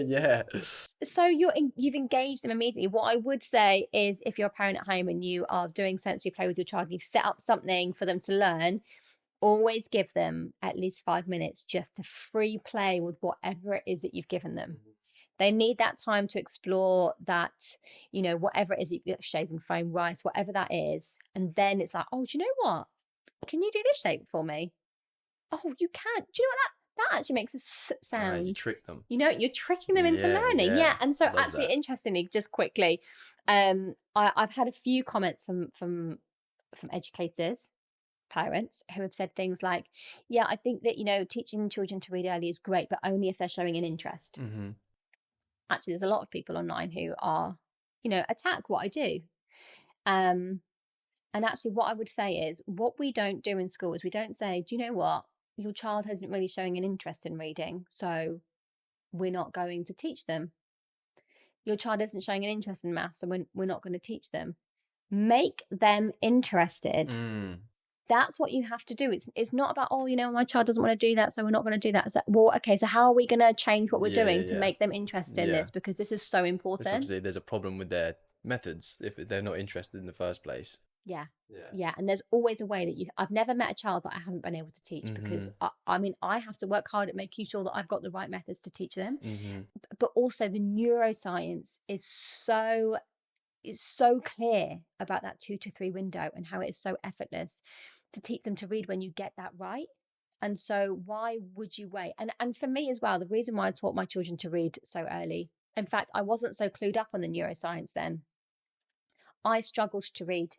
S1: Yeah.
S2: So you've engaged them immediately. What I would say is, if you're a parent at home and you are doing sensory play with your child, and you've set up something for them to learn, always give them at least 5 minutes just to free play with whatever it is that you've given them. They need that time to explore that, whatever it is, shaving foam, rice, whatever that is. And then it's like, oh, do you know what? Can you do this shape for me? Oh, you can. Do you know what that actually makes a
S1: You
S2: sound?
S1: trick them.
S2: You're tricking them into
S1: Yeah,
S2: learning.
S1: yeah.
S2: Yeah. And so
S1: Love
S2: actually,
S1: that.
S2: interestingly, just quickly, I've had a few comments from educators, parents who have said things like, yeah, I think that, teaching children to read early is great, but only if they're showing an interest.
S1: Mm-hmm.
S2: Actually, there's a lot of people online who are, attack what I do. Um, and actually, what I would say is what we don't do in school is we don't say, do you know what? Your child isn't really showing an interest in reading, so we're not going to teach them. Your child isn't showing an interest in maths, so we're not going to teach them. Make them interested.
S1: Mm.
S2: That's what you have to do. It's not about, oh, my child doesn't want to do that, so we're not going to do that. It's like, well, okay, so how are we going to change what we're
S1: Yeah,
S2: doing
S1: yeah,
S2: to
S1: yeah.
S2: make them interested in
S1: Yeah.
S2: this? Because this is so
S1: It's
S2: important.
S1: obviously there's a problem with their methods if they're not interested in the first place.
S2: Yeah.
S1: Yeah.
S2: Yeah. And there's always a way that I've never met a child that I haven't been able to teach because
S1: Mm-hmm.
S2: I have to work hard at making sure that I've got the right methods to teach them.
S1: Mm-hmm.
S2: But also the neuroscience is so it's so clear about that 2 to 3 window and how it is so effortless to teach them to read when you get that right. And so why would you wait? And for me as well, the reason why I taught my children to read so early, in fact, I wasn't so clued up on the neuroscience then. I struggled to read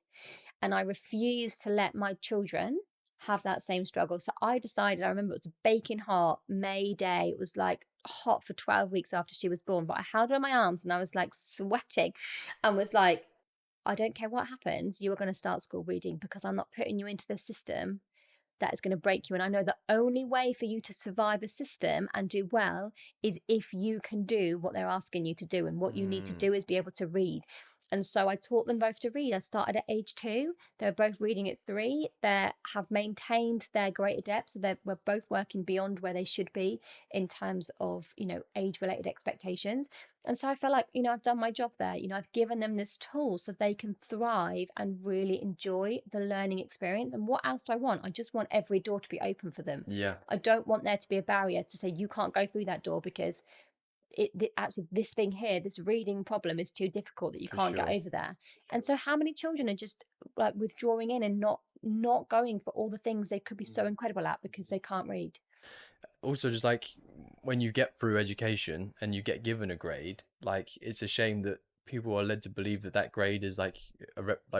S2: and I refused to let my children have that same struggle. So I decided, I remember it was a baking hot May day. It was like hot for 12 weeks after she was born, but I held her in my arms and I was like sweating and was like, I don't care what happens, you are going to start school reading because I'm not putting you into the system that is going to break you. And I know the only way for you to survive a system and do well is if you can do what they're asking you to do. And what you need to do is be able to read. And so I taught them both to read. I started at age 2. They're both reading at 3. They have maintained their greater depth. So we're both working beyond where they should be in terms of, age-related expectations. And so I feel like, I've done my job there. I've given them this tool so they can thrive and really enjoy the learning experience. And what else do I want? I just want every door to be open for them.
S1: Yeah.
S2: I don't want there to be a barrier to say you can't go through that door because actually this thing here, this reading problem is too difficult that you
S1: For
S2: can't get
S1: sure.
S2: over there. And so how many children are just like withdrawing in and not going for all the things they could be so incredible at because they can't read?
S1: Also, just like when you get through education and you get given a grade, like it's a shame that people are led to believe that that grade is like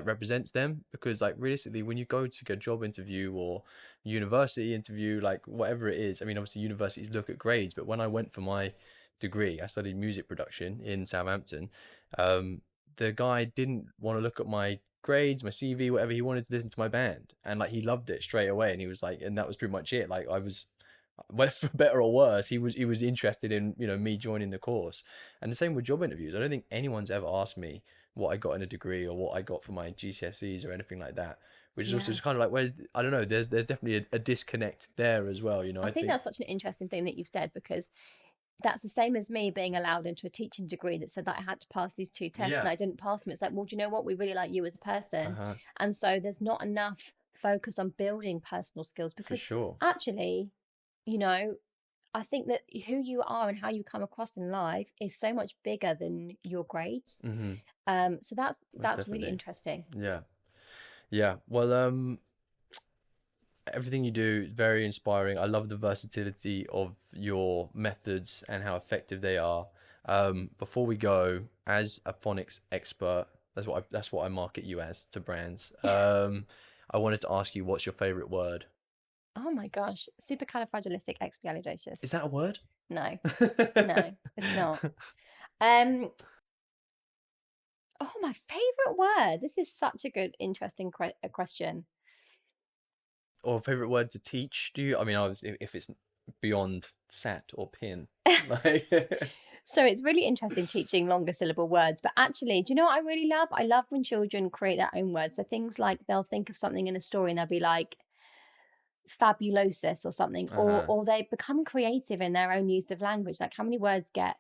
S1: represents them, because like realistically when you go to a job interview or university interview, like whatever it is, I mean obviously universities look at grades, but when I went for my degree, I studied music production in Southampton. um the guy didn't want to look at my grades, my CV, whatever. He wanted to listen to my band, and like he loved it straight away, and he was like, and that was pretty much it. Like I was, whether for better or worse, he was interested in me joining the course. And the same with job interviews. I don't think anyone's ever asked me what I got in a degree or what I got for my GCSEs or anything like that. Which is also
S2: Yeah.
S1: just kind of like, where I don't know. There's definitely a disconnect there as well.
S2: I
S1: I
S2: think
S1: think.
S2: that's such an interesting thing that you've said because that's the same as me being allowed into a teaching degree that said that I had to pass these 2 tests and
S1: Yeah.
S2: I didn't pass them. It's like, well, do you know what? We really like you as a person.
S1: Uh-huh.
S2: And so there's not enough focus on building personal skills
S1: For
S2: because
S1: sure.
S2: actually, you know, I think that who you are and how you come across in life is so much bigger than your grades.
S1: Mm-hmm.
S2: So that's
S1: Most
S2: that's really
S1: definitely.
S2: interesting.
S1: Yeah. Yeah. Well, everything you do is very inspiring. I love the versatility of your methods and how effective they are. Before we go, as a phonics expert, that's what I market you as to brands. I wanted to ask you, what's your favorite word?
S2: Oh my gosh,
S1: Is
S2: supercalifragilisticexpialidocious.
S1: that a word?
S2: No, no, it's not. Um, oh, my favorite word. This is such a good, interesting question.
S1: Or favorite word to teach? Do you? I mean, if it's beyond sat or pin, like.
S2: So it's really interesting teaching longer syllable words. But actually, do you know what I really love? I love when children create their own words. So things like they'll think of something in a story and they'll be like fabulosus or something, or
S1: Uh-huh.
S2: or they become creative in their own use of language. Like how many words get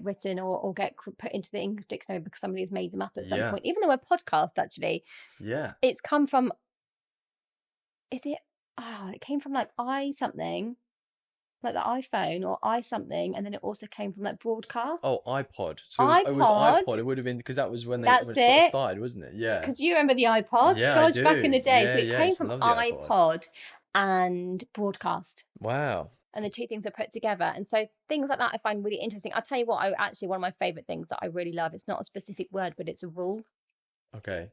S2: written or get put into the English dictionary because somebody has made them up at some
S1: Yeah.
S2: point. Even the word podcast, actually,
S1: Yeah.
S2: it's come from. Is it? Oh, it came from like I something. like the iPhone or i something, and then it also came from like broadcast.
S1: Oh, iPod. So it was iPod.
S2: iPod,
S1: It would have been because that was when
S2: that's
S1: it sort of
S2: it.
S1: started, wasn't it? Yeah.
S2: Because you remember the iPods,
S1: Yeah, I
S2: gosh, back in
S1: do.
S2: the day.
S1: Yeah,
S2: So it
S1: yeah. I
S2: came
S1: used to
S2: from
S1: love the iPod.
S2: iPod and broadcast.
S1: Wow.
S2: And the two things are put together. And so things like that I find really interesting. I'll tell you what, one of my favorite things that I really love, it's not a specific word, but it's a rule.
S1: Okay.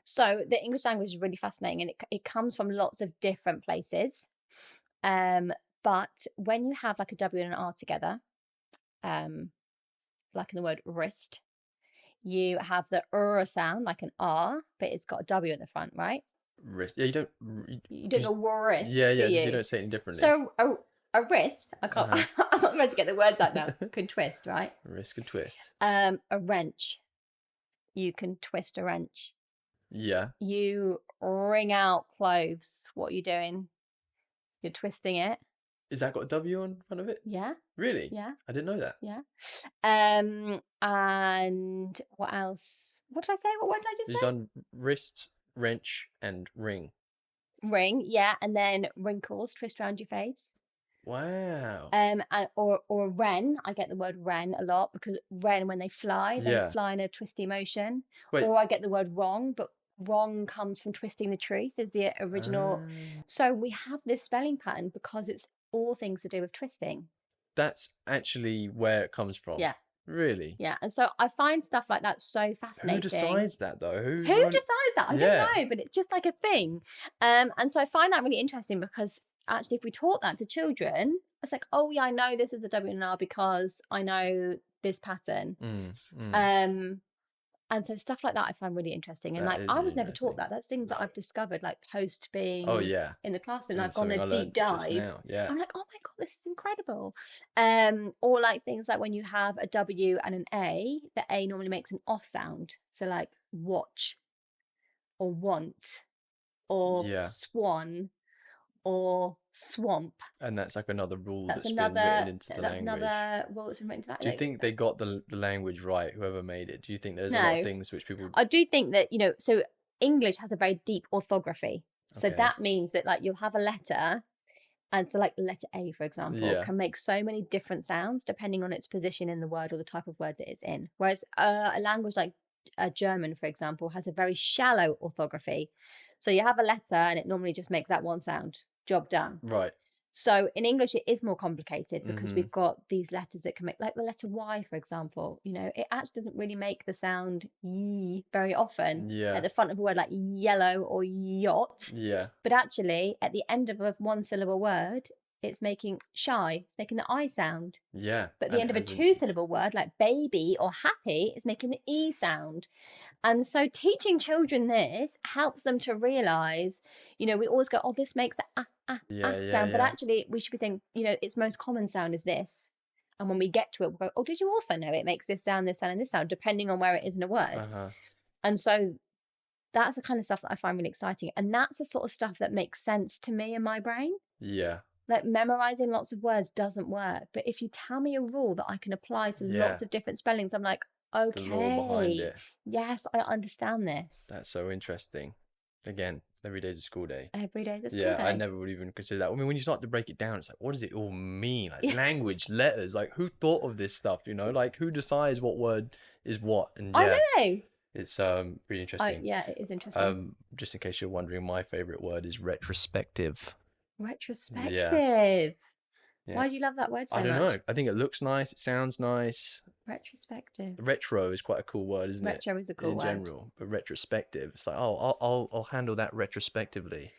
S2: So the English language is really fascinating, and it comes from lots of different places. But when you have like a W and an R together, like in the word wrist, you have the sound like an R, but it's got a W in the front, right?
S1: Wrist. Yeah, you don't.
S2: You don't
S1: Just,
S2: know wrist,
S1: yeah,
S2: do
S1: yeah. Just you
S2: you?
S1: don't say it any differently.
S2: So a wrist, I can't.
S1: Uh-huh.
S2: I'm not ready to get the words out now. Can twist, right?
S1: Wrist and twist.
S2: A wrench, you can twist a wrench.
S1: Yeah.
S2: You wring out clothes. What are you doing? You're twisting it.
S1: Is that got a W on front of it?
S2: Yeah.
S1: Really?
S2: Yeah.
S1: I didn't know that.
S2: Yeah. And what else? What did I say? What word did I just
S1: He's
S2: say?
S1: on wrist, wrench, and ring.
S2: Ring, yeah, and then wrinkles, twist around your face.
S1: Wow.
S2: Or wren. I get the word wren a lot because wren, when they fly in a twisty motion.
S1: Wait.
S2: Or I get the word wrong, but wrong comes from twisting the truth is the original. So we have this spelling pattern because it's all things to do with twisting.
S1: That's actually where it comes from.
S2: Yeah.
S1: Really?
S2: Yeah. And so I find stuff like that so fascinating.
S1: Who decides that though?
S2: Who decides that? I don't know, but it's just like a thing. And so I find that really interesting because actually if we taught that to children, it's like, oh yeah, I know this is a W and an R because I know this pattern. And so stuff like that I find really interesting. And like I was never taught that. That's things that I've discovered like post being in the classroom. And I've gone a deep dive.
S1: Yeah.
S2: I'm like, oh my God, this is incredible. Or like things like when you have a W and an A, the A normally makes an O sound. So like watch or want or swan or swamp.
S1: And that's like another rule that's been
S2: written
S1: into the language.
S2: That's another rule that's been written into that.
S1: Do you think they got the language right, whoever made it? Do you think there's a
S2: No.
S1: lot of things which people...
S2: I do think that, so English has a very deep orthography. So that means that like you'll have a letter, and so like letter A, for example, can make so many different sounds depending on its position in the word or the type of word that it's in. Whereas a language like German, for example, has a very shallow orthography. So you have a letter and it normally just makes that one sound. Job done.
S1: Right.
S2: So in English, it is more complicated because we've got these letters that can make, like the letter Y, for example, it actually doesn't really make the sound Y very often at the front of a word like yellow or yacht.
S1: Yeah.
S2: But actually, at the end of a one syllable word, it's making shy. It's making the I sound.
S1: Yeah.
S2: But at the end of a two syllable word like baby or happy, it's making the E sound. And so teaching children this helps them to realise, we always go, oh, this makes the sound. But actually, we should be saying, its most common sound is this. And when we get to it, we'll go, oh, did you also know it makes this sound, and this sound, depending on where it is in a word. And so that's the kind of stuff that I find really exciting. And that's the sort of stuff that makes sense to me in my brain.
S1: Yeah.
S2: Like memorising lots of words doesn't work. But if you tell me a rule that I can apply to lots of different spellings, I'm like, okay, the law behind it. Yes, I understand this.
S1: That's so interesting. Again, every day's a school day.
S2: Every day's a school day.
S1: Yeah, I never would even consider that. I mean, when you start to break it down, it's like, what does it all mean? Like language, letters, like who thought of this stuff, Like who decides what word is what? And
S2: I know.
S1: It's really interesting.
S2: Yeah, it is interesting.
S1: Just in case you're wondering, my favorite word is retrospective.
S2: Retrospective.
S1: Yeah.
S2: Why do you love that word so much?
S1: I don't know. I think it looks nice. It sounds nice.
S2: Retrospective.
S1: Retro is quite a cool word, isn't it?
S2: Retro is a cool word.
S1: In general. But retrospective, it's like, oh, I'll handle that retrospectively,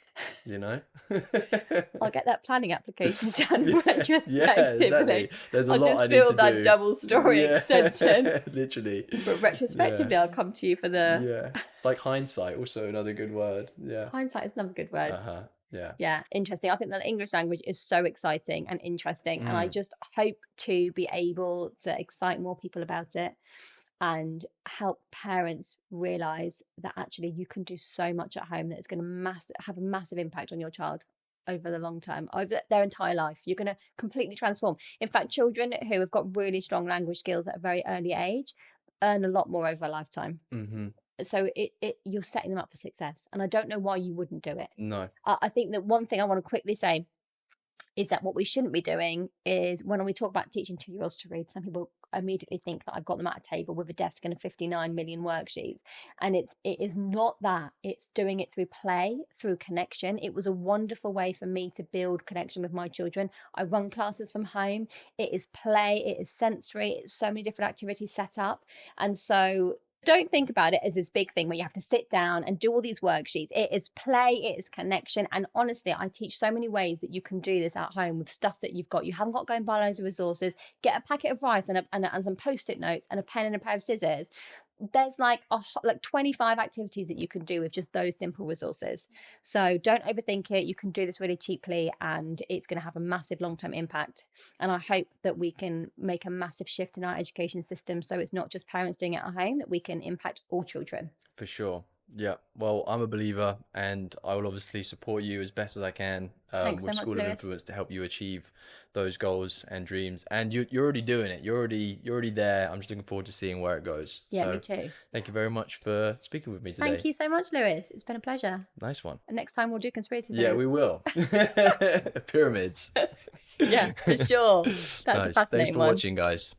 S2: I'll get that planning application done retrospectively.
S1: Yeah, exactly. There's a
S2: I'll
S1: lot
S2: just
S1: I need
S2: build
S1: to
S2: that
S1: do.
S2: double story extension.
S1: Literally.
S2: But retrospectively, I'll come to you for the...
S1: Yeah. It's like hindsight, also another good word. Yeah.
S2: Hindsight is another good word.
S1: Yeah.
S2: Yeah, interesting. I think that the English language is so exciting and interesting. And I just hope to be able to excite more people about it and help parents realise that actually you can do so much at home that it's going to have a massive impact on your child over the long term, over their entire life. You're going to completely transform. In fact, children who have got really strong language skills at a very early age earn a lot more over a lifetime. So you're setting them up for success, and I don't know why you wouldn't do it.
S1: No.
S2: I think that one thing I want to quickly say is that what we shouldn't be doing is when we talk about teaching 2-year-olds to read, some people immediately think that I've got them at a table with a desk and a 59 million worksheets. And it is not that. It's doing it through play, through connection. It was a wonderful way for me to build connection with my children. I run classes from home. It is play, it is sensory, it's so many different activities set up. And so don't think about it as this big thing where you have to sit down and do all these worksheets. It is play, it is connection. And honestly, I teach so many ways that you can do this at home with stuff that you've got. You haven't got to go and buy loads of resources. Get a packet of rice and some post-it notes and a pen and a pair of scissors. There's like 25 activities that you can do with just those simple resources. So don't overthink it. You can do this really cheaply, and it's going to have a massive long-term impact. And I hope that we can make a massive shift in our education system, so it's not just parents doing it at home, that we can impact all children.
S1: For sure. Yeah. Well, I'm a believer, and I will obviously support you as best as I can
S2: Thanks so
S1: with
S2: much,
S1: School of
S2: Lewis.
S1: Influence to help you achieve those goals and dreams. And you're already doing it. You're already there. I'm just looking forward to seeing where it goes.
S2: Yeah,
S1: So
S2: me too.
S1: thank you very much for speaking with me today.
S2: Thank you so much, Lewis. It's been a pleasure.
S1: Nice one.
S2: And next time we'll do conspiracy
S1: Yeah,
S2: theories.
S1: we will. Pyramids.
S2: Yeah, for sure. That's a
S1: Nice. Thanks
S2: fascinating
S1: for
S2: one.
S1: watching, guys.